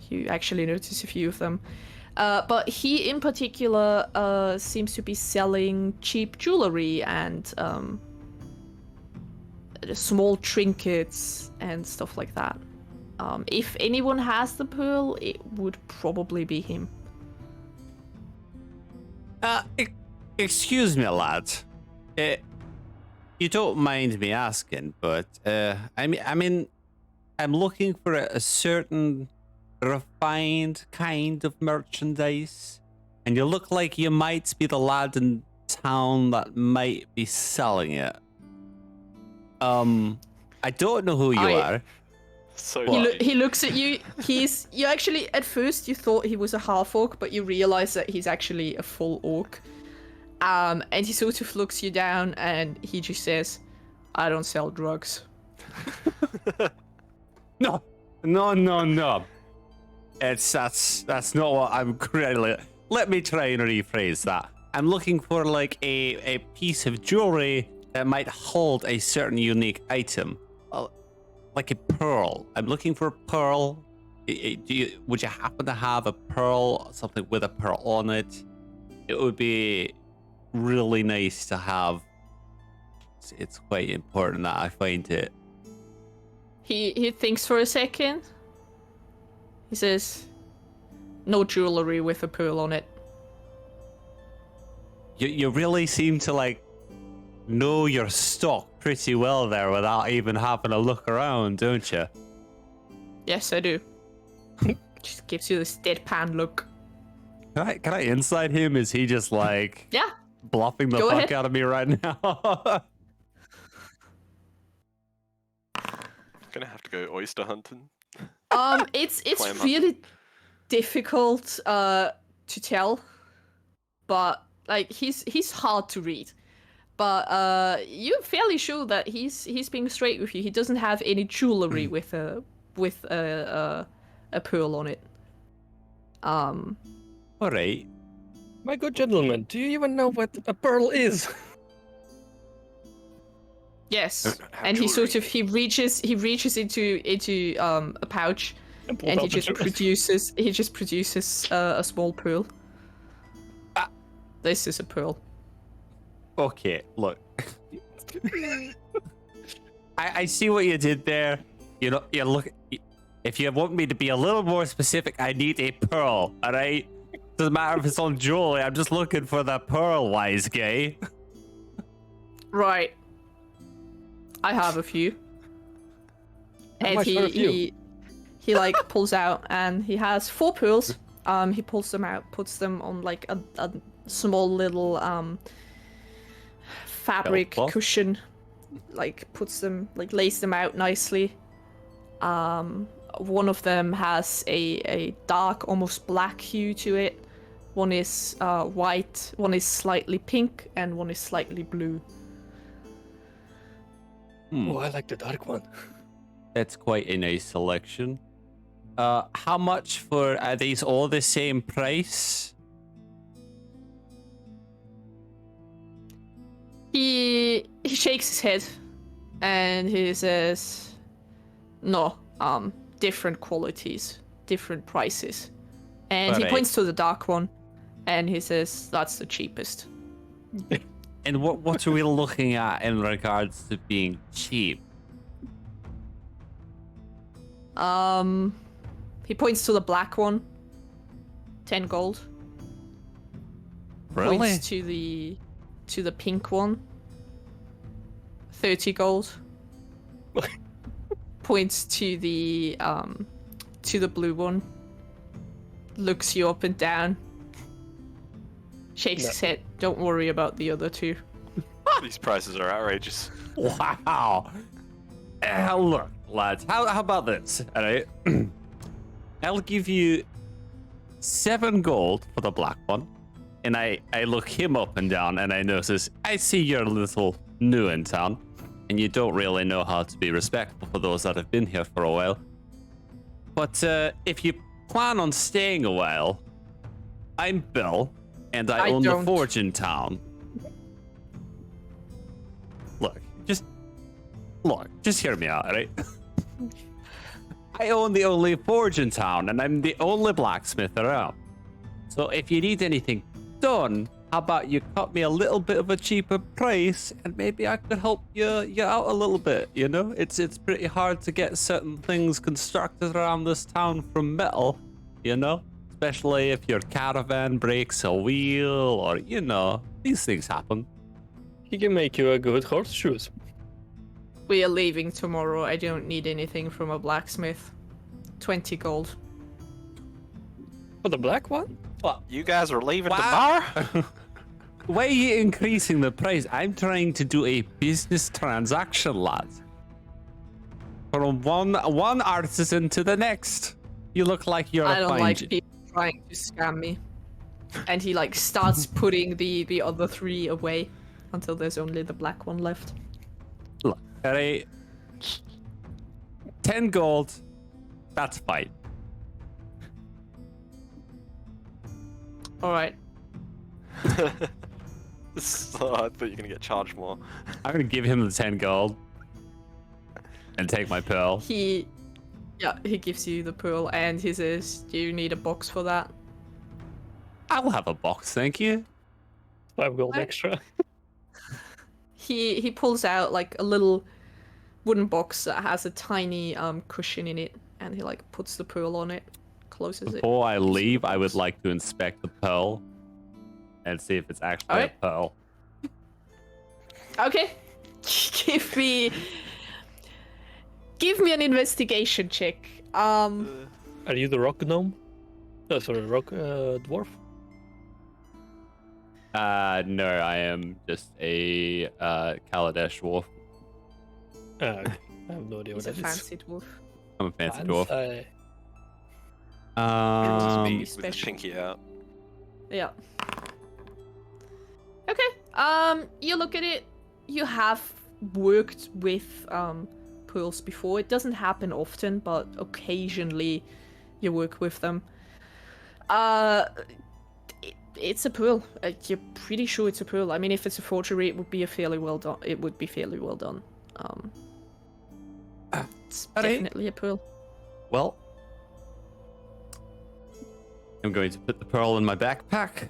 You actually notice a few of them. But he in particular seems to be selling cheap jewelry and small trinkets and stuff like that. If anyone has the pearl, it would probably be him. Excuse me, lad. You don't mind me asking, but I mean, I'm looking for a certain refined kind of merchandise, and you look like you might be the lad in town that might be selling it. I don't know who you are. So He looks at you. You actually at first you thought he was a half orc, but you realize that he's actually a full orc. And he sort of looks you down and he just says, "I don't sell drugs." No. That's not what I'm really. Let me try and rephrase that. I'm looking for like a piece of jewelry that might hold a certain unique item, like a pearl. I'm looking for a pearl. Would you happen to have a pearl, something with a pearl on it? It would be really nice to have. It's quite important that I find it. He thinks for a second. He says, "No jewelry with a pearl on it." You really seem to like know your stock pretty well there without even having a look around, don't you? Yes, I do. Just gives you this deadpan look. Can I inside him? Is he just like Yeah. bluffing the Go fuck ahead. out of me right now? gonna have to go oyster hunting. It's Clam really difficult to tell, but like he's hard to read. But you're fairly sure that he's being straight with you. He doesn't have any jewelry with a pearl on it. All right. My good gentleman, do you even know what a pearl is? Yes, Have and jewelry. he reaches into a pouch, And and pulled he out the just produces a small pearl. This is a pearl. Okay, look. I see what you did there. You know, you look. If you want me to be a little more specific, I need a pearl. All right. Doesn't matter if it's on jewelry. I'm just looking for the pearl, wise guy. Right. I have a few. How And much for a few? he like pulls out and he has 4 pearls. He pulls them out, puts them on like a small little fabric Cloth? cushion, like puts them, like lays them out nicely. One of them has a dark, almost black hue to it. One is white, one is slightly pink, and one is slightly blue. Oh, I like the dark one. That's quite a nice selection. How much for? Are these all the same price? He shakes his head and he says, "No, different qualities, different prices." And he Alright. points to the dark one and he says, "That's the cheapest." And what are we looking at in regards to being cheap? He points to the black one. 10 gold. Really? Points to the pink one. 30 gold. Points to the blue one. Looks you up and down. Shakes No. his head. Don't worry about the other 2. These prices are outrageous. Wow. Look, lads, how about this? All right. I'll give you 7 gold for the black one. And I look him up and down and I notice, I see you're a little new in town. And you don't really know how to be respectful for those that have been here for a while. But if you plan on staying a while, I'm Bill. And I own don't. the Forge in town. Look, just hear me out, right? I own the only forge in town, and I'm the only blacksmith around. So if you need anything done, how about you cut me a little bit of a cheaper price, and maybe I could help you out a little bit, you know? It's pretty hard to get certain things constructed around this town from metal, you know? Especially if your caravan breaks a wheel or, you know, these things happen. He can make you a good horseshoes. We are leaving tomorrow. I don't need anything from a blacksmith. 20 gold. For the black one? What? You guys are leaving Wow. tomorrow? Why are you increasing the price? I'm trying to do a business transaction, lad. From one artisan to the next. You look like you're I a don't fine like people trying to scam me. And he like starts putting the other 3 away until there's only the black one left. Look, alright. 10 gold. That's fine. Alright. So I thought you were gonna get charged more. I'm gonna give him the 10 gold. And take my pearl. He gives you the pearl and he says, do you need a box for that? I'll have a box, thank you. 5 gold Right. extra. He pulls out like a little wooden box that has a tiny cushion in it and he like puts the pearl on it, closes it. Before I leave, I would like to inspect the pearl and see if it's actually Alright. a pearl. Okay. Give me an investigation check. Are you the rock gnome? Oh, sorry, rock dwarf? No, I am just a Kaladesh dwarf. Okay. I have no idea He's what a that is. fancy dwarf. I'm a fancy dwarf. Fancy. Be Me with the special. pinky out. Yeah. Okay. You look at it. You have worked with pearls before. It doesn't happen often, but occasionally you work with them. It's a pearl. You're pretty sure it's a pearl. I mean, if it's a forgery, it would be fairly well done. It would be fairly well done. It's alright. definitely a pearl. Well, I'm going to put the pearl in my backpack.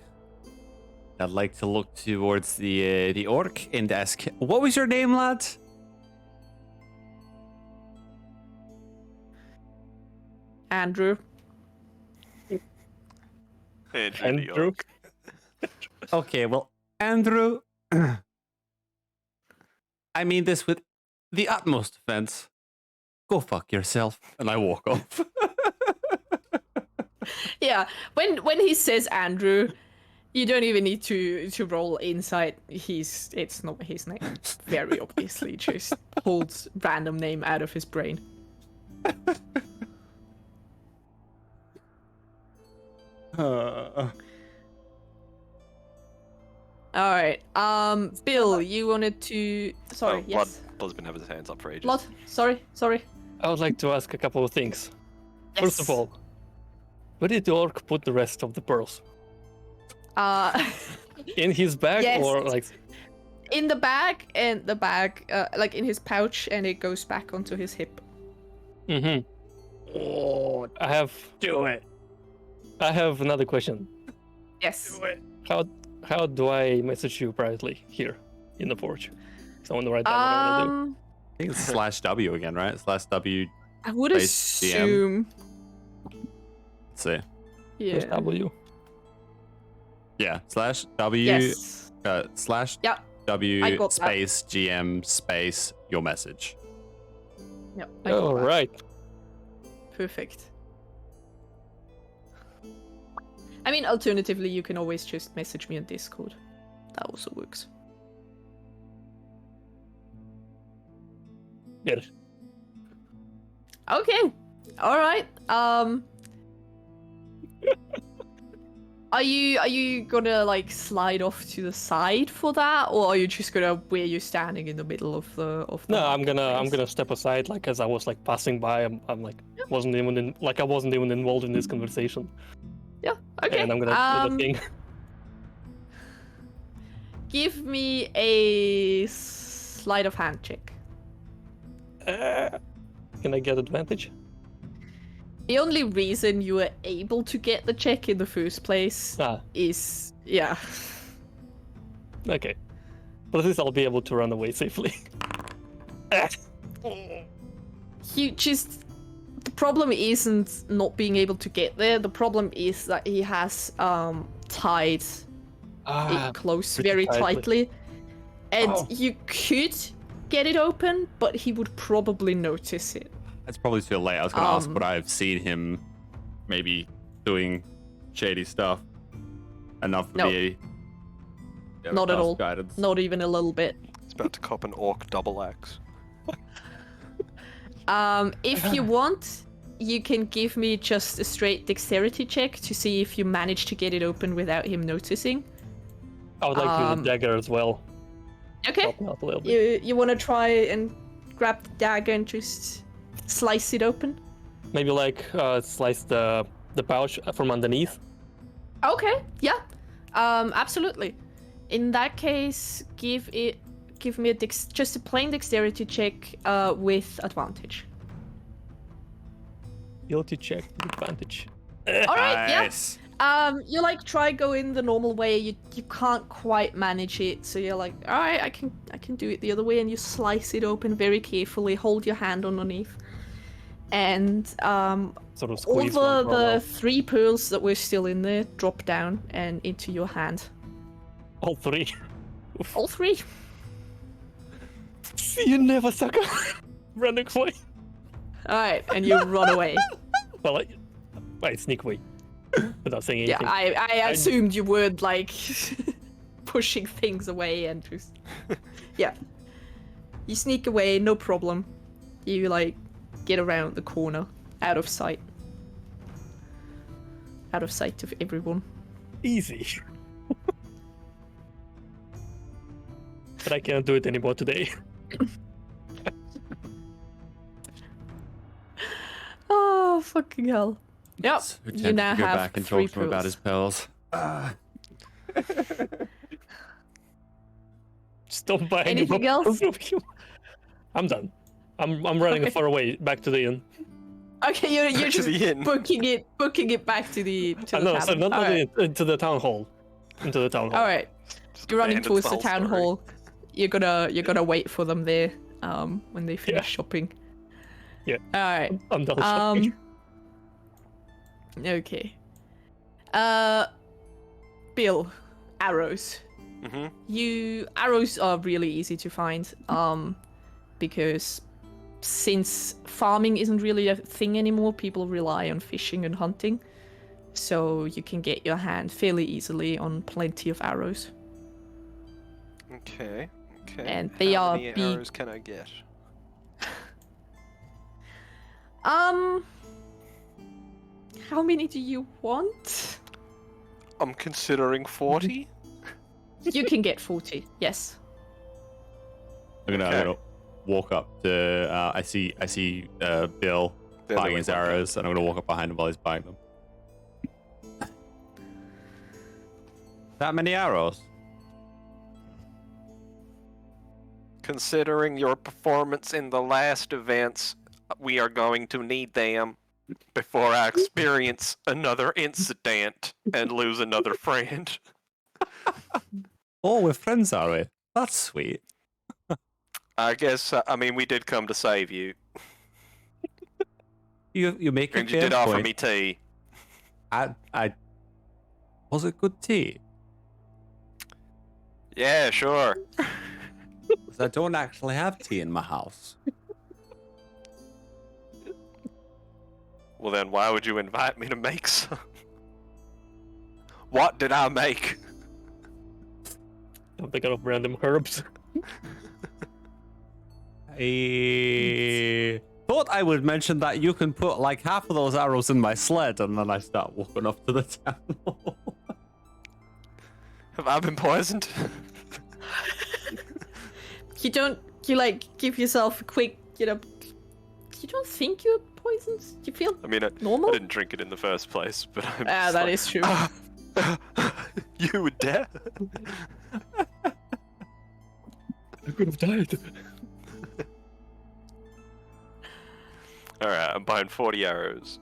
I'd like to look towards the orc and ask, what was your name, lad? Andrew. Andrew? Okay, well, Andrew, I mean this with the utmost offense. Go fuck yourself. And I walk off. Yeah, when he says Andrew, you don't even need to roll insight. It's not his name. Very obviously, just pulls random name out of his brain. All right. Bill, you wanted to. Sorry. Oh, Yes. Blood's been having his hands up for ages. Blood. Sorry. I would like to ask a couple of things. First of Yes. all, where did the orc put the rest of the pearls? In his bag Yes. or like? In the bag, and the bag, like in his pouch, and it goes back onto his hip. Mm-hmm. Oh, I have do it. I have another question. Yes. How do I message you privately here in the forge? Someone write down what I want to do. I think it's /W again, right? /W. I would Space DM. assume. Let's see. Yeah. Just W. Yeah, /W. Yes. /W I got that. space GM space your message. Yep. I got All that. right. Perfect. I mean, alternatively, you can always just message me on Discord. That also works. Yes. Okay. All right. Are you gonna like slide off to the side for that, or are you just gonna where you're standing in the middle of the No, I'm place? gonna step aside. Like as I was like passing by, I'm like wasn't even involved in this conversation. Yeah. Okay. And I'm gonna do the thing. Give me a sleight of hand check. Can I get advantage? The only reason you were able to get the check in the first place is yeah. Okay. But at least I'll be able to run away safely. You just the problem isn't not being able to get there. The problem is that he has tied it close pretty very tightly. tightly. And Oh. you could get it open, but he would probably notice it. That's probably too late. I was going to ask, Um, but I've seen him maybe doing shady stuff enough to No. be. Not at cast all. Guidance. Not even a little bit. It's about to cop an orc double axe. If you want, you can give me just a straight dexterity check to see if you manage to get it open without him noticing. I would like to use a dagger as well. Okay. Help me out a little bit. You want to try and grab the dagger and just slice it open? Maybe like slice the pouch from underneath. Okay. Yeah. Absolutely. In that case, give me just a plain dexterity check with advantage. Guilty check with advantage. All right. Nice. Yeah. You like try go in the normal way. You can't quite manage it, so you're like, all right, I can do it the other way, and you slice it open very carefully. Hold your hand underneath, and Sort of all squeeze one from the out. 3 pearls that were still in there drop down and into your hand. All 3. All 3. See you never, sucker. Running away. All right, and you run away. Well, I sneak away without saying Yeah, anything. I assumed you weren't like pushing things away and just yeah. You sneak away, no problem. You like get around the corner, out of sight. Out of sight of everyone. Easy. But I can't do it anymore today. Oh fucking hell. Yep. So You tempted now to go have back and 3 talk to him about pearls. his pearls. Just don't buy any Anything more else? from you. I'm done. I'm running Okay. far away back to the inn. Okay, you're Back to just the inn. booking it back to the No, so cabin. not All right. into the town hall. Into the town hall. All right. Just You're running abandons towards the whole town story. hall. You're gonna wait for them there. When they finish Yeah. shopping. Yeah. All right. I'm done shopping. Okay. Bill, arrows. Mm-hmm. Arrows are really easy to find. Because since farming isn't really a thing anymore, people rely on fishing and hunting. So you can get your hand fairly easily on plenty of arrows. Okay. Okay. And they How are many big. arrows can I get? How many do you want? I'm considering 40. You can get 40. Yes. I'm gonna walk up to. I see Bill There's buying only his one. arrows, and I'm gonna walk up behind him while he's buying them. That many arrows? Considering your performance in the last events, we are going to need them before I experience another incident and lose another friend. Oh, we're friends, are we? That's sweet. I guess, I mean, we did come to save you, You make a and you fair did offer point. me tea. I was it good tea? Yeah, sure. 'Cause I don't actually have tea in my house. Well, then why would you invite me to make some? What did I make? I'm thinking of random herbs. I thought I would mention that you can put like half of those arrows in my sled, and then I start walking up to the town hall. Have I been poisoned? You like give yourself a quick, you don't think you're poisoned? You feel I mean, I normal? didn't drink it in the first place, but I'm Ah, just that like, is true. You were dead? I could have died. Alright, I'm buying 40 arrows.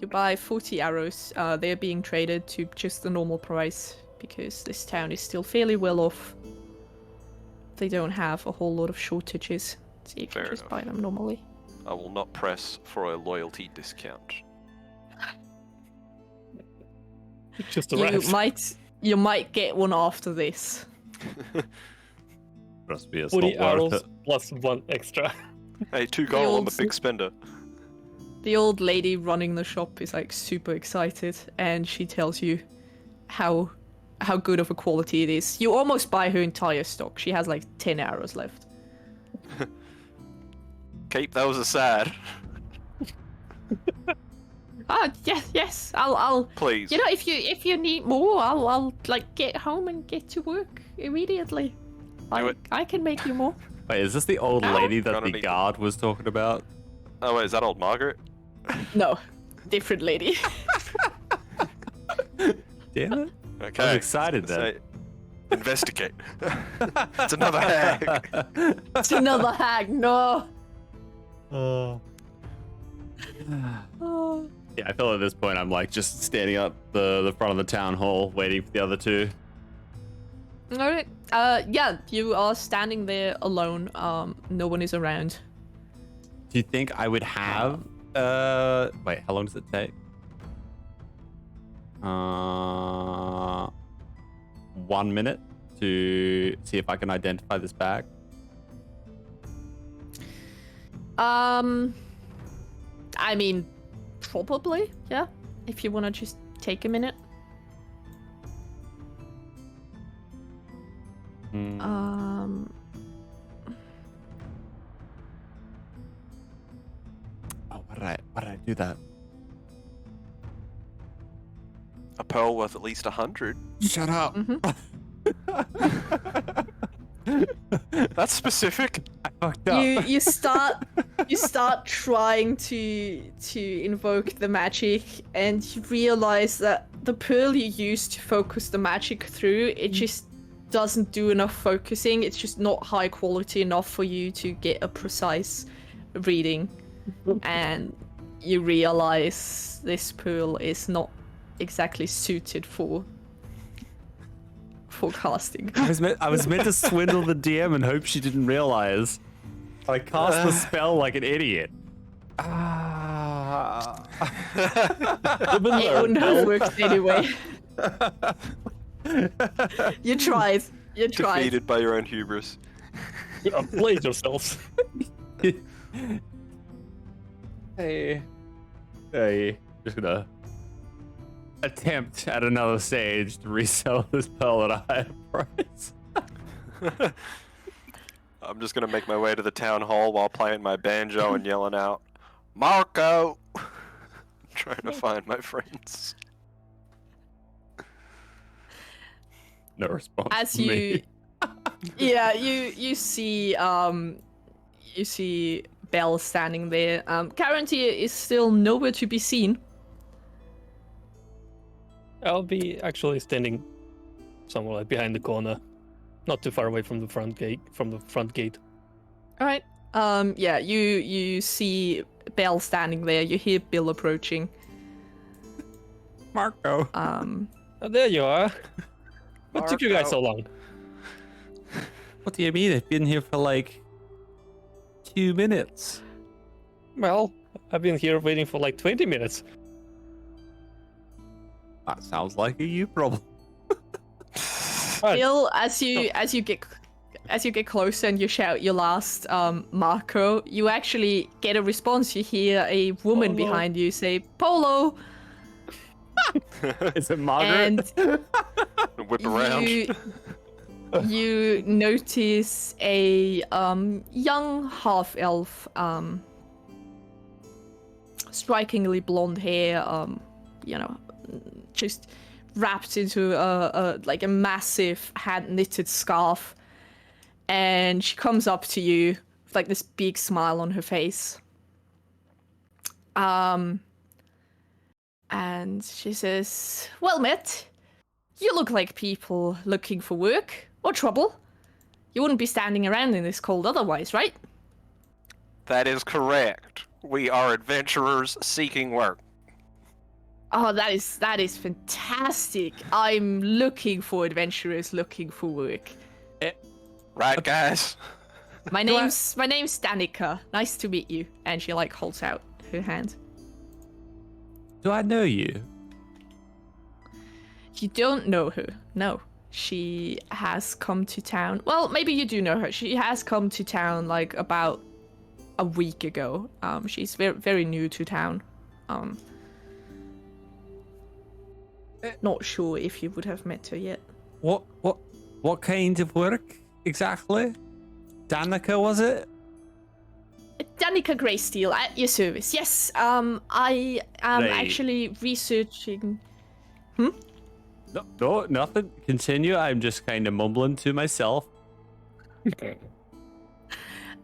You buy 40 arrows. They're being traded to just the normal price because this town is still fairly well off. They don't have a whole lot of shortages, so you can Fair just enough. buy them normally. I will not press for a loyalty discount. Just You arrived. might get one after this. Trust me, it's 40 not worth arrows it. plus 1 extra. Hey, 2 gold, I'm a old big spender. The old lady running the shop is like super excited, and she tells you how good of a quality it is. You almost buy her entire stock. She has like 10 arrows left. Keep those aside, Ah, yes. I'll. please. You know, if you need more, I'll like get home and get to work immediately. Do it. I can make you more. Wait, is this the old Ah. lady that Gonna the need- guard was talking about? Oh, wait, is that old Margaret? No, different lady. Damn it. Okay. I was excited then. Say, investigate. It's another hag. It's another hag. No. Oh. Yeah, I feel at this point I'm like just standing up the front of the town hall waiting for the other two. Alright. Yeah, you are standing there alone. No one is around. Do you think I would have wait, how long does it take? 1 minute to see if I can identify this bag. I mean, probably, yeah. If you want to just take a minute. Oh, why did I do that? A pearl worth at least 100. Shut up. That's specific. I fucked up. You start trying to invoke the magic, and you realize that the pearl you used to focus the magic through, it just doesn't do enough focusing. It's just not high quality enough for you to get a precise reading. And you realize this pearl is not exactly suited for casting. I was meant to swindle the DM and hope she didn't realize. I cast the spell like an idiot. It wouldn't have worked anyway. You tried. Defeated by your own hubris. Yeah, play yourselves. Hey, just gonna attempt at another stage to resell this pearl at a higher price. I'm just gonna make my way to the town hall while playing my banjo and yelling out, Marco! Trying to find my friends. No response. As from me. yeah, you see Belle standing there. Guarantee is still nowhere to be seen. I'll be actually standing somewhere like behind the corner, not too far away from the front gate. All right. Yeah, you see Belle standing there. You hear Bill approaching. Marco. Oh, there you are. What took you guys so long? What do you mean? I've been here for like 2 minutes. Well, I've been here waiting for like 20 minutes. That sounds like a you problem. Bill, as you get closer and you shout your last Marco, you actually get a response. You hear a woman Polo. behind you say Polo, Is it Margaret? and Whip around. you notice a young half-elf, strikingly blonde hair, just wrapped into a massive hand-knitted scarf, and she comes up to you with like this big smile on her face. And she says, "Well met. You look like people looking for work or trouble. You wouldn't be standing around in this cold otherwise, right?" That is correct. We are adventurers seeking work. Oh, that is fantastic. I'm looking for adventurers looking for work. Right, guys? My name's Danica. Nice to meet you. And she like holds out her hand. Do I know you? You don't know her. No. She has come to town. Well, maybe you do know her. She has come to town like about a week ago. She's very, very new to town. Not sure if you would have met her yet. What kind of work exactly? Danica, was it? Danica Greysteel, at your service. Yes, I am Right. actually researching. No, nothing. Continue. I'm just kind of mumbling to myself.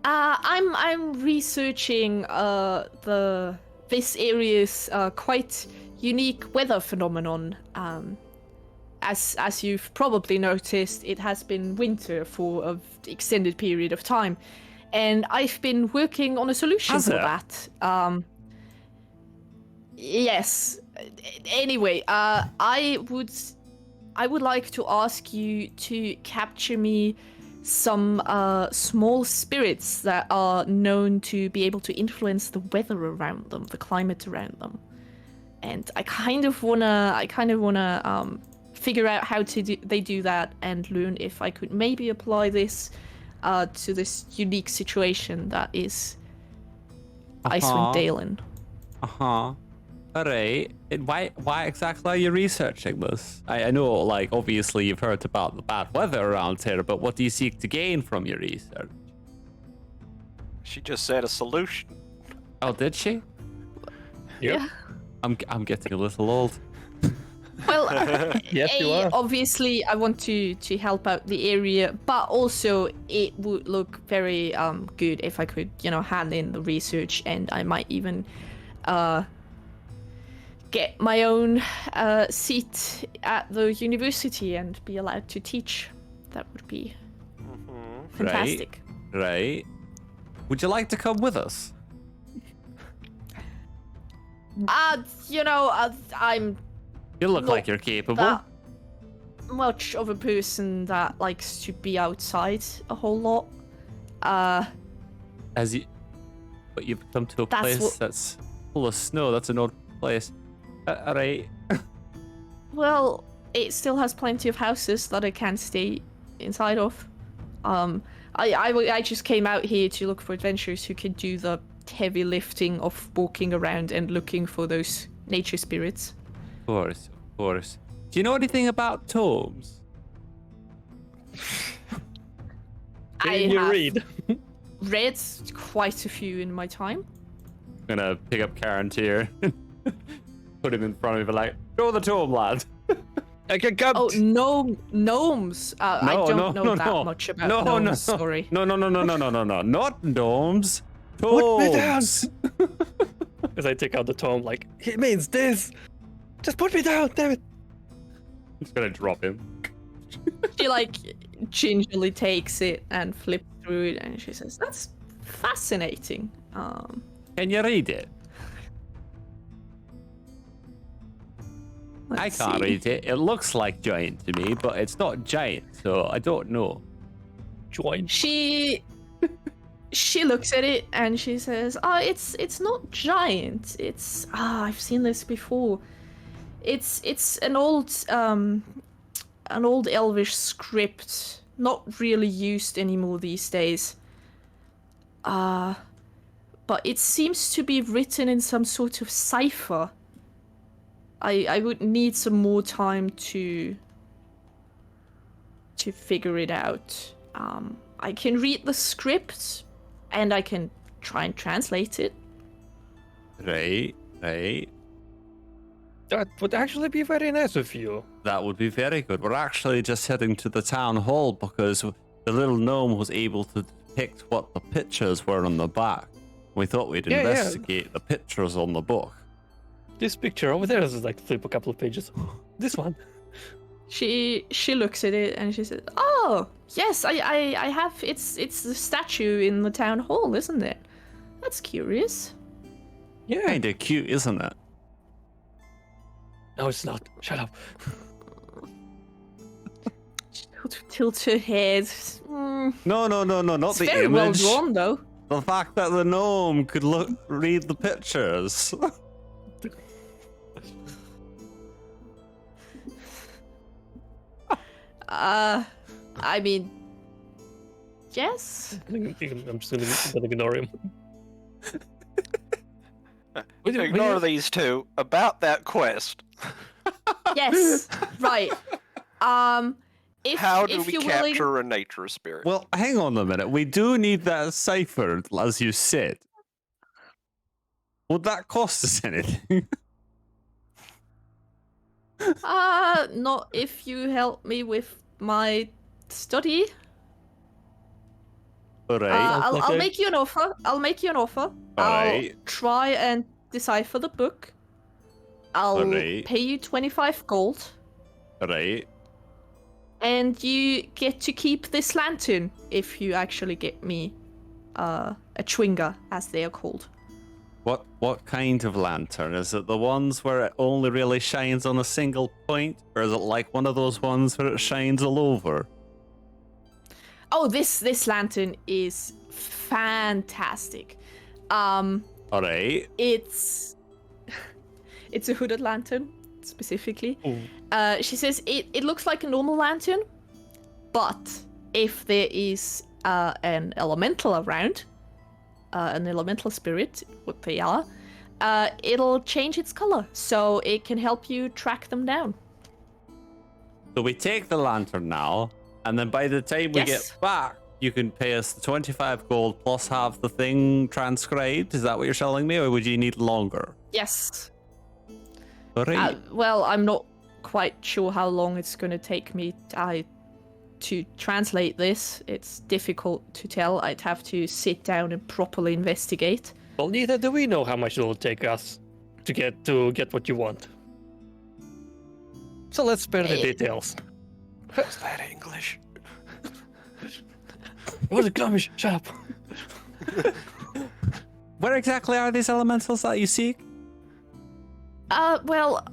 I'm researching this area's quite unique weather phenomenon. As you've probably noticed, it has been winter for an extended period of time, and I've been working on a solution Has for it? that. Yes. Anyway, I would like to ask you to capture me some small spirits that are known to be able to influence the weather around them, the climate around them. And I kind of wanna figure out how they do that and learn if I could maybe apply this to this unique situation that is Icewind Dalen. Alright. And why exactly are you researching this? I know, like, obviously you've heard about the bad weather around here, but what do you seek to gain from your research? She just said a solution. Oh, did she? Yep. Yeah. I'm getting a little old. Well, Yes, you are. obviously I want to help out the area, but also it would look very good if I could, hand in the research, and I might even get my own seat at the university and be allowed to teach. That would be fantastic. Right. Would you like to come with us? I'm You look Not like you're capable. that much of a person that likes to be outside a whole lot. But you've come to a That's place what- that's full of snow. That's an odd place. Alright. Well, it still has plenty of houses that I can stay inside of. I just came out here to look for adventurers who can do the heavy lifting of walking around and looking for those nature spirits. Of course. Do you know anything about tomes? Can you have read? read quite a few in my time. I'm gonna pick up Karen here. Put him in front of me, like, show the tome, lad. I can come. Oh, gnomes. I don't know that much about gnomes. Sorry. No. Not gnomes. Put me down. Tomes. As I take out the tome, like, it means this. Just put me down, damn it. I'm just gonna drop him. She gingerly takes it and flips through it, and she says, "That's fascinating." Can you read it? I Let's can't see. read it. It looks like giant to me, but it's not giant, so I don't know. Join. She looks at it and she says, it's not giant. It's I've seen this before. It's an old Elvish script, not really used anymore these days. But it seems to be written in some sort of cipher. I would need some more time to figure it out. I can read the script, and I can try and translate it. Right. That would actually be very nice of you. That would be very good. We're actually just heading to the town hall because the little gnome was able to depict what the pictures were on the back. We thought we'd Yeah. investigate the pictures on the book. This picture over there is like flip a couple of pages. This one. She looks at it and she says, "Oh, yes, I have. It's the statue in the town hall, isn't it? That's curious." Yeah. Kinda cute, isn't it? No, it's not. Shut up. Tilt her head. No, not It's the very well image. drawn, though. The fact that the gnome could read the pictures. I mean, yes. I'm just gonna ignore him. Ignore these two about that quest. Yes. Right. If How do if we you're capture willing, a nature spirit? Well, hang on a minute. We do need that cipher, as you said. Would that cost us anything? not if you help me with my study. Alright. I'll make you an offer. I'll Alright. try and decipher the book. I'll Alright. pay you 25 gold. Alright. And you get to keep this lantern if you actually get me a chwinger, as they are called. What kind of lantern? Is it the ones where it only really shines on a single point? Or is it like one of those ones where it shines all over? Oh, this lantern is fantastic. Alright. It's a hooded lantern, specifically. She says it looks like a normal lantern, but if there is an elemental around, an elemental spirit, what they are, it'll change its color, so it can help you track them down. So we take the lantern now, and then by the time we Yes. get back, you can pay us the 25 gold plus have the thing transcribed. Is that what you're telling me, or would you need longer? Yes. Alright. Well, I'm not quite sure how long it's going to take me to translate this. It's difficult to tell. I'd have to sit down and properly investigate. Well, neither do we know how much it'll take us to get what you want. So let's spare the details. Is that English? What a gummish! Shut up. Where exactly are these elementals that you seek? Well,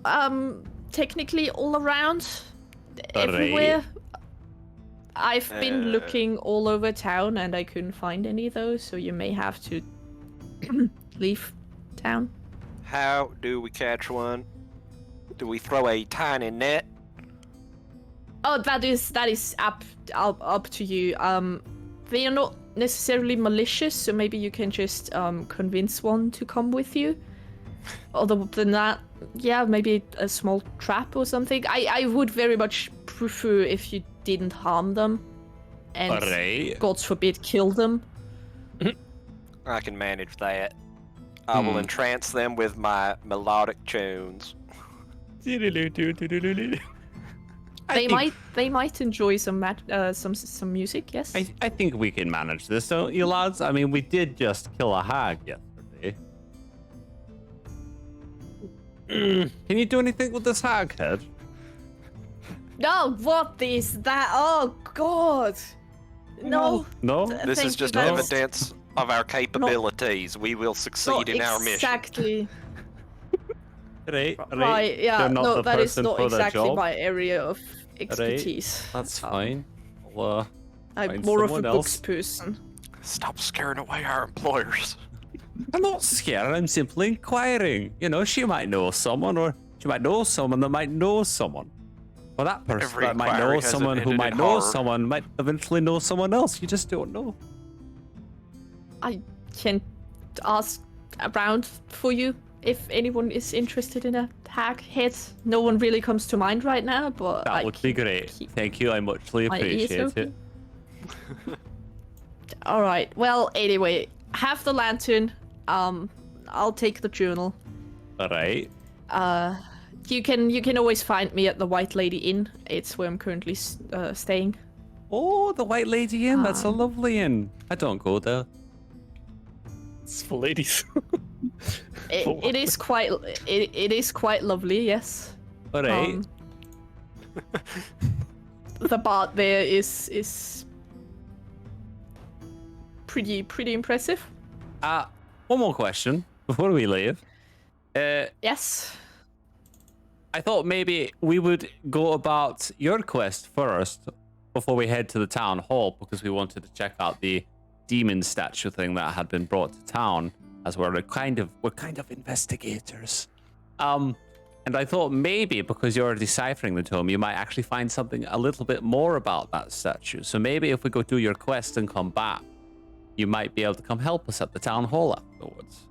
technically all around, Alright. everywhere. I've been looking all over town and I couldn't find any of those, so you may have to leave town. How do we catch one? Do we throw a tiny net? Oh, that is up to you. They are not necessarily malicious, so maybe you can just convince one to come with you. Other than that, yeah, maybe a small trap or something. I would very much prefer if you didn't harm them and, Alright. God forbid, kill them. I can manage that. I will entrance them with my melodic tunes. They might enjoy some music. Yes. I think we can manage this, don't you, lads? I mean, we did just kill a hag yesterday. Can you do anything with this hag head? No, what is that? Oh God! No. No? This Thank is just you, that's evidence of our capabilities. We will succeed Not in our mission. exactly. Right. Right. Yeah. They're not No, the that is person not for the exactly job. my area of expertise. That's fine. I'll, I'm find more of a someone books else. person. Stop scaring away our employers. I'm not scared. I'm simply inquiring. You know, she might know someone, or she might know someone that might know someone. Or that person Every that might inquiry know has someone who ended might in know horror. someone might eventually know someone else. You just don't know. I can ask around for you if anyone is interested in a hag head. No one really comes to mind right now, but That I would be can great. keep Thank you. I muchly my ears appreciate it. open. All right. Well, anyway, have the lantern. I'll take the journal. All right. You can always find me at the White Lady Inn. It's where I'm currently staying. Oh, the White Lady Inn. That's a lovely inn. I don't go there. It's for ladies. It is quite lovely. Yes. All right. The bar there is pretty impressive. One more question before we leave. Yes. I thought maybe we would go about your quest first before we head to the town hall because we wanted to check out the demon statue thing that had been brought to town, as we're kind of investigators. And I thought maybe because you're deciphering the tome, you might actually find something a little bit more about that statue. So maybe if we go do your quest and come back, you might be able to come help us at the town hall afterwards.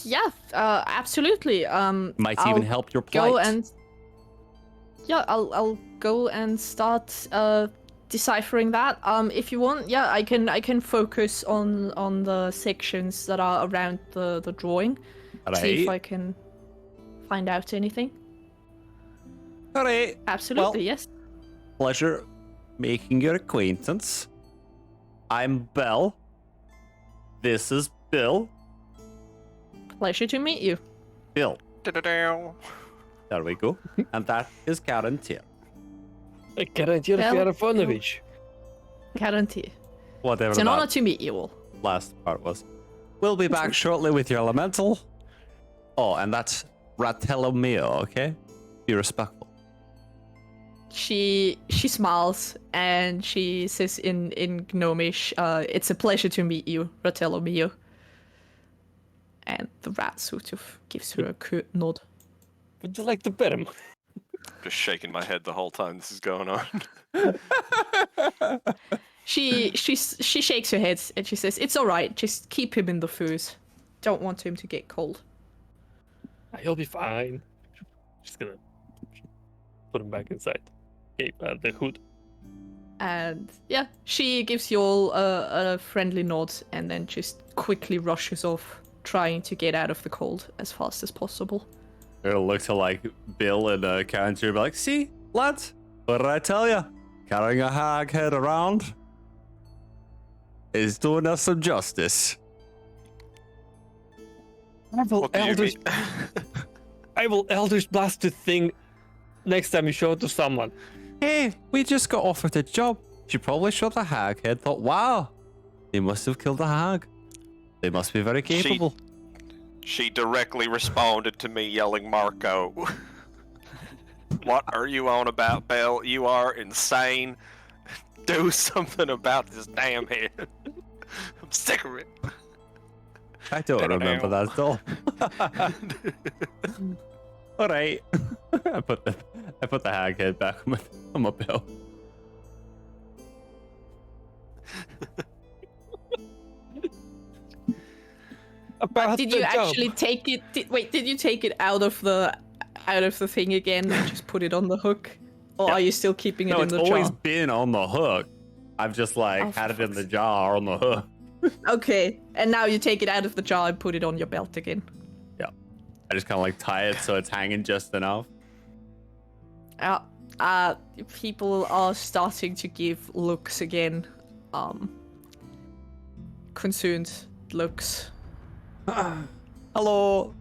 Yeah, absolutely. Might I'll even help your plight. go and I'll go and start deciphering that. If you want, yeah, I can focus on the sections that are around the drawing. See if I can find out anything. All right. Absolutely, Well, yes. Pleasure making your acquaintance. I'm Belle. This is Bill. Pleasure to meet you. Bill. Da-da-dow. There we go. And that is Karen Tier. Guarantee Well, Fiarafonovich. Guarantee. Whatever It's an that honor to meet you all. last part was. We'll be back shortly with your elemental. Oh, and that's Ratelomeo, okay? Be respectful. She smiles and she says in Gnomish, "It's a pleasure to meet you, Ratello mio." And the rat sort of gives her a curt nod. Would you like to pet him? Just shaking my head the whole time this is going on. She shakes her head and she says, "It's all right. Just keep him in the furs. Don't want him to get cold." He'll be fine. Just gonna put him back inside. The hood. And yeah, she gives you all a friendly nod and then just quickly rushes off, trying to get out of the cold as fast as possible. It'll look to like Bill and Karen Tier, be like, see, lads, what did I tell you? Carrying a hag head around is doing us some justice. What do you mean? I will Eldritch Blast the thing next time you show it to someone. Hey, we just got offered a job. She probably shot a hag head, thought, wow, they must have killed a hag. They must be very capable. She directly responded to me yelling, "Marco." What are you on about, Belle? You are insane. Do something about this damn head. I'm sick of it. I don't remember that at all. All right. I put the hag head back on my belt. About Did the you job. actually take it? Did you take it out of the thing again and just put it on the hook, or Yeah. are you still keeping it No, in it's the always jar? been on the hook. I've just like Oh, had it for in the fuck's jar on the hook. Okay, and now you take it out of the jar and put it on your belt again. Yeah. I just kind of like tie it so it's hanging just enough. People are starting to give looks again. Concerned looks. Hello.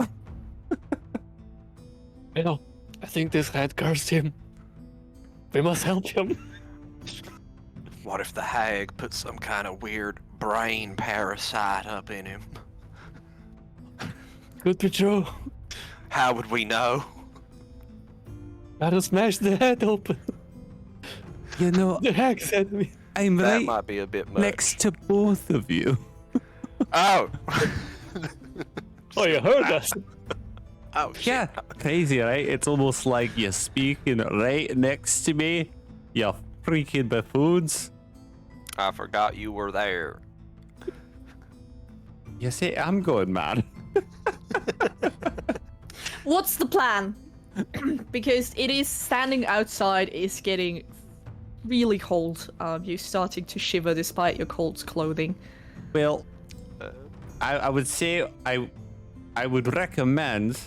I think this head cursed him. We must help him. What if the hag put some kind of weird brain parasite up in him? Could be true. How would we know? Gotta smash the head open. You know, The heck said me. I'm That right might be a bit much. next to both of you. Oh! Oh, you heard us. Oh, shit. Yeah, crazy, right? It's almost like you're speaking right next to me. You freaking buffoons. I forgot you were there. You see, I'm going mad. What's the plan? Because it is standing outside is getting really cold. You're starting to shiver despite your cold clothing. Well, I would say I would recommend,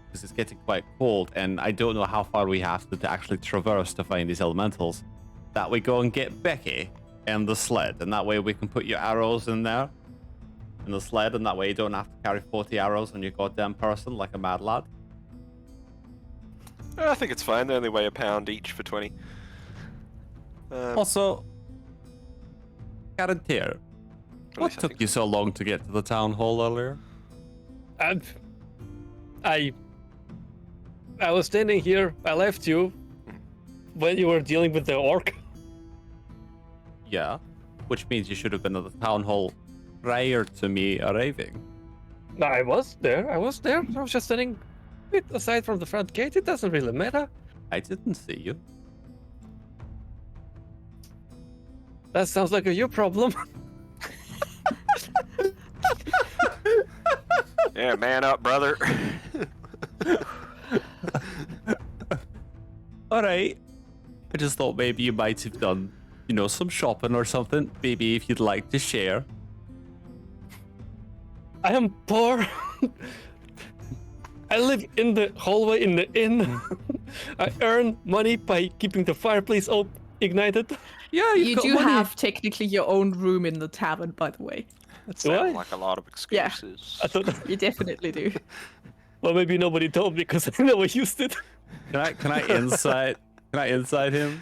because it's getting quite cold, and I don't know how far we have to actually traverse to find these elementals, that we go and get Becky and the sled, and that way we can put your arrows in there, in the sled, and that way you don't have to carry 40 arrows on your goddamn person like a mad lad. I think it's fine. They only weigh a pound each for 20. Also, guarantee, what least I took think you so long to get to the town hall earlier? I was standing here. I left you when you were dealing with the orc. Yeah, which means you should have been at the town hall prior to me arriving. I was there. I was just standing a bit aside from the front gate. It doesn't really matter. I didn't see you. That sounds like a you problem. Yeah, man up, brother. All right. I just thought maybe you might have done, some shopping or something. Maybe if you'd like to share. I am poor. I live in the hallway in the inn. I earn money by keeping the fireplace ignited. Yeah, You do have technically your own room in the tavern, by the way. That Do I? sounds like a lot of excuses. I thought, You definitely do. well, maybe nobody told me because I never used it. Can I insight him?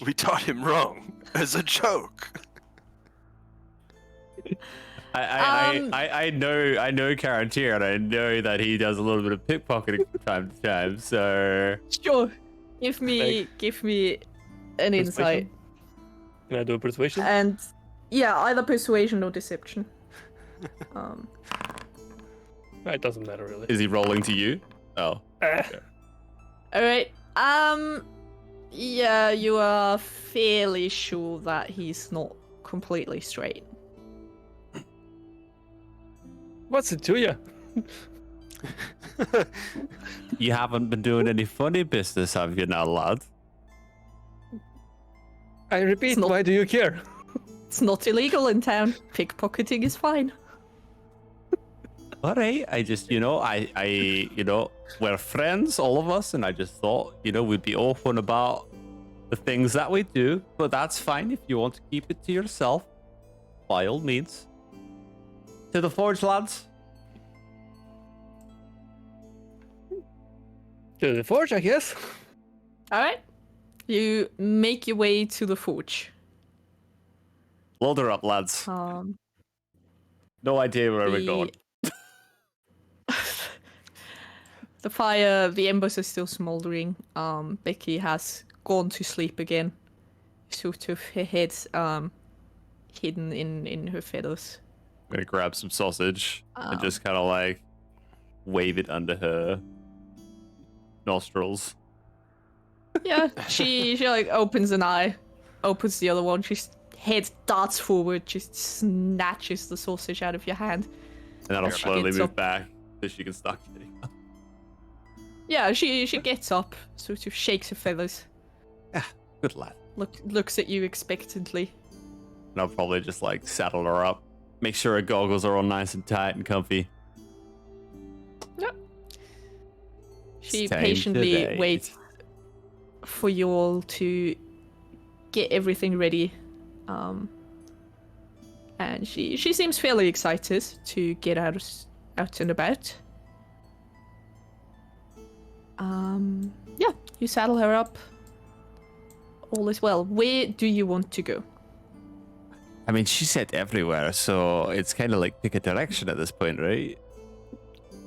We taught him wrong as a joke. I know Karantir, and I know that he does a little bit of pickpocketing from time to time. So Sure. Give me an insight. Can I do a persuasion? And yeah, either persuasion or deception. It doesn't matter really. is he rolling to you? Oh, Alright. Yeah, you are fairly sure that he's not completely straight. What's it to you? you haven't been doing any funny business, have you now, lad? I repeat, not- why do you care? It's not illegal in town. Pickpocketing is fine. All right, I just, we're friends, all of us, and I just thought, we'd be open about the things that we do, but that's fine if you want to keep it to yourself, by all means. To the forge, lads. To the forge, I guess. Alright. You make your way to the forge. Load her up, lads. No idea where we're going. The embers are still smoldering. Becky has gone to sleep again. Sort of her head's hidden in her feathers. I'm gonna grab some sausage and just kind of wave it under her nostrils. Yeah, she opens an eye, opens the other one. She's head darts forward, just snatches the sausage out of your hand. And that'll slowly Gets move up. back so she can start getting up. Yeah, she gets up, sort of shakes her feathers, Good lad. looks at you expectantly. And I'll probably just saddle her up. Make sure her goggles are all nice and tight and comfy. Yep. She It's time patiently today. waits for you all to get everything ready. And she seems fairly excited to get out and about. Yeah, you saddle her up. All is well. Where do you want to go? I mean, she said everywhere, so it's kind of pick a direction at this point, right?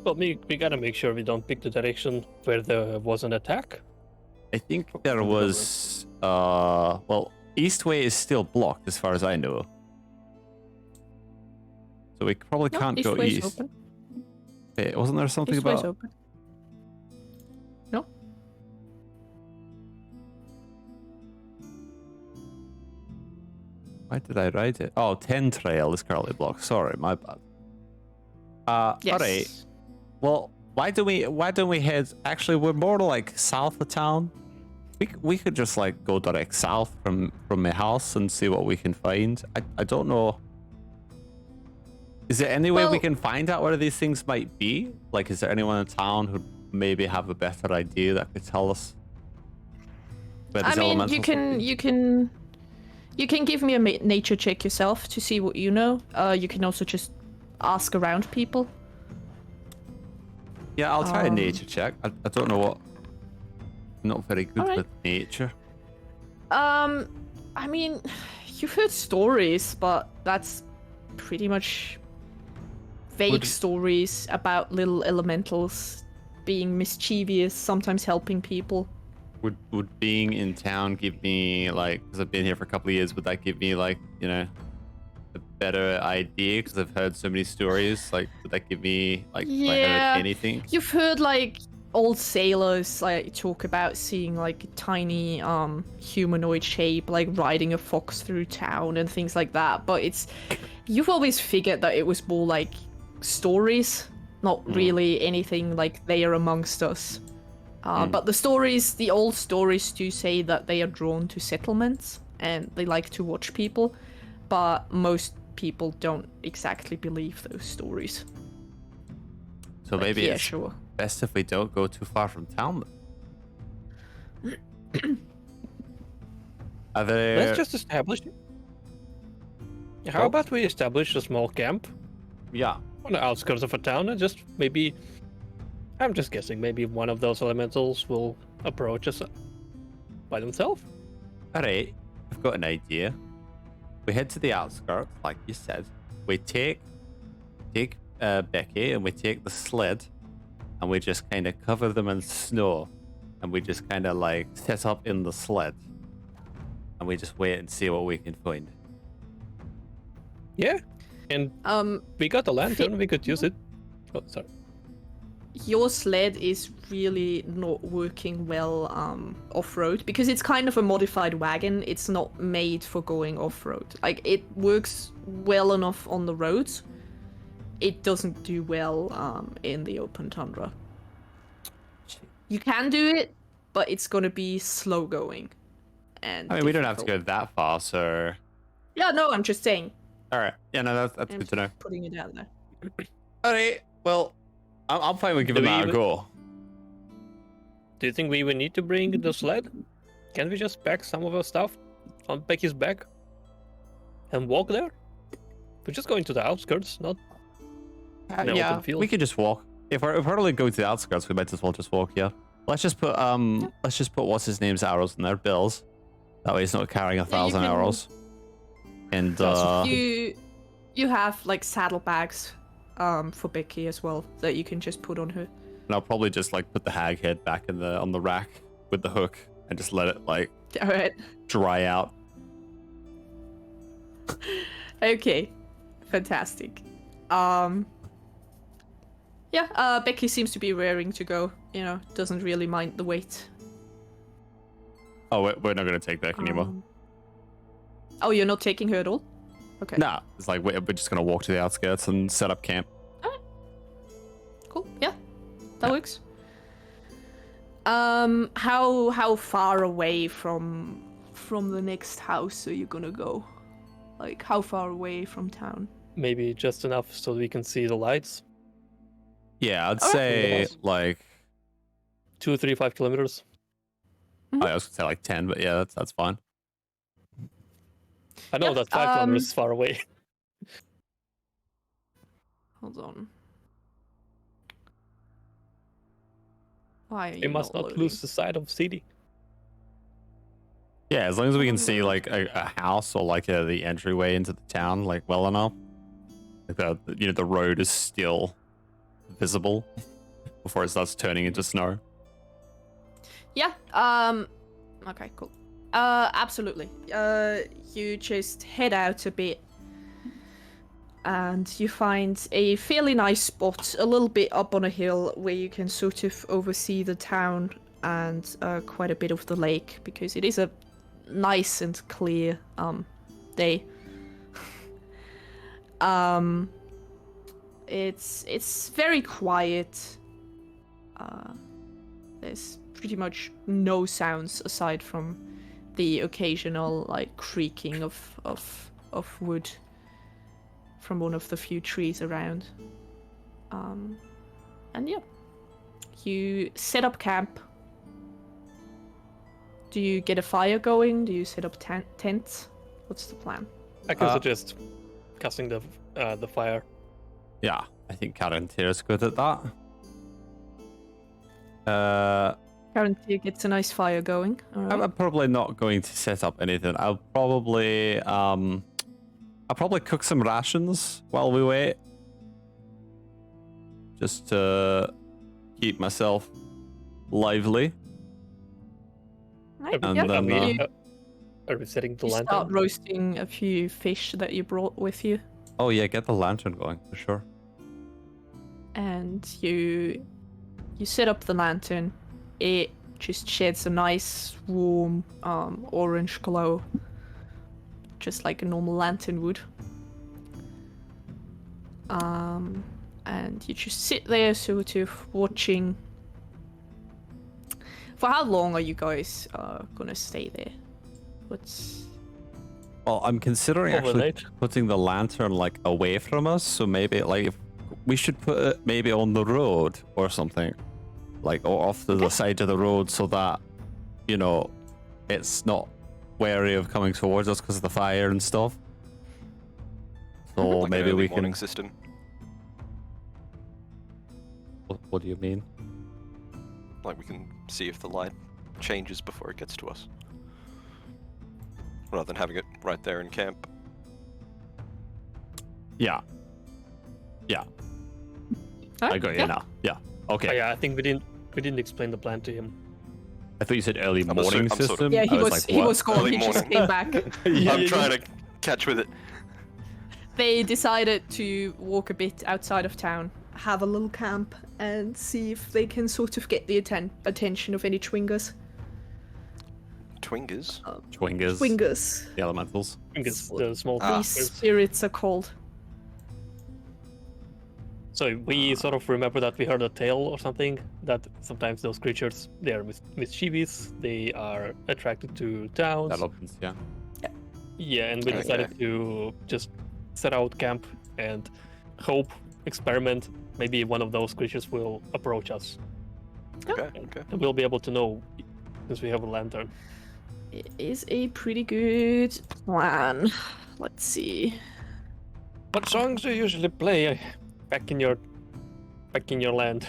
Well, we gotta make sure we don't pick the direction where there was an attack. I think there was, Eastway is still blocked as far as I know. So we probably No, can't go Eastway's east. open. Wait, wasn't there something Eastway's about... open. No. Why did I write it? Oh, 10 Trail is currently blocked. Sorry, my bad. Yes. Alright. Well, why don't we head... Actually, we're more south of town. We could just go direct south from my house and see what we can find. I don't know. Is there any way we Well- can find out where these things might be? Is there anyone in town who maybe have a better idea that could tell us where these I mean, elementals would be? you can give me a nature check yourself to see what you know. You can also just ask around people. Yeah, I'll try a nature check. I don't know what. Not very good Alright. with nature. I mean, you've heard stories, but that's pretty much vague Would- stories about little elementals being mischievous, sometimes helping people. would being in town give me like, because I've been here for a couple of years, would that give me like, you know, a better idea? Because I've heard so many stories. Like, would that give me like, have I heard anything? You've heard like old sailors like talk about seeing like a tiny humanoid shape like riding a fox through town and things like that, but you've always figured that it was more like stories, not really anything like they are amongst us. But the old stories do say that they are drawn to settlements and they like to watch people, but most people don't exactly believe those stories. So maybe yeah, it's sure. best if we don't go too far from town. Are there? Let's just establish. How Oh. about we establish a small camp Yeah. on the outskirts of a town and just maybe. I'm just guessing. Maybe one of those elementals will approach us by themselves. All right. I've got an idea. We head to the outskirts, like you said. We take Becky and we take the sled, and we just kind of cover them in snow, and we just kind of like set up in the sled, and we just wait and see what we can find. Yeah, and we got the lantern. We could use it. Oh, sorry. Your sled is really not working well off-road because it's kind of a modified wagon. It's not made for going off-road. Like, it works well enough on the roads. It doesn't do well in the open tundra. You can do it, but it's gonna be slow going. And I mean, we don't have to difficult. go that far, so. Yeah, no, I'm just saying. All right. Yeah, no, that's I'm good to know. putting it out there. All right. Well, I'm fine with giving Do that a we- go. Do you think we will need to bring the sled? Can we just pack some of our stuff on Becky's back and walk there? We're just going to the outskirts, not. in the Yeah, open field. we could just walk. If we're only going to the outskirts, we might as well just walk. Yeah. Let's just put what's his name's arrows in their bills. That way he's not carrying 1,000 can- arrows. And You have like saddlebags for Becky as well that you can just put on her. and I'll probably just like put the hag head back on the rack with the hook and just let it like All right. dry out. Okay. Fantastic. Yeah, Becky seems to be raring to go. You know, doesn't really mind the weight. Oh, we're not gonna take Becky anymore. Oh, you're not taking her at all? Okay. Nah, it's like we're just gonna walk to the outskirts and set up camp. Cool. Yeah, that works. How far away from the next house are you gonna go? Like, how far away from town? Maybe just enough so we can see the lights. Yeah, I'd Alright. say Yes. like 2, 3, 5 kilometers. I was gonna say like 10, but yeah, that's fine. I know Yep, that 5 kilometers is far away. Hold on. Why are We you must not loading? lose the sight of city. Yeah, as long as we can see like a house or like the entryway into the town like well enough, like the road is still visible before it starts turning into snow. Yeah. Okay. Cool. Absolutely. You just head out a bit, and you find a fairly nice spot, a little bit up on a hill, where you can sort of oversee the town and quite a bit of the lake, because it is a nice and clear day. It's very quiet. There's pretty much no sounds aside from the occasional like creaking of wood from one of the few trees around. And yeah, you set up camp. Do you get a fire going? Do you set up tents? What's the plan? I can suggest casting the fire. Yeah, I think Karantir is good at that. Guarantee gets a nice fire going. All right. I'm probably not going to set up anything. I'll probably cook some rations while we wait, just to keep myself lively. Right, And yeah. then, Are we setting the You lantern? start roasting a few fish that you brought with you, oh yeah, get the lantern going for sure. and you set up the lantern. It just sheds a nice warm orange glow, just like a normal lantern would. And you just sit there sort of watching. For how long are you guys gonna stay there? What's Well, I'm considering actually Overnight. putting the lantern like away from us, so maybe like if we should put it maybe on the road or something, like or off to the side of the road, so that you know it's not wary of coming towards us because of the fire and stuff. So Like maybe an early we can. morning system. What do you mean? Like we can see if the light changes before it gets to us. Rather than having it right there in camp. Yeah. Yeah. I got you yeah. now. Yeah. Okay. Oh, yeah, I think we didn't explain the plan to him. I thought you said early I'm morning sort of- system. Yeah, he I was like, he what? was gone. Early He just morning. came back. I'm trying to catch with it. They decided to walk a bit outside of town, have a little camp, and see if they can sort of get the attention of any twingers. Twingers? Twingers. Twingers. The elementals. I think it's the small These creatures. spirits are called. So we sort of remember that we heard a tale or something that sometimes those creatures, they are mischievous, they are attracted to towns. That opens, yeah. Yeah, and we Okay. decided to just set out camp and hope, experiment. Maybe one of those creatures will approach us, Okay, okay. and we'll be able to know since we have a lantern. It is a pretty good plan. Let's see. What songs do you usually play back in your land?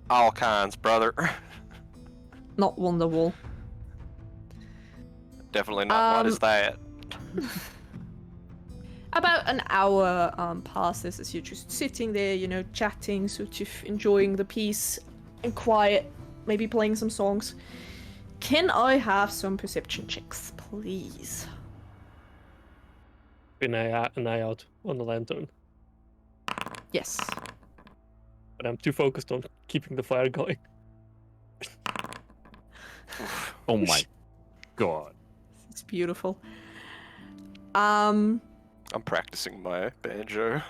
All kinds, brother. Not Wonderwall. Definitely not. What is that? About an hour passes as you're just sitting there, you know, chatting, sort of enjoying the peace and quiet, maybe playing some songs. Can I have some perception checks, please? An eye out on the lantern, Yes. but I'm too focused on keeping the fire going. Oh my god. It's beautiful. I'm practicing my banjo.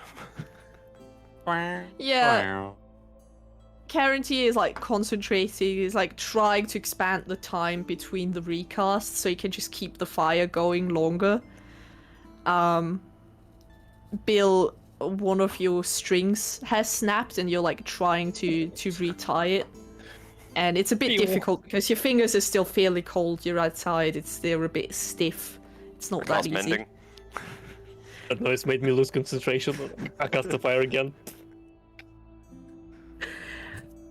Yeah. Karen T is like concentrating, is like trying to expand the time between the recasts so you can just keep the fire going longer. Bill, one of your strings has snapped and you're like trying to retie it. And it's a bit Ew. difficult because your fingers are still fairly cold, you're outside, they're a bit stiff. It's not that Class easy. mending. That noise made me lose concentration. I cast the fire again.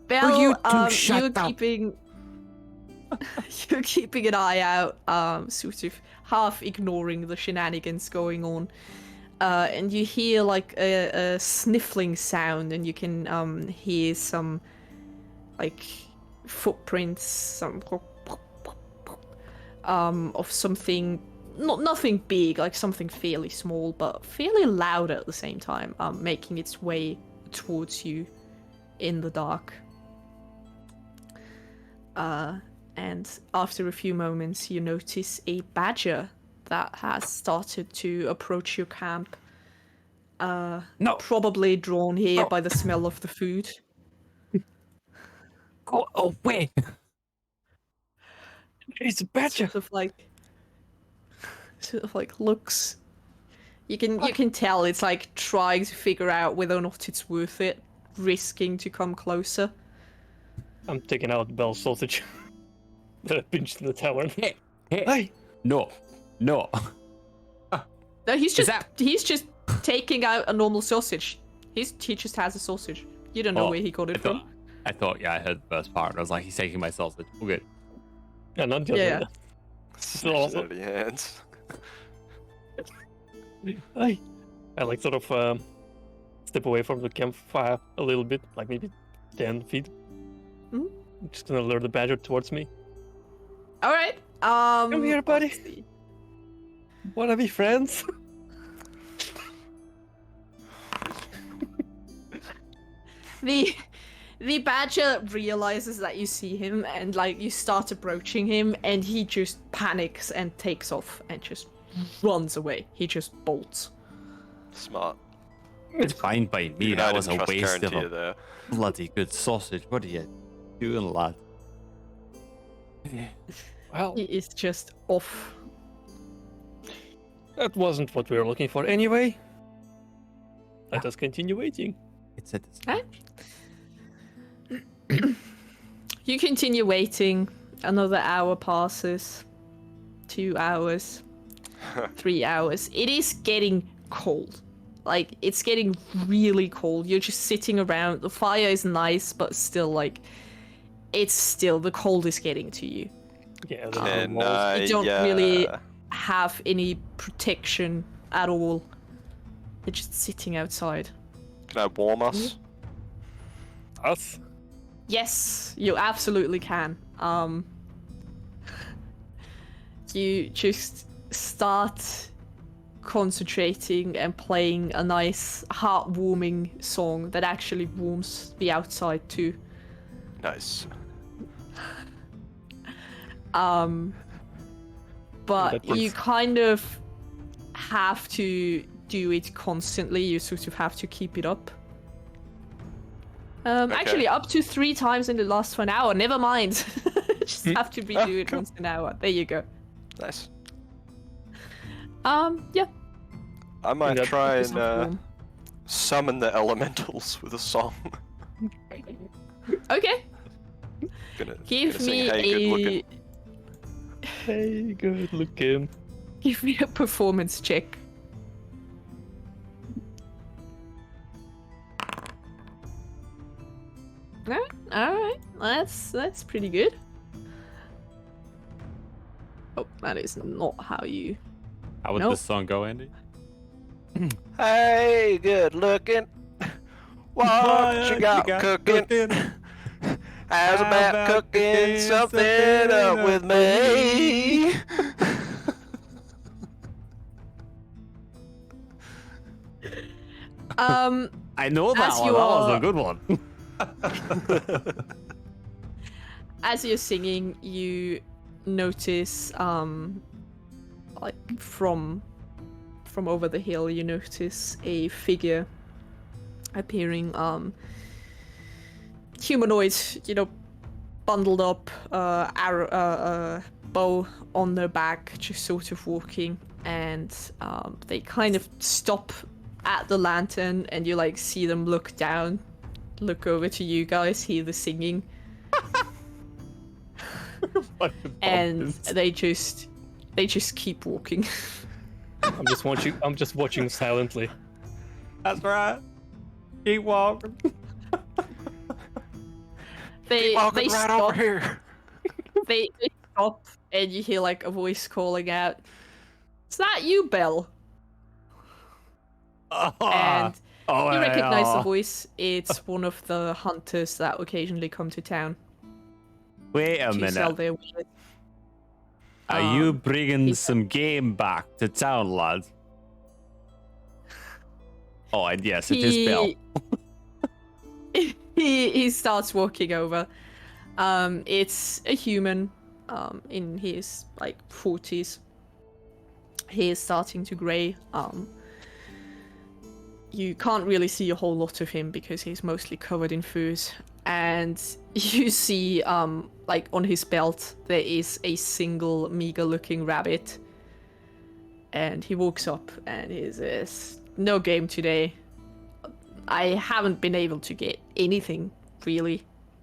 Belle, you two shut you're up? keeping you're keeping an eye out, sort of half ignoring the shenanigans going on, and you hear like a sniffling sound, and you can hear some like footprints, some of something, nothing big, like something fairly small, but fairly loud at the same time, making its way towards you in the dark. And after a few moments, you notice a badger that has started to approach your camp. No. Probably drawn here by the smell of the food. Go away. It's a badger. Sort of like looks. You can tell it's like trying to figure out whether or not it's worth it, risking to come closer. I'm taking out Belle's sausage that I pinched in the tavern. Hey. Hey! No. No, he's just taking out a normal sausage. He just has a sausage. You don't know where he got it from. I thought, yeah, I heard the first part. I was like, he's taking my sausage. Okay. Yeah, not the Yeah. other. Smashes it out of your hands. Hey! I like sort of step away from the campfire a little bit, like maybe 10 feet. just gonna lure the badger towards me. All right. Come here, buddy. let's see. Wanna be friends? The badger realizes that you see him and like you start approaching him and he just panics and takes off and just runs away. He just bolts. Smart. It's fine by me. That was a Trust waste of guarantee a there. bloody good sausage. What are you doing, lad? Well, He is just off. that wasn't what we were looking for anyway. Let us continue waiting. It's a Huh? You continue waiting. Another hour passes. 2 hours. 3 hours. It is getting cold. Like, it's getting really cold. You're just sitting around. The fire is nice, but still, like, it's still, the cold is getting to you. Yeah, And You don't really yeah. have any protection at all. You're just sitting outside. Can I warm us? us. Yes, you absolutely can. You just start concentrating and playing a nice, heartwarming song that actually warms the outside too. Nice. But That works. you kind of have to do it constantly. You sort of have to keep it up. Actually, up to 3 times in the last 1 hour. Never mind. Just have to redo it cool. once an hour. There you go. Nice. Yeah. I might that try Keep and yourself warm. summon the elementals with a song. Okay. Gonna Give sing, me hey, good looking. Hey, good looking. Give me a performance check. Alright. That's pretty good. Oh, that is not how you... How would Nope. this song go, Andy? Hey, good looking. What you got cooking? How's about cooking something up with me? I know that As one. you That was are- a good one. As you're singing, you notice, like from over the hill, you notice a figure appearing, humanoid, bundled up, arrow, bow on their back, just sort of walking, and they kind of stop at the lantern, and you like see them look down, look over to you guys, hear the singing. And they just keep walking. I'm just watching silently. That's right. Keep walking. They Walking right stop. over here. They stop, and you hear like a voice calling out, "Is that you, Belle?" And Oh, you recognize the yeah. voice. It's one of the hunters that occasionally come to town Wait a to sell minute. their wares. Are you Um, bringing he's- some game back to town, lad? Oh, and yes, it is Bill. He starts walking over. It's a human, in his like 40s. He is starting to grey. You can't really see a whole lot of him because he's mostly covered in furs. And you see, like on his belt, there is a single meager-looking rabbit. And he walks up and he says, "No game today. I haven't been able to get anything, really,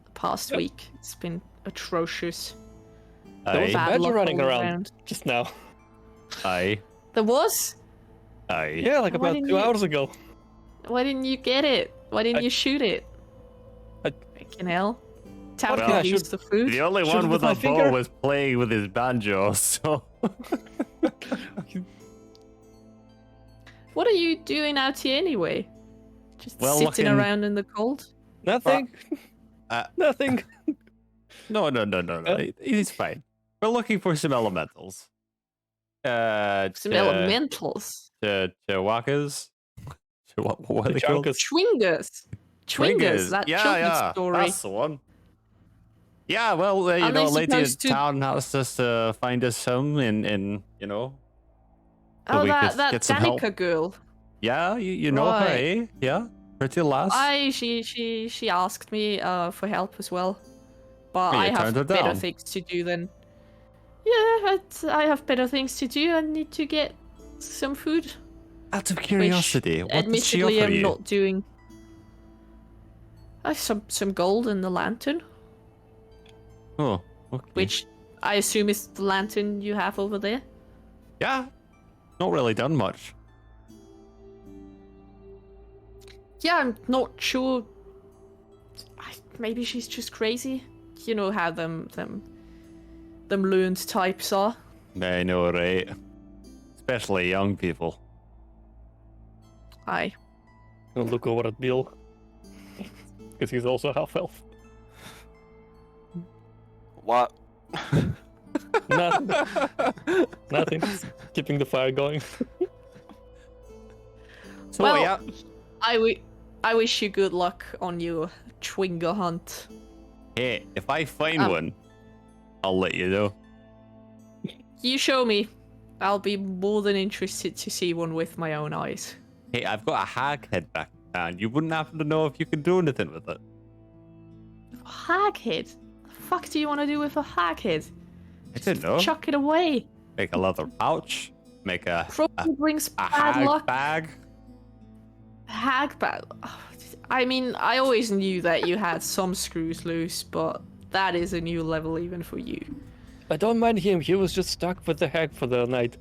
the past week. It's been atrocious. There was a Bad badger luck running all around just now. Aye. There was? Aye. Yeah, like Why about didn't 2 you- hours ago. Why didn't you get it? Why didn't I- you shoot it? I- Freaking hell. Town Well, could I use should- the food. The only Shoot one it with with a my bow finger. was playing with his banjo, so. What are you doing out here anyway? Just Well, sitting looking- around in the cold? Nothing. Uh, Nothing. No. He's fine. We're looking for some elementals. Some elementals. Chihuahuas. What are they called? Chunkus. Twingers. That children's story. That's the one. Yeah, well, Are they lady in supposed to- town asked us to find us some in so Oh, we could that get some help. Danica girl. Yeah, you know her, Right. eh? Yeah, pretty lass. She asked me for help as well, but Oh, you I have turned her better down. things to do than. Yeah, I have better things to do. I need to get some food. Out of curiosity, Which, what did she admittedly, offer I'm you? not doing. Some gold in the lantern, Oh, okay. which I assume is the lantern you have over there. Yeah, not really done much. Yeah, I'm not sure. Maybe she's just crazy. You know how them learned types are. I know, right? Especially young people. Aye. I'll look over at Bill. Because he's also half elf. What? Nothing. Nothing. Just keeping the fire going. So Well, yeah, I wish you good luck on your Twinger hunt. hey, if I find one, I'll let you know. You show me. I'll be more than interested to see one with my own eyes. Hey, I've got a hag head back in town. You wouldn't happen to know if you can do anything with it. Haghead? The fuck do you want to do with a haghead? I don't know. Chuck it away. Make a leather pouch. Make a Probably brings a bad hag luck. bag. Hag bag. I mean, I always knew that you had some screws loose, but that is a new level even for you. I don't mind him. He was just stuck with the hag for the night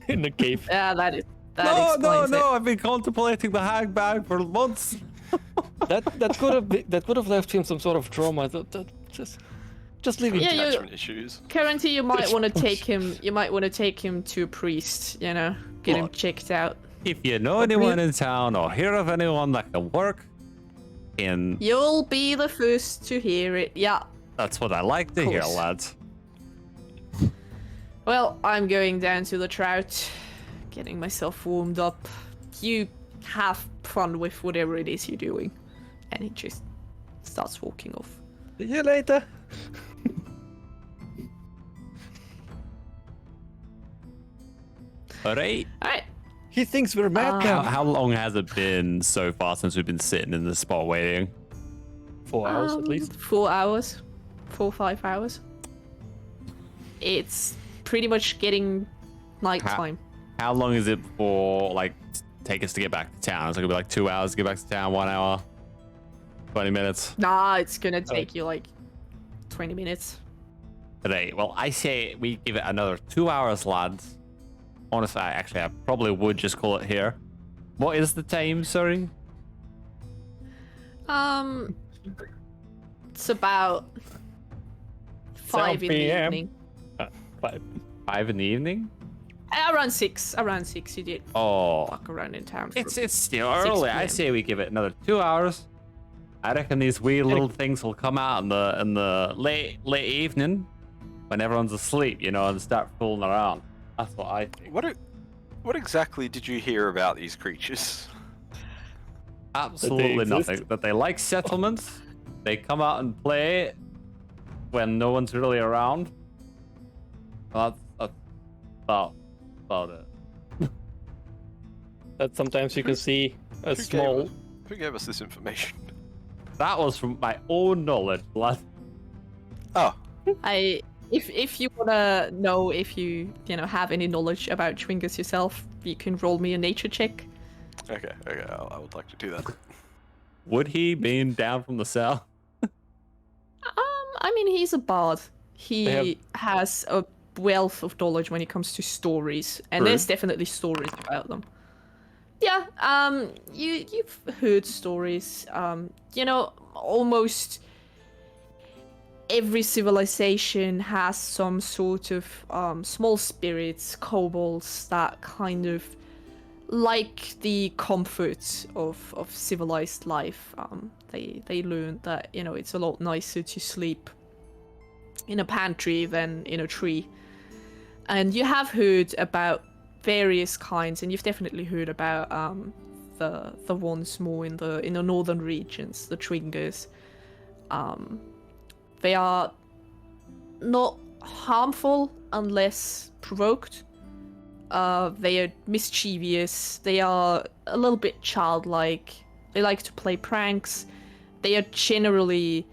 in the cave. Yeah, that No, explains it. I've been contemplating the hag bag for months. That could have left him some sort of trauma. Just leave him. Yeah, you, Attachment issues. currently you might want to take him. You might want to take him to a priest. You know, get him Look. checked out. If you know anyone in town or hear of anyone that can work in, You'll be the first to hear it. Yeah. that's what I like to hear, Course. lads. Well, I'm going down to the trout, getting myself warmed up. You have fun with whatever it is you're doing. And he just starts walking off. See you later. All right. Alright. He thinks we're mad now. How long has it been so far since we've been sitting in this spot waiting? 4 hours at least. 4 hours. 4 5 hours. It's pretty much getting nighttime. How long is it before, like, take us to get back to town? It's gonna be like 2 hours to get back to town, 1 hour, 20 minutes. Nah, it's gonna take you like 20 minutes. Right. Well, I say we give it another 2 hours, lads. Honestly, I probably would just call it here. What is the time? Sorry. It's about 5 in the 7 p.m.. evening. 5. 5 in the evening. Around 6. Around 6 you did Oh, walk around in town. it's for- still 6 early. I p.m.. say we give it another 2 hours. I reckon these wee little things will come out in the late evening when everyone's asleep, you know, and start fooling around. That's what I think. What exactly did you hear about these creatures? Absolutely exist. nothing. That they like settlements. They come out and play when no one's really around. Well, that's about it. That sometimes you can see a Who small. Who gave us this information? That was from my own knowledge, lad. Oh, If you wanna know if you have any knowledge about Chwingus yourself, you can roll me a nature check. okay. I would like to do that. Would he being down from the south? I mean, he's a bard. He They has a wealth of knowledge when it comes to stories, and True. there's definitely stories about them. Yeah, you've heard stories. Almost every civilization has some sort of small spirits, kobolds that kind of like the comfort of civilized life. They learned that it's a lot nicer to sleep in a pantry than in a tree. And you have heard about various kinds, and you've definitely heard about the ones more in the northern regions, the Tringers. They are not harmful unless provoked. They are mischievous. They are a little bit childlike. They like to play pranks. They are generally...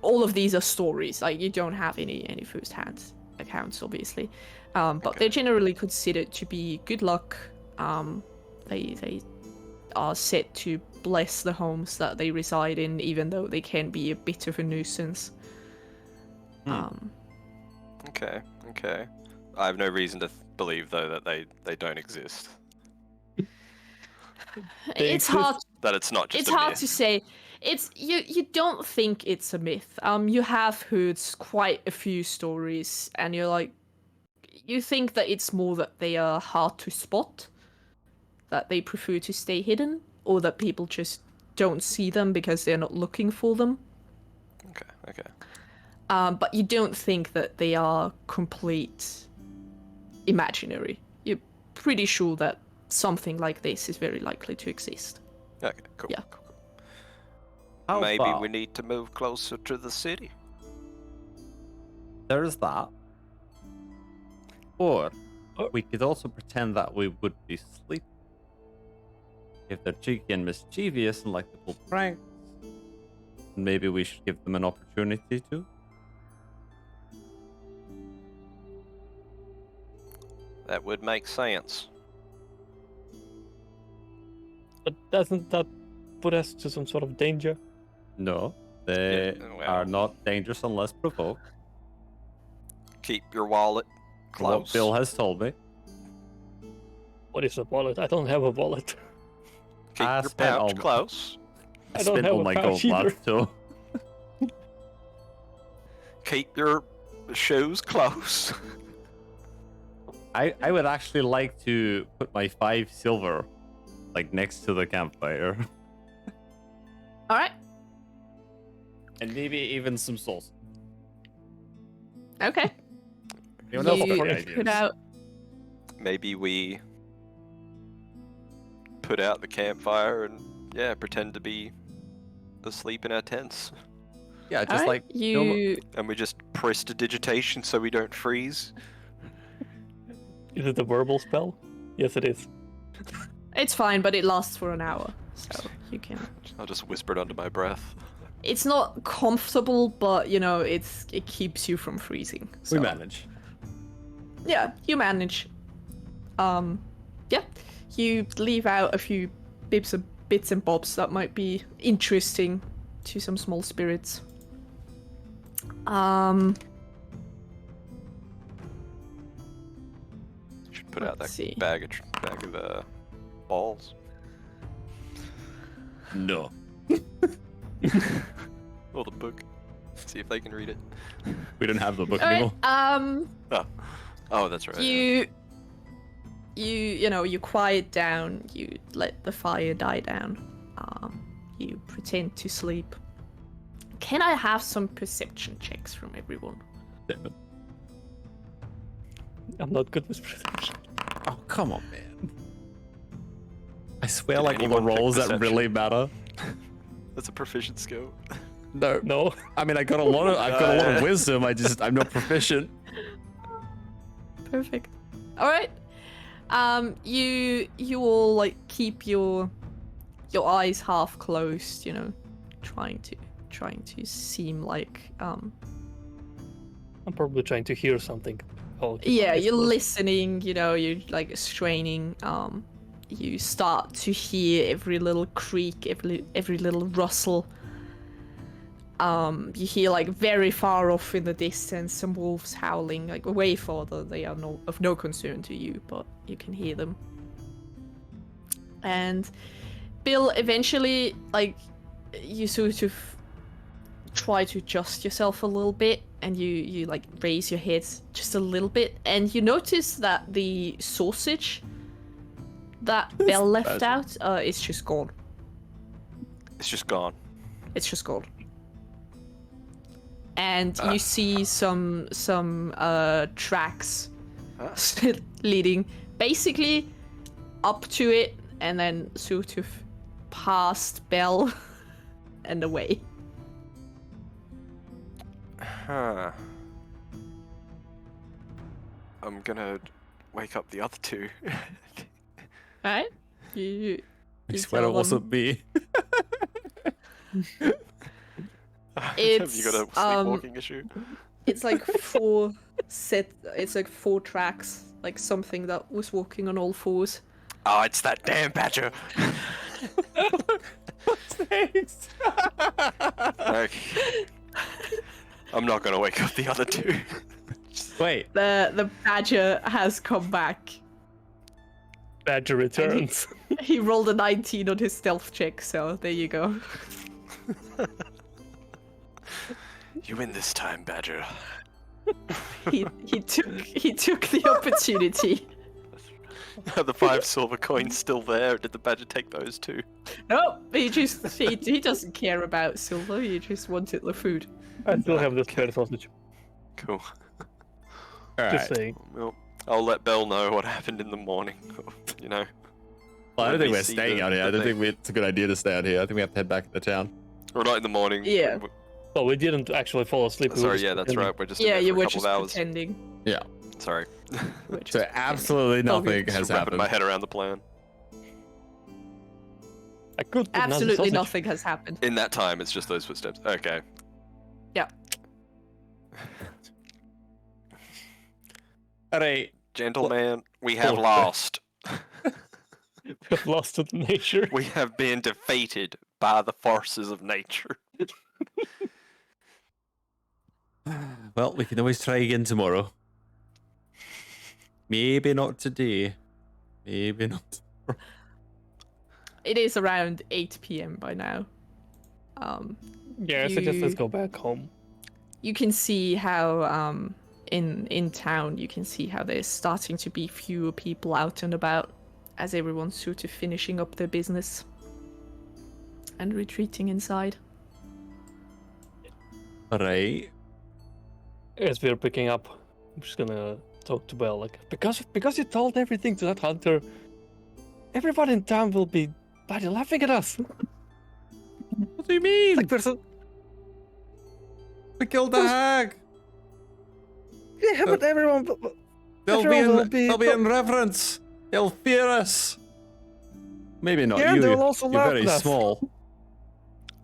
All of these are stories. Like, you don't have any first-hand accounts, obviously. But they're generally considered to be good luck. They are said to bless the homes that they reside in, even though they can be a bit of a nuisance. Okay. I have no reason to believe, though, that they don't exist. It's hard. That it's not just It's a hard myth. to say. It's you don't think it's a myth. You have heard quite a few stories, and you think that it's more that they are hard to spot, that they prefer to stay hidden, or that people just don't see them because they're not looking for them. Okay. But you don't think that they are complete imaginary. You're pretty sure that something like this is very likely to exist. Okay, cool. Yeah. Cool. How Maybe about we need to move closer to the city. there's that. Or we could also pretend that we would be sleeping. If they're cheeky and mischievous and like to pull pranks, maybe we should give them an opportunity to. That would make sense. But doesn't that put us to some sort of danger? No, they Yeah, well. are not dangerous unless provoked. Keep your wallet from What close. Bill has told me. What is a wallet? I don't have a wallet. Keep I your spent all pouch my- close. I I don't spent have all a my pouch gold either. left too. Keep your shoes close. I would actually like to put my 5 silver like next to the campfire. All right. And maybe even some souls. Okay. Anyone else got You any put ideas? out. Maybe we put out the campfire and pretend to be asleep in our tents. Yeah, just All right. like You. And we just prestidigitation so we don't freeze. Is it a verbal spell? Yes, it is. It's fine, but it lasts for an hour, so you can. I'll just whisper it under my breath. It's not comfortable, but it keeps you from freezing. So. we manage. Yeah, you manage. Yeah, you leave out a few bits and bobs that might be interesting to some small spirits. Should put out that Let's see. bag of balls. No. Or the book. See if they can read it. We don't have the book All anymore. right. Oh, that's right. yeah. You quiet down. You let the fire die down. You pretend to sleep. Can I have some perception checks from everyone? Damn it. I'm not good with perception. Oh, come on, man. I swear, Did like all the anyone pick rolls that perception? really matter. That's a proficient skill. No. No. I mean, I've got a lot of wisdom. I'm not proficient. Perfect. All right. You all like keep your eyes half closed, trying to seem like I'm probably trying to hear something. Oh, yeah, you're listening, you're like straining. You start to hear every little creak, every little rustle. You hear like very far off in the distance some wolves howling, like way farther. They are of no concern to you, but you can hear them. And Bill, eventually, like, you sort of try to adjust yourself a little bit, and you like raise your head just a little bit, and you notice that the sausage that Belle left out is just gone. It's just gone. It's just gone. and you see some tracks Huh? leading basically up to it, and then sort of past Bell and away. Huh. I'm gonna wake up the other two. Right? You I you swear tell it them. wasn't me. Have you got a It's, sleepwalking issue? It's like it's like 4 tracks, like something that was walking on all 4s. Oh, it's that damn badger! Thanks. Okay. I'm not gonna wake up the other two. Wait. The badger has come back. Badger returns. He rolled a 19 on his stealth check, so there you go. You win this time, badger. He took the opportunity. Are the 5 silver coins still there? Or did the badger take those too? No, he doesn't care about silver. He just wanted the food. I still have the spare sausage. Cool. All Just right. saying. Well, I'll let Belle know what happened in the morning. You know. Well, I don't when think we we're see staying the- out here. I the don't thing. think it's a good idea to stay out here. I think we have to head back to town. Or not in the morning. Yeah. Well, we didn't actually fall asleep. we were Sorry, just yeah, that's pretending. right. We're just Yeah, in you there for were a couple just of hours. pretending. Yeah. Sorry. You were just So pretending. absolutely nothing good. has Just wrapping happened. my head around the plan. I could put another Absolutely sausage. nothing has happened. In that time, it's just those footsteps. Okay. Yeah. All right. Gentlemen, we have Oh, lost. We have lost to nature. We have been defeated by the forces of nature. Well, we can always try again tomorrow. Maybe not today. Maybe not. It is around 8 p.m. by now. Yeah, I suggest let's You- go back home. You can see how in town you can see how there's starting to be fewer people out and about as everyone's sort of finishing up their business and retreating inside. All right. As we're picking up, I'm just gonna talk to Belle, like, because you told everything to that hunter, everybody in town will be bloody laughing at us. What do you mean? Like there's a We killed the hag. yeah, but everyone They'll be everyone will in. be- They'll be in reverence. They'll fear us. Maybe not Yeah, you. they'll also You're laugh very at us. small.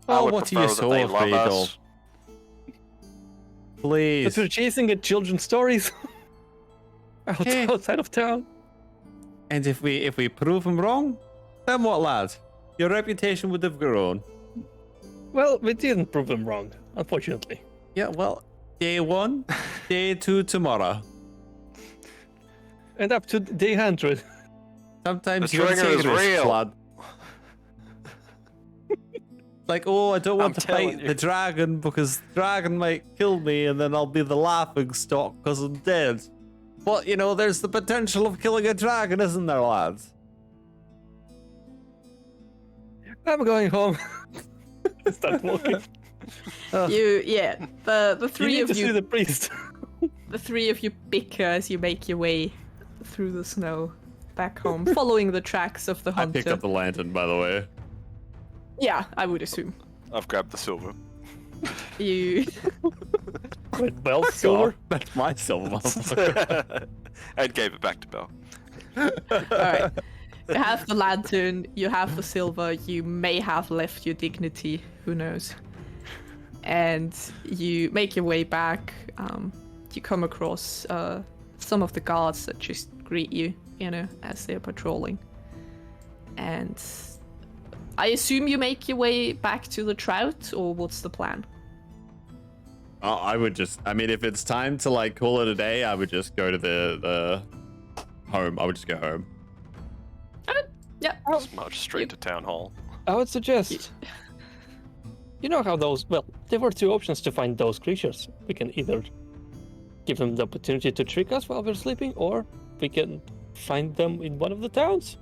I Oh, would what are you prefer so that they love afraid us. of? Please. but we're chasing at children's stories Okay. outside of town. And if we prove him wrong, then what, lad? Your reputation would have grown. Well, we didn't prove them wrong, unfortunately. Yeah, well, day 1, day 2 tomorrow. And up to day 100. Sometimes The you gotta trigger take is risks, real. lad. Like, oh, I don't want I'm to telling fight you. the dragon because the dragon might kill me and then I'll be the laughing stock because I'm dead. But, you know, there's the potential of killing a dragon, isn't there, lads? I'm going home. Start walking. Uh, The You three need of to see you the priest. the three of you bicker as you make your way through the snow back home, following the tracks of the I hunter. pick up the lantern, by the way. Yeah, I would assume. I've grabbed the silver. You Wait, Belle's silver? That's my silver, motherfucker. And gave it back to Belle. Alright. You have the lantern, you have the silver, you may have left your dignity, who knows. And you make your way back. You come across some of the guards that just greet you, you know, as they're patrolling. And I assume you make your way back to the trout, or what's the plan? I would just, I mean, if it's time to like call it a day, I would just go to the home. I would just go home. Yeah. Just march straight to town hall. I would suggest. You know how those. Well, there were 2 options to find those creatures. We can either give them the opportunity to trick us while we're sleeping, or we can find them in one of the towns.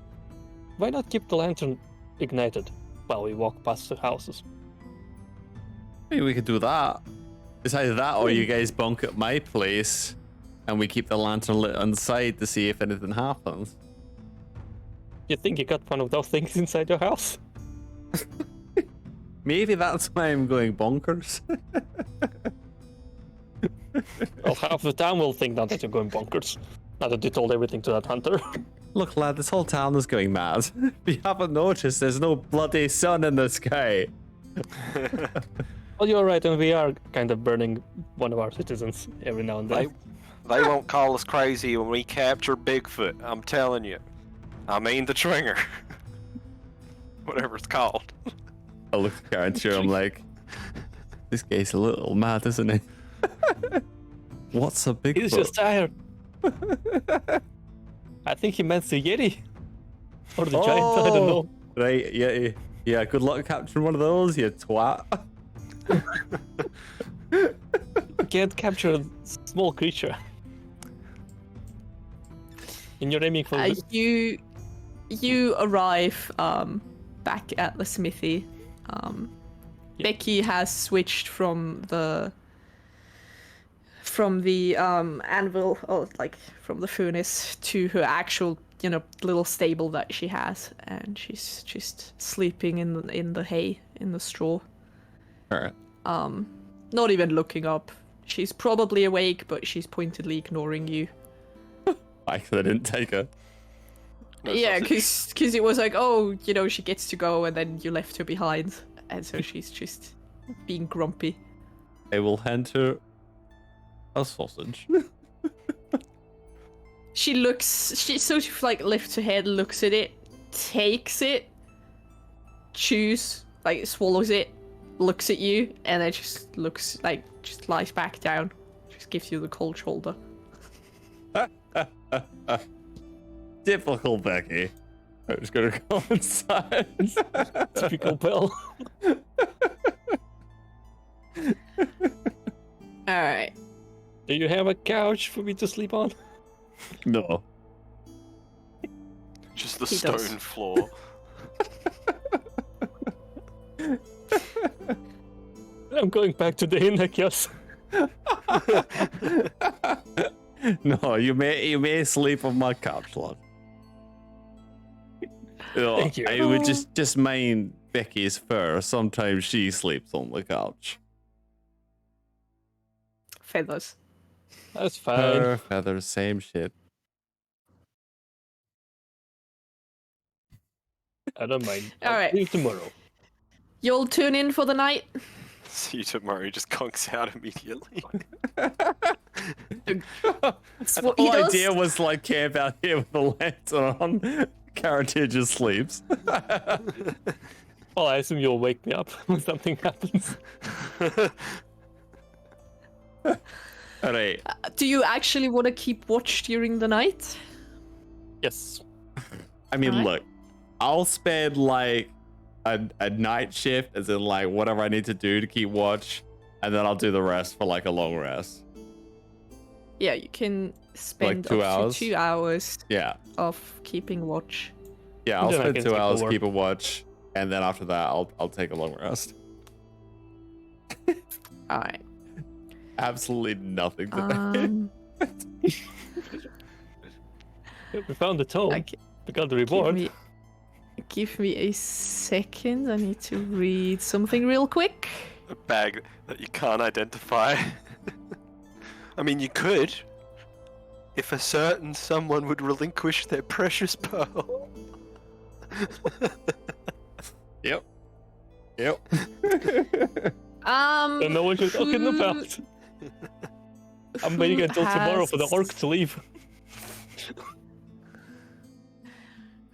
Why not keep the lantern ignited while we walk past the houses? Maybe we could do that. It's either that or you guys bunk at my place and we keep the lantern lit on the side to see if anything happens. You think you got one of those things inside your house? Maybe that's why I'm going bonkers. Well, half the town will think that you're going bonkers. Now that you told everything to that hunter. Look, lad, this whole town is going mad. If you haven't noticed, there's no bloody sun in the sky. Well, you're right, and we are kind of burning one of our citizens every now and then. They won't call us crazy when we capture Bigfoot. I'm telling you. I mean the Tringer. Whatever it's called. I look at you, I'm like, this guy's a little mad, isn't he? What's a Bigfoot? He's just tired. I think he meant the Yeti. Or the giant, I don't know. Right, yeah, good luck capturing one of those, you twat. You can't capture a small creature. And you're aiming for... You arrive back at the smithy. Becky has switched from the anvil, or like from the furnace, to her actual, little stable that she has, and she's just sleeping in the hay, in the straw. Alright. Not even looking up. She's probably awake, but she's pointedly ignoring you. I didn't take her. Yeah, because it was like, oh, she gets to go, and then you left her behind, and so she's just being grumpy. I will hand her a sausage. She sort of like lifts her head, looks at it, takes it, chews, like swallows it, looks at you, and then just just lies back down. Just gives you the cold shoulder. Typical Becky. I'm just gonna go inside. Typical Belle. Alright. Do you have a couch for me to sleep on? No. Just the He stone does. floor. I'm going back to the inn, I guess. No, you may sleep on my couch, lad. Thank you. I would just mind Becky's fur. Sometimes she sleeps on the couch. Feathers. That's fine. Fur, feathers, same shit. I don't mind. All right. See you tomorrow. You'll tune in for the night? See you tomorrow. He just conks out immediately. That's what The he whole does. idea was like camp out here with the lantern on. Carrot just sleeps. Well, I assume you'll wake me up when something happens. Alright. Do you actually want to keep watch during the night? Yes. I mean, Alright. look, I'll spend like a night shift, as in like whatever I need to do to keep watch, and then I'll do the rest for like a long rest. Yeah, you can spend 2 up to hours? 2 hours Yeah. of keeping watch. Yeah, I'll Then I spend can 2 take hours, over. keep a watch, and then after that, I'll take a long rest. Alright. Absolutely nothing today. We found the tome. Okay, We got the reward. give me a second. I need to read something real quick. A bag that you can't identify. I mean, you could. If a certain someone would relinquish their precious pearl. Yep. Yep. Don't know what you're talking who- about. I'm waiting who until tomorrow for the has- orc to leave.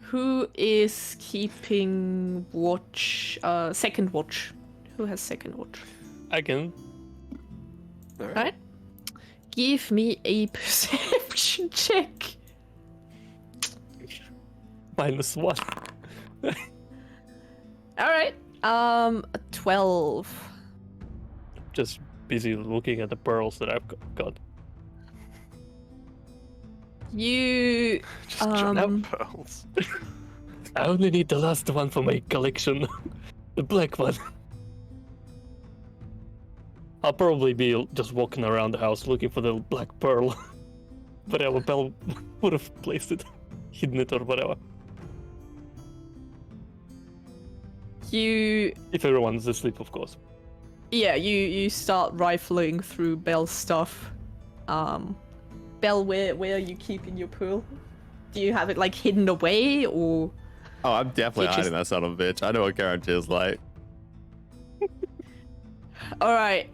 Who is keeping watch? Second watch. Who has second watch? I can. Right. Give me a perception check. -1. All right. 12. Just busy looking at the pearls that I've got. You Just jump Um, pearls. I only need the last one for my collection. The black one. I'll probably be just walking around the house looking for the black pearl. Whatever Bell would have placed it, hidden it or whatever. If everyone's asleep, of course. Yeah, you start rifling through Belle's stuff. Belle, where are you keeping your pearl? Do you have it like hidden away or? Oh, I'm definitely You hiding that son of a bitch. I know what guarantee is like. All right.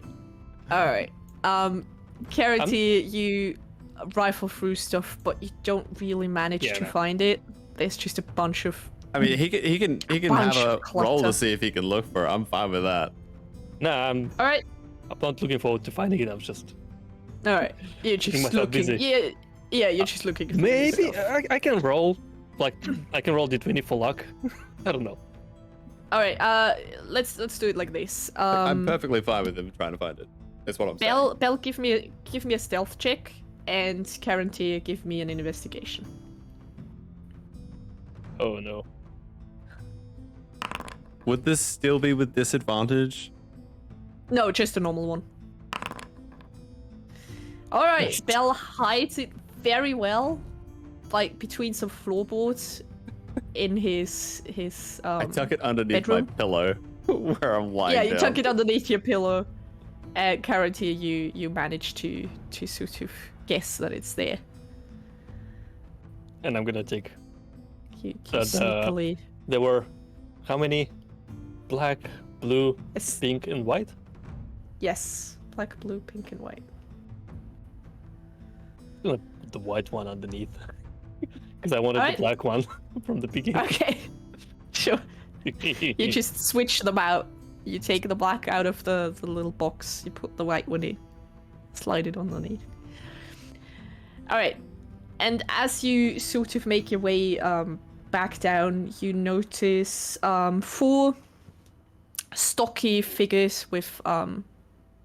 Carity, you rifle through stuff, but you don't really manage to find it. There's just a bunch of. I mean, he can have bunch a of roll to clutter. see if he can look for it. I'm fine with that. Nah, All right. I'm not looking forward to finding it. I'm just All right. You're Keeping just myself looking. busy. Yeah. You're just looking. through maybe stuff. I can roll. Like I can roll d20 for luck. I don't know. All right. Let's do it like this. I'm perfectly fine with him trying to find it. That's what I'm saying. Belle, give me a stealth check, and Carity, give me an investigation. Oh no. Would this still be with disadvantage? No, just a normal one. All right, Belle hides it very well, like between some floorboards in his I tuck it underneath bedroom? my pillow where I'm lying Yeah, you down. tuck it underneath your pillow. And Carity, you manage to sort of guess that it's there. And I'm gonna take. You But, sneakily. There were how many? Black, blue, Yes. pink, and white. Yes, black, blue, pink, and white. I'm gonna put the white one underneath because I wanted Alright. the black one from the beginning. Okay, sure. You just switch them out. You take the black out of the little box. You put the white one in. Slide it underneath. All right. And as you sort of make your way back down, you notice 4 stocky figures with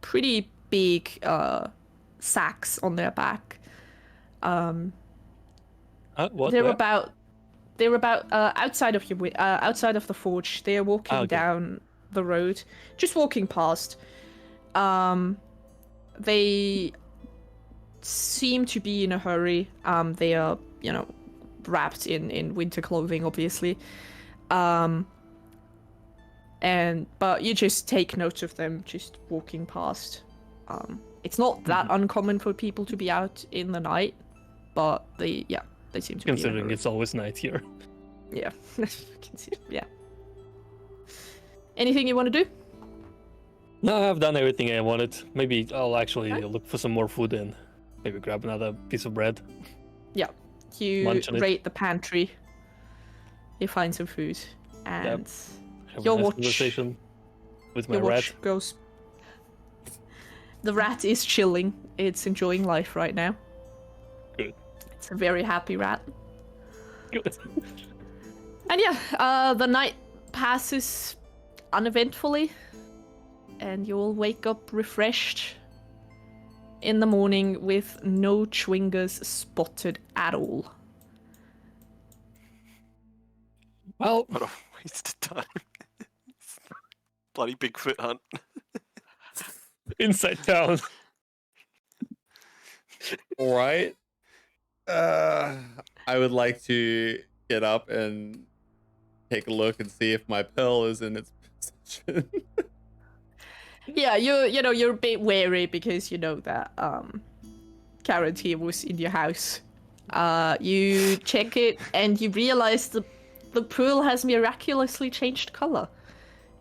pretty big sacks on their back. What? They're Where? about outside of outside of the forge. They are walking Okay. down the road, just walking past. They seem to be in a hurry. They are, wrapped in winter clothing, obviously. But you just take note of them just walking past. It's not that uncommon for people to be out in the night, but they seem to be in a Considering hurry. it's always night here. Yeah. Yeah. Anything you want to do? No, I've done everything I wanted. Maybe I'll actually look for some more food and maybe grab another piece of bread. Yeah. You Munch on it. raid the pantry. You find some food. And Have Your a nice watch- conversation with my your rat. watch goes... The rat is chilling. It's enjoying life right now. Good. It's a very happy rat. Good. And yeah, the night passes uneventfully. And you'll wake up refreshed in the morning with no chwingers spotted at all. Well, What a waste of time. Bloody Bigfoot hunt. inside town. All right. I would like to get up and take a look and see if my pill is in its position. Yeah, you're a bit wary because you know that Carity was in your house. You check it and you realize the pearl has miraculously changed color.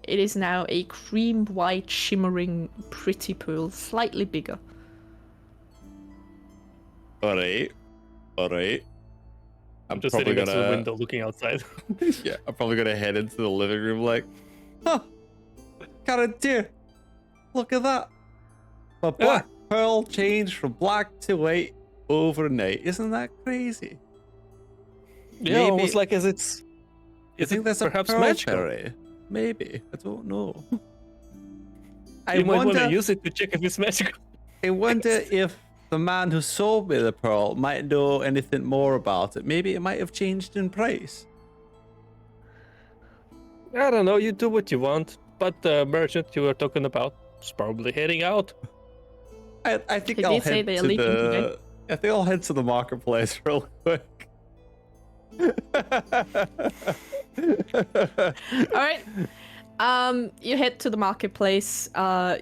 It is now a cream white, shimmering, pretty pearl, slightly bigger. All right. I'm just sitting next to the window looking outside. Yeah, I'm probably gonna head into the living room like, huh, Carity, look at that. My black pearl changed from black to white overnight. Isn't that crazy? Yeah, Maybe- almost like as it's. You Is think it that's perhaps a pearl magical? fairy? Maybe. I don't know. I You might want to wonder, use it to check if it's magical. I wonder if the man who sold me the pearl might know anything more about it. Maybe it might have changed in price. I don't know. You do what you want. But the merchant you were talking about, It's probably heading out. I think They I'll did say head they're to leaving today. the. I think I'll head to the marketplace real quick. All right. You head to the marketplace.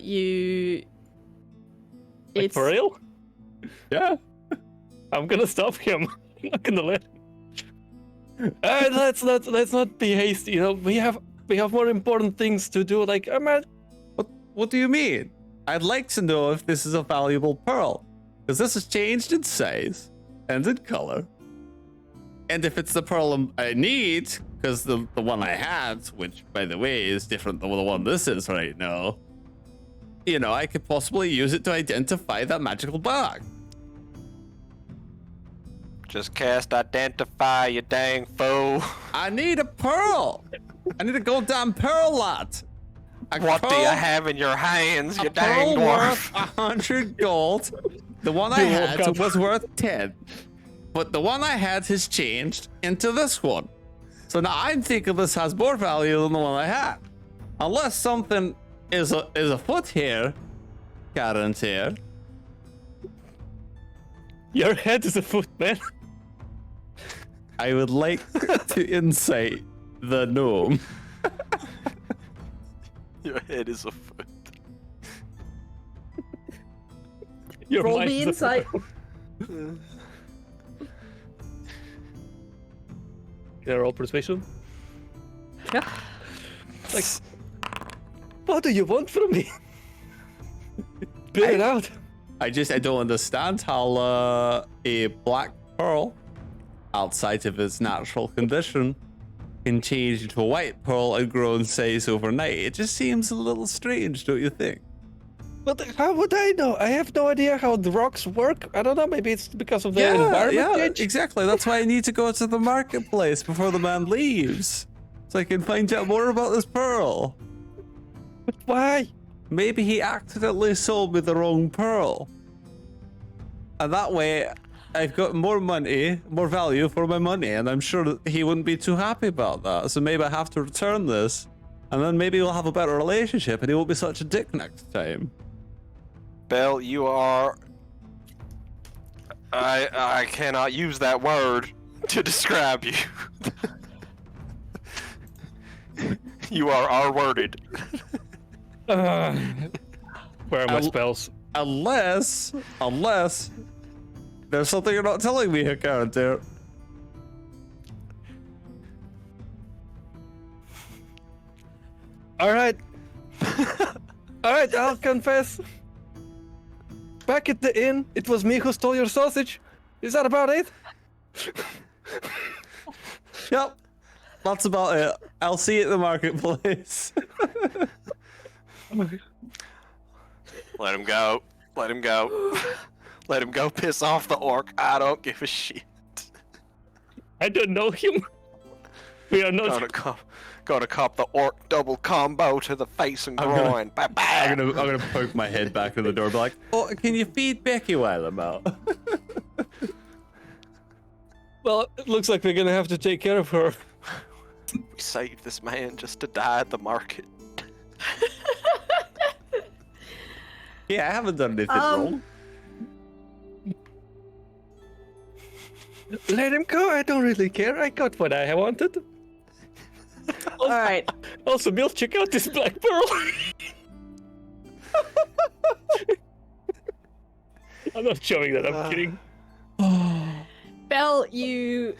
You. Like, for real? Yeah. I'm gonna stop him. I'm not gonna let him. Let's not be hasty. You know, we have more important things to do. Like, man, What do you mean? I'd like to know if this is a valuable pearl, because this has changed in size and in color. And if it's the pearl I need, because the one I had, which by the way is different than the one this is right now, you know, I could possibly use it to identify that magical bug. Just cast identify, you dang fool. I need a pearl. I need a goddamn pearl, lad. What do you have in your hands, you A dang pearl dwarf? worth 100 gold. The one I You woke had up. was worth 10. But the one I had has changed into this one. So now I'm thinking this has more value than the one I had. Unless something is afoot here, Karen's here. your head is a foot, man. I would like to insight the gnome. Your head is a foot. Your Roll mind me is a insight. foot. Can I roll persuasion? Yeah. Like, what do you want from me? Spit it out. I don't understand how a black pearl, outside of its natural condition, can change into a white pearl and grow in size overnight. It just seems a little strange, don't you think? But how would I know? I have no idea how the rocks work. I don't know. Maybe it's because of the environment change. Exactly. That's why I need to go to the marketplace before the man leaves, so I can find out more about this pearl. But why? Maybe he accidentally sold me the wrong pearl, and that way I've got more money, more value for my money, and I'm sure that he wouldn't be too happy about that. So maybe I have to return this, and then maybe we'll have a better relationship, and he won't be such a dick next time. Bell, you are... I cannot use that word to describe you. You are R-worded. Where are my spells? Unless there's something you're not telling me here, character. All right. All right, I'll confess. Back at the inn, it was me who stole your sausage. Is that about it? Yep, that's about it. I'll see you at the marketplace. Let him go. Let him go. Let him go piss off the orc. I don't give a shit. I don't know him. We are not. Gonna cop the orc double combo to the face and groin. Bye bye. I'm gonna poke my head back in the door, be like, "Oh, can you feed Becky while I'm out?" Well, it looks like we're gonna have to take care of her. We saved this man just to die at the market. Yeah, I haven't done anything wrong. Let him go. I don't really care. I got what I wanted. All right. Also, Bill, check out this black pearl. I'm not showing that. I'm kidding. Belle, you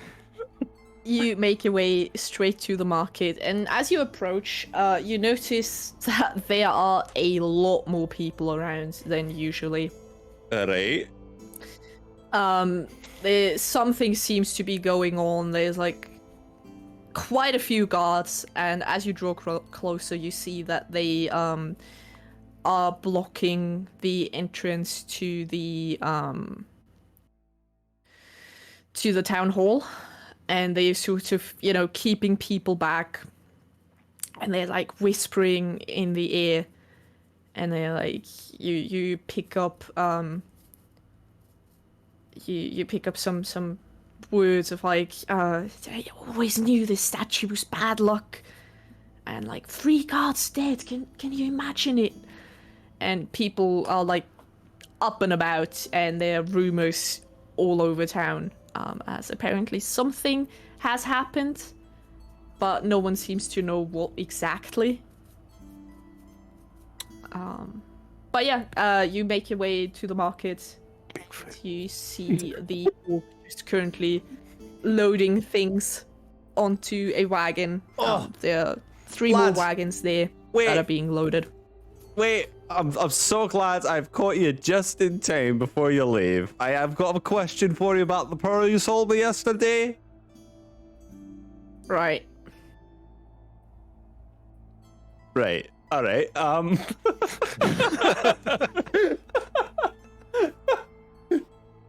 make your way straight to the market, and as you approach, you notice that there are a lot more people around than usually. Right. Something seems to be going on. There's like quite a few guards, and as you draw closer, you see that they are blocking the entrance to the town hall, and they're sort of, keeping people back, and they're like whispering in the air, and they're like, you pick up you pick up some words of like, I always knew this statue was bad luck, and like 3 guards dead. Can you imagine it? and people are like up and about, and there are rumors all over town, as apparently something has happened, but no one seems to know what exactly. But yeah, you make your way to the market. You see the orc is currently loading things onto a wagon. There are 3 lads, more wagons there wait. that are being loaded. Wait, I'm so glad I've caught you just in time before you leave. I have got a question for you about the pearl you sold me yesterday. Right. Right. All right.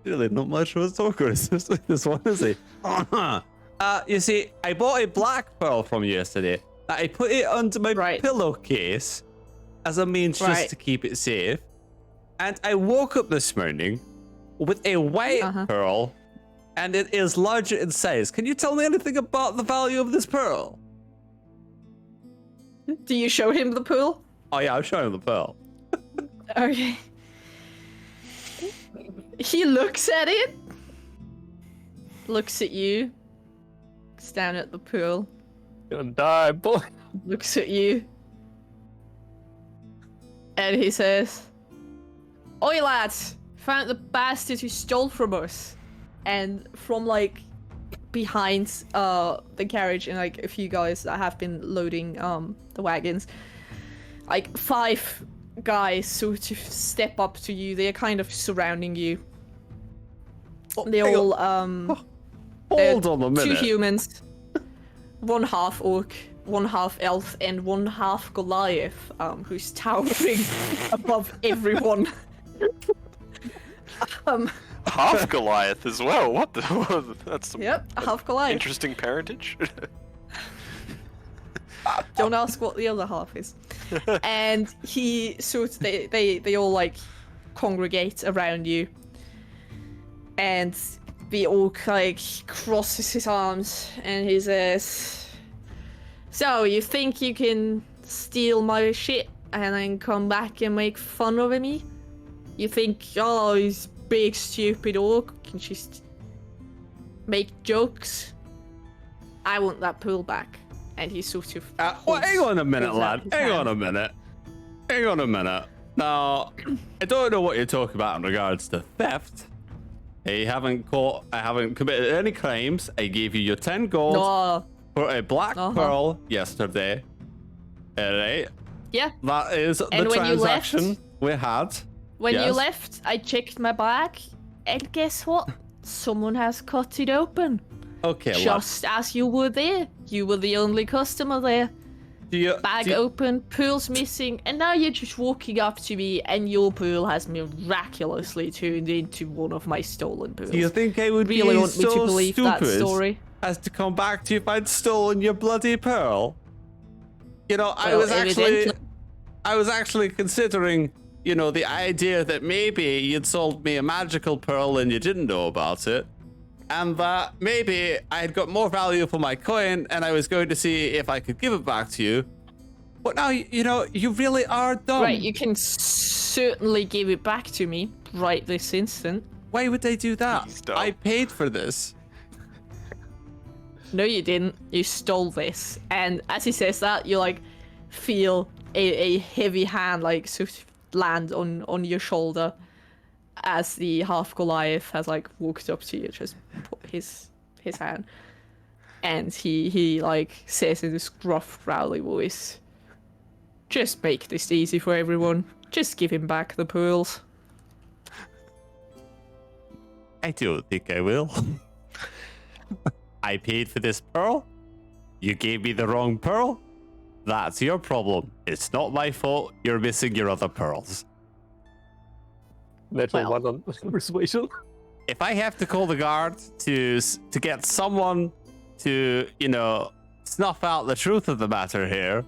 Really, not much of a talker is this one, is he? You see, I bought a black pearl from you yesterday. I put it under my pillowcase as a means just to keep it safe. And I woke up this morning with a white pearl, and it is larger in size. Can you tell me anything about the value of this pearl? Do you show him the pool? Oh yeah, I'm showing him the pearl. Okay. He looks at it. Looks at you. Looks down at the pool. Gonna die, boy. Looks at you. And he says, "Oi lads, found the bastard who stole from us." And from like behind the carriage and like a few guys that have been loading the wagons, like 5 guys sort of step up to you. They're kind of surrounding you. They're all Hold on a minute. 2 humans, 1 half orc, 1 half elf, and 1 half Goliath, who's towering above everyone. Half Goliath as well. What the? That's some half Goliath. interesting parentage. Don't ask what the other half is. And he sort of, they all like congregate around you, and the orc like crosses his arms and he says, "So you think you can steal my shit and then come back and make fun of me? You think, oh, he's big stupid orc can just make jokes? I want that pool back." And he sort of hang on a minute, lad. his Hang hand. on a minute. Hang on a minute. Now, I don't know what you're talking about in regards to theft. I haven't committed any crimes. I gave you your 10 gold No. for a black pearl yesterday. Alright? Yeah. That is the And when you transaction left- we had. When you Yes. left, I checked my bag, and guess what? Someone has cut it open. Okay, lad. Just as you were there. You were the only customer there. Bag open, pool's missing, and now you're just walking up to me, and your pool has miraculously turned into one of my stolen pools. Do you think I would really be want me to so believe that stupid story? as to come back to you if I'd stolen your bloody pearl? You know, I Well, was actually considering, you know, the idea that maybe you'd sold me a magical pearl and you didn't know about it, and that maybe I had got more value for my coin and I was going to see if I could give it back to you. But now, you know, you really are dumb. Right, you can certainly give it back to me right this instant. Why would they do that? He's dumb. I paid for this. No, you didn't. You stole this. And as he says that, you like feel a heavy hand like sort of land on your shoulder as the half Goliath has like walked up to you, just put his hand, and he like says in this gruff, growly voice, "Just make this easy for everyone. Just give him back the pearls." I don't think I will. I paid for this pearl. You gave me the wrong pearl. That's your problem. It's not my fault you're missing your other pearls. Natural one on persuasion. If I have to call the guards to get someone to, you know, snuff out the truth of the matter here,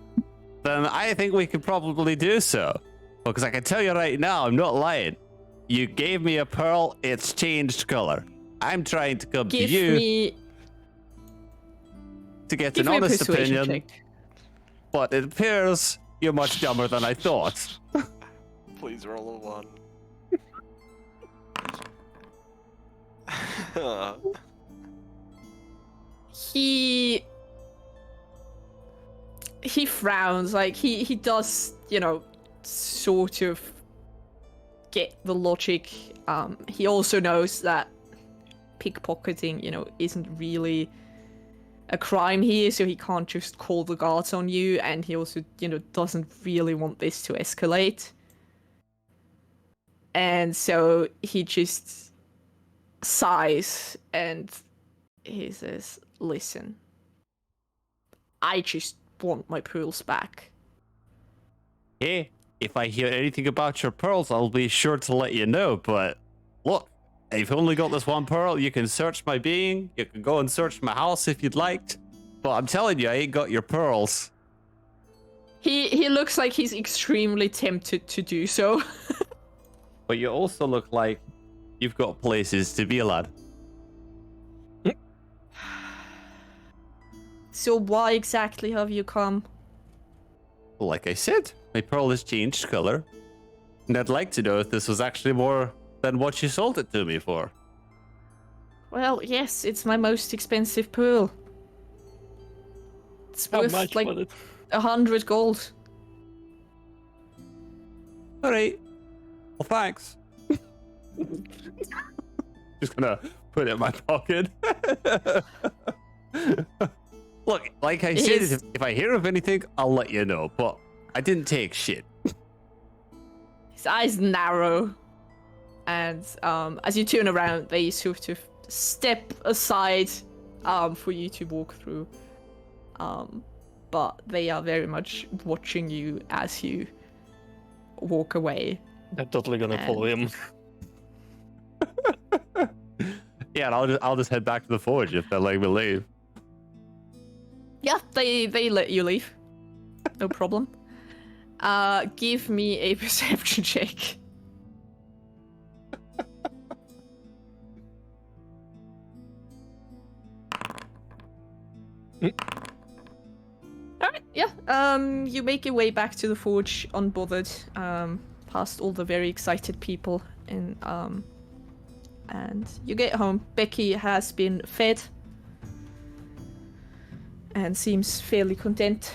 then I think we could probably do so. Because I can tell you right now, I'm not lying. You gave me a pearl, it's changed color. I'm trying to come to you to get an honest opinion, but it appears you're much dumber than I thought. Please roll a 1. He frowns, like he does, sort of get the logic. He also knows that pickpocketing, isn't really a crime here, so he can't just call the guards on you, and he also, doesn't really want this to escalate. And so he just sighs and he says, "Listen, I just want my pearls back." Hey, if I hear anything about your pearls, I'll be sure to let you know. But look, if you've only got this one pearl, you can search my being. You can go and search my house if you'd like. But I'm telling you, I ain't got your pearls. He looks like he's extremely tempted to do so. But you also look like you've got places to be, lad. So why exactly have you come? Well, like I said, my pearl has changed color. And I'd like to know if this was actually more than what you sold it to me for. Well, yes, it's my most expensive pearl. It's How worth much like was it? 100 gold. All right. Well, thanks. Just gonna put it in my pocket. Look, like I said, if I hear of anything, I'll let you know. But I didn't take shit. His eyes narrow, and as you turn around, they sort of step aside for you to walk through. But they are very much watching you as you walk away. I'm totally gonna follow him. Yeah, and I'll just head back to the forge if they let me leave. Yeah, they let you leave. No problem. Give me a perception check. Alright, yeah. You make your way back to the forge unbothered, past all the very excited people, and you get home. Becky has been fed and seems fairly content.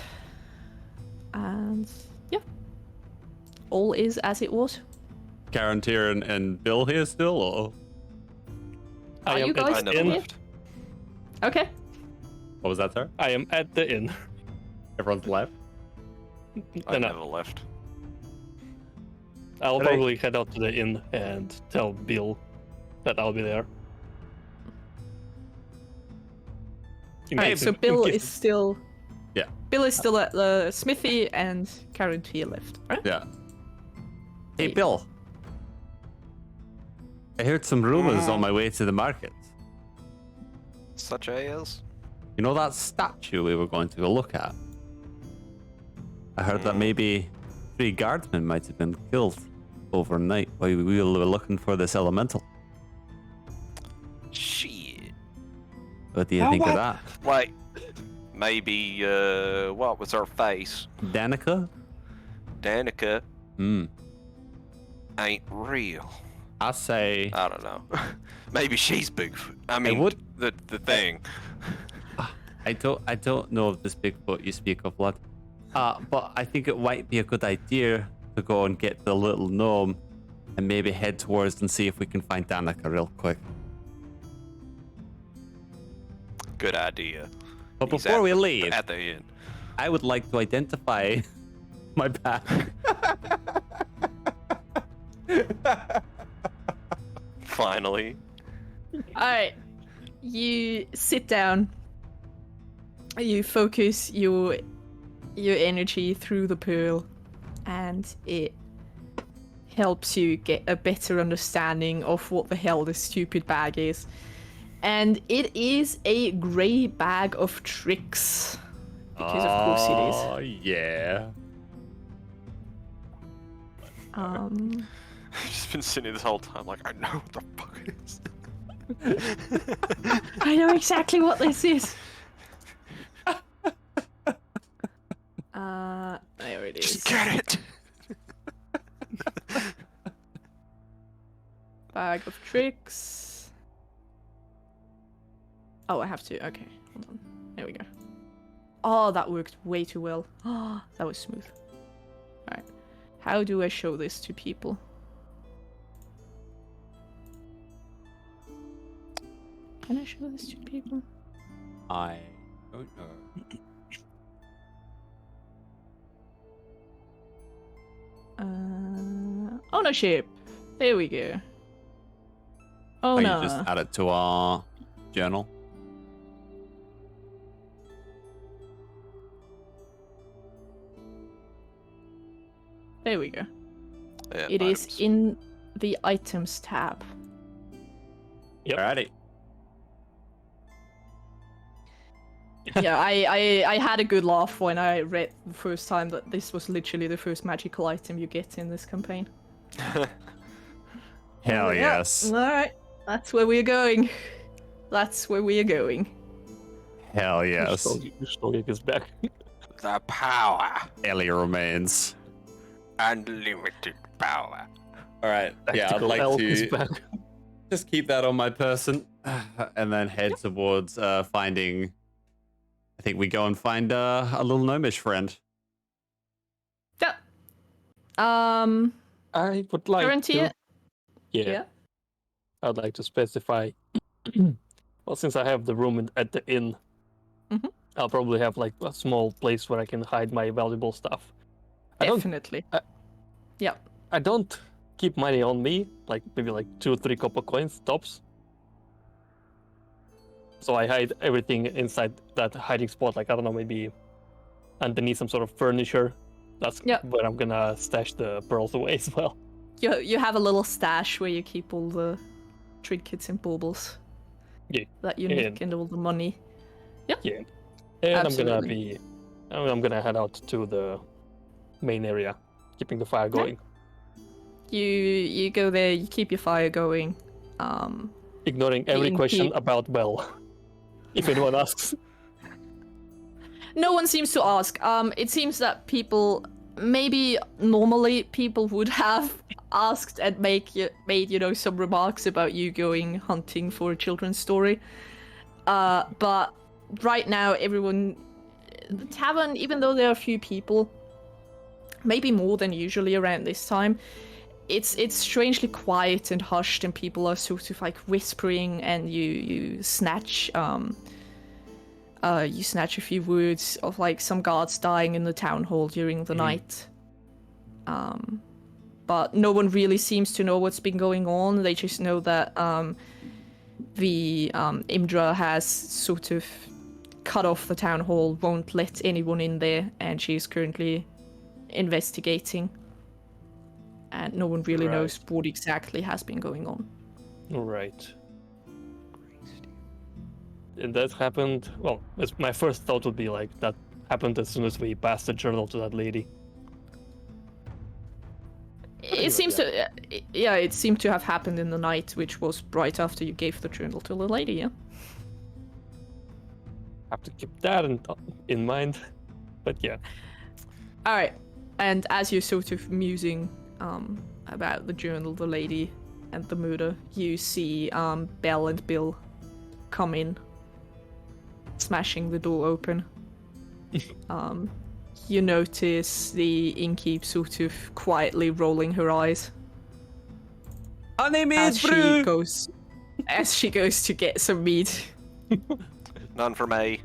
And yeah, all is as it was. Guaranteer and Bill here still, or Are you guys I never in? left. Okay. what was that, sir? I am at the inn. Everyone's left. I No. never left. I'll Right. probably head out to the inn and tell Bill that I'll be there. Alright, so Bill is still. Yeah. Bill is still at the smithy, and Karen Tia left. Right? Yeah. Hey, Bill. I heard some rumors on my way to the market. Such as? You know that statue we were going to go look at? I heard that maybe 3 guardsmen might have been killed overnight while we were looking for this elemental. Shit. What do you think of that? Like, maybe, what was her face? Danica? Danica Hmm. ain't real. I say I don't know. Maybe she's Bigfoot. I mean, would- the thing. I don't know of this Bigfoot you speak of, lad. But I think it might be a good idea to go and get the little gnome and maybe head towards and see if we can find Danica real quick. Good idea. But He's before at we the- leave, at the end. I would like to identify my bag. Finally. Alright. You sit down. You focus your energy through the pearl, and it helps you get a better understanding of what the hell this stupid bag is. And it is a grey bag of tricks. Because of course it is. Oh, yeah. Um, I've just been sitting this whole time like, I know what the fuck it is. I know exactly what this is. There it Just is. get it. Bag of tricks. Oh, I have to. Okay, hold on. There we go. Oh, that worked way too well. Oh, that was smooth. Alright. How do I show this to people? Can I show this to people? I don't know. Ownership. There we go. Oh You no. just add it to our journal. There we go. Yeah, It is items. in the items tab. Yep. Alrighty. Yeah, I had a good laugh when I read the first time that this was literally the first magical item you get in this campaign. Hell Yeah, yes. Alright, that's where we're going. That's where we are going. Hell yes. Stogik is back. The power. Ellie remains. Unlimited power. Alright, yeah, I'd Tactical like elf is to back. just keep that on my person and then head towards finding. I think we go and find a little gnomish friend. Yeah. I would like Guarantee to. it? Yeah, Yeah. I'd like to specify. Well, since I have the room at the inn, Mhm. I'll probably have like a small place where I can hide my valuable stuff. Definitely. I don't keep money on me, like maybe like 2 or 3 copper coins tops. So I hide everything inside that hiding spot, like I don't know, maybe underneath some sort of furniture. That's Yep. where I'm gonna stash the pearls away as well. You have a little stash where you keep all the trinkets and baubles. Yeah. That you Yeah. nick and all the money. Yeah. And Absolutely. I'm gonna head out to the main area, keeping the fire going. You go there, you keep your fire going. Ignoring every question innkeep- about Bell. If anyone asks. No one seems to ask. It seems that people, maybe normally people would have asked and made some remarks about you going hunting for a children's story. But right now, everyone, the tavern, even though there are a few people, maybe more than usually around this time, it's strangely quiet and hushed, and people are sort of like whispering, and you snatch a few words of like some guards dying in the town hall during the night. But no one really seems to know what's been going on. They just know that the Imdra has sort of cut off the town hall, won't let anyone in there, and she's currently investigating. And no one really knows what exactly has been going on. Right. And that happened. Well, my first thought would be like that happened as soon as we passed the journal to that lady. It seems to, it seemed to have happened in the night, which was right after you gave the journal to the lady. Yeah. Have to keep that in mind. But yeah. All right. And as you're sort of musing about the journal, the lady, and the murder, you see Belle and Bill come in, smashing the door open. You notice the innkeep sort of quietly rolling her eyes as she goes to get some meat. None for me.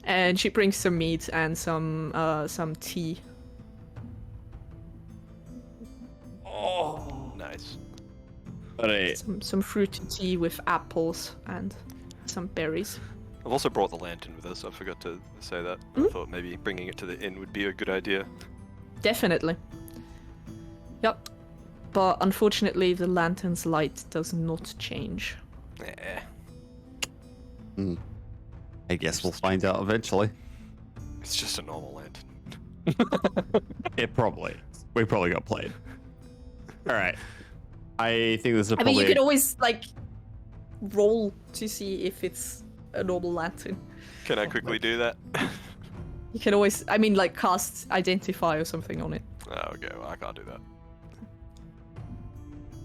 And she brings some meat and some tea. Oh, Nice. Some fruity tea with apples and some berries. I've also brought the lantern with us. I forgot to say that. I thought maybe bringing it to the inn would be a good idea. Definitely. Yep. But unfortunately, the lantern's light does not change. Eh. I guess we'll find out eventually. It's just a normal lantern. It probably is. We probably got played. All right. I think this is I mean, probably. you could always, like, roll to see if it's a normal lantern. Can I quickly do that? You can always, I mean, like, cast Identify or something on it. Oh, okay, well, I can't do that.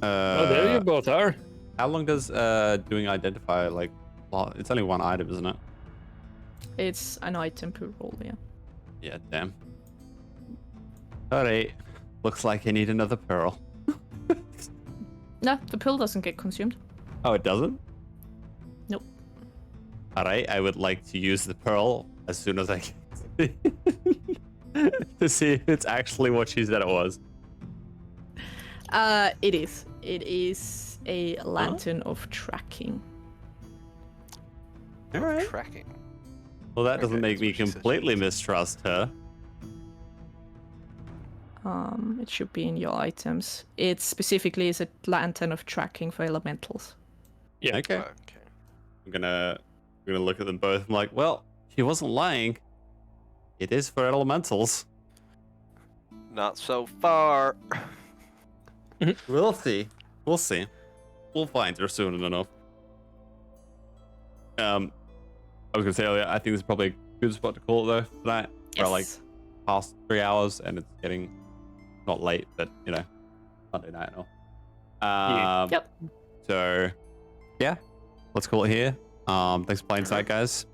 Oh, there you both are. How long does doing identify, like, well, it's only one item, isn't it? It's an item per roll, yeah. Yeah, damn. Alright. Looks like I need another pearl. No, the pill doesn't get consumed. Oh, it doesn't? Nope. Alright, I would like to use the pearl as soon as I can. To see if it's actually what she said it was. It is. It is a lantern of tracking. Alright. Tracking. Well, that doesn't Okay, make that's me what she said. completely mistrust her. It should be in your items. It specifically is a lantern of tracking for elementals. Yeah. Okay. Okay. I'm gonna look at them both. I'm like, well, she wasn't lying. It is for elementals. Not so far. We'll see. We'll see. We'll find her soon enough. I was gonna say earlier, I think this is probably a good spot to call it though tonight. We're like Yes. past 3 hours and it's getting not late, but you know, Monday night and all. Yep. So yeah, let's call it here. Thanks for playing tonight, guys.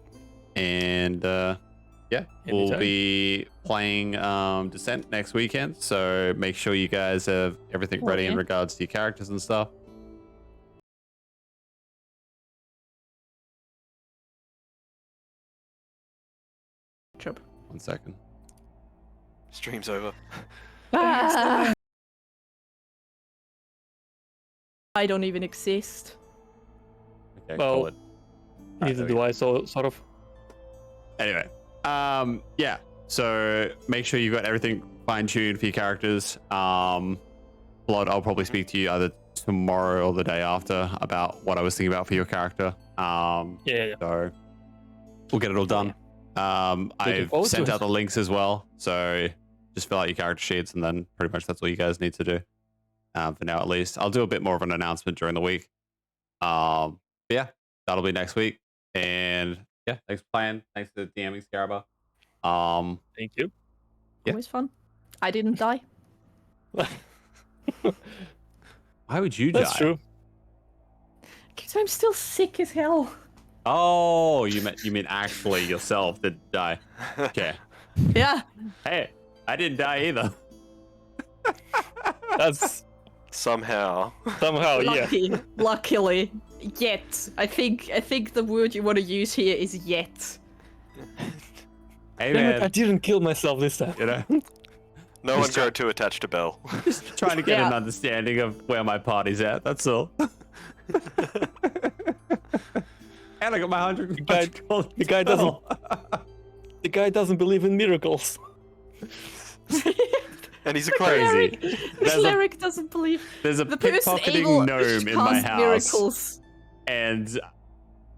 And yeah, we'll Anytime. be playing Descent next weekend. So make sure you guys have everything ready in Okay. regards to your characters and stuff. Job. 1 second. Stream's over. Ah! I don't even exist. Okay, Well, call it. Neither do I, so sort of. Anyway, yeah. So make sure you've got everything fine-tuned for your characters. Blood, I'll probably speak to you either tomorrow or the day after about what I was thinking about for your character. Yeah. So we'll get it all done. I've forward to sent it. out the links as well. So just fill out your character sheets and then pretty much that's all you guys need to do. For now, at least. I'll do a bit more of an announcement during the week. Yeah, that'll be next week. And yeah, thanks for playing. Thanks for DMing Scaraba. Thank you. Yeah. Always fun. I didn't die. Why would you That's die? true. Because I'm still sick as hell. Oh, you mean actually yourself did die. Okay. Yeah. Hey, I didn't die either. That's Somehow. somehow, yeah. Luckily. Yet. I think the word you want to use here is yet. Hey Damn it, I man, didn't kill myself this time. you know, No Just one got too attached to Bell. just trying to get Yeah. an understanding of where my party's at. That's all. And I got my 100 guy- gold the guy doesn't- spell. The guy doesn't believe in miracles. And he's a Crazy. crazy. This There's a- lyric doesn't believe There's a the person pickpocketing able gnome to in my cast house, miracles. and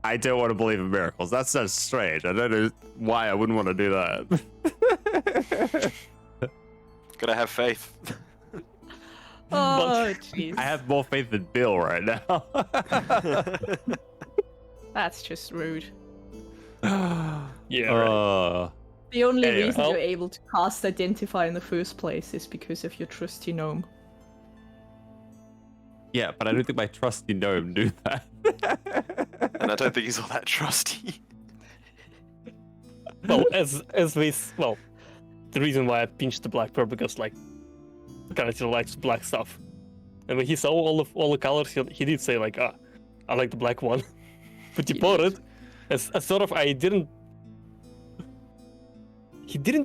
I don't want to believe in miracles. That's so strange. I don't know why I wouldn't want to do that. Gotta have faith. Oh, jeez. I have more faith than Bill right now. That's just rude. Yeah, right. The only Anyway. reason Well- you're able to cast Identify in the first place is because of your trusty gnome. Yeah, but I don't think my trusty gnome do that. And I don't think he's all that trusty. Well, well, the reason why I pinched the black pearl because like kind of still likes black stuff, and when he saw all the colors, he did say like, I like the black one, but he bought it as sort of he didn't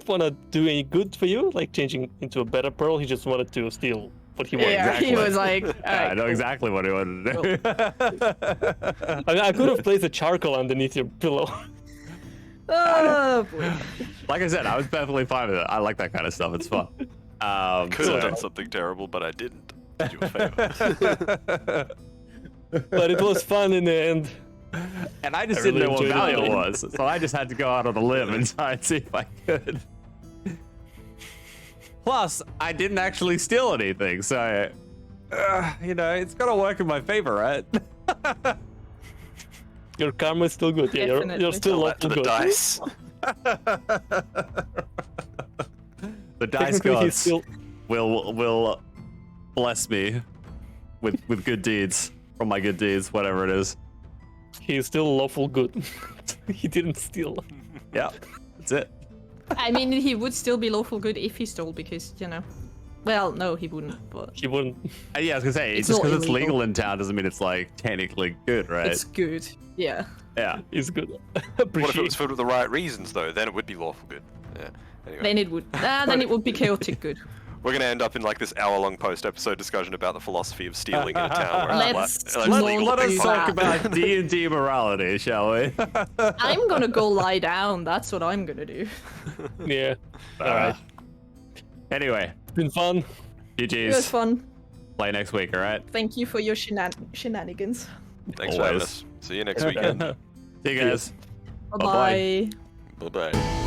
want to do any good for you, like changing into a better pearl. He just wanted to steal what he wanted. exactly. he was like, Yeah, I "Alright, know cool." exactly what he wanted to do. I mean, I could have placed a charcoal underneath your pillow. Oh boy. Like I said, I was perfectly fine with it. I like that kind of stuff. It's fun. Could have done something terrible, but I didn't. Did you a favor. But it was fun in the end. And I just I didn't really know what enjoyed value it. it was, so I just had to go out on a limb and try and see if I could. Plus, I didn't actually steal anything, so you know, it's got to work in my favor, right? Your karma is still good. Yeah, you're Definitely. still Left to looking the good. dice. The dice Technically, he's gods. still will bless me with good deeds from my good deeds, whatever it is. He is still lawful good. He didn't steal. Yeah, that's it. I mean, he would still be lawful good if he stole, because, you know. Well, no, he wouldn't, but He wouldn't. Yeah, I was gonna say, It's just not because it's illegal. legal in town doesn't mean it's like technically good, right? it's good. Yeah. Yeah. He's good. What if it Appreciate. was for the right reasons, though? Then it would be lawful good. Yeah. Anyway, Then it would. Then it would be chaotic good. we're gonna end up in like this hour-long post-episode discussion about the philosophy of stealing in a town. Where Let's like, not Let us do talk that. about D&D morality, shall we? I'm gonna go lie down. That's what I'm gonna do. Yeah. All right. Anyway, It's been fun. It was GG's. fun. Play next week, all right? Thank you for your shenanigans. Thanks for having Always. us. See you next weekend. See you guys. Bye-bye. Bye-bye.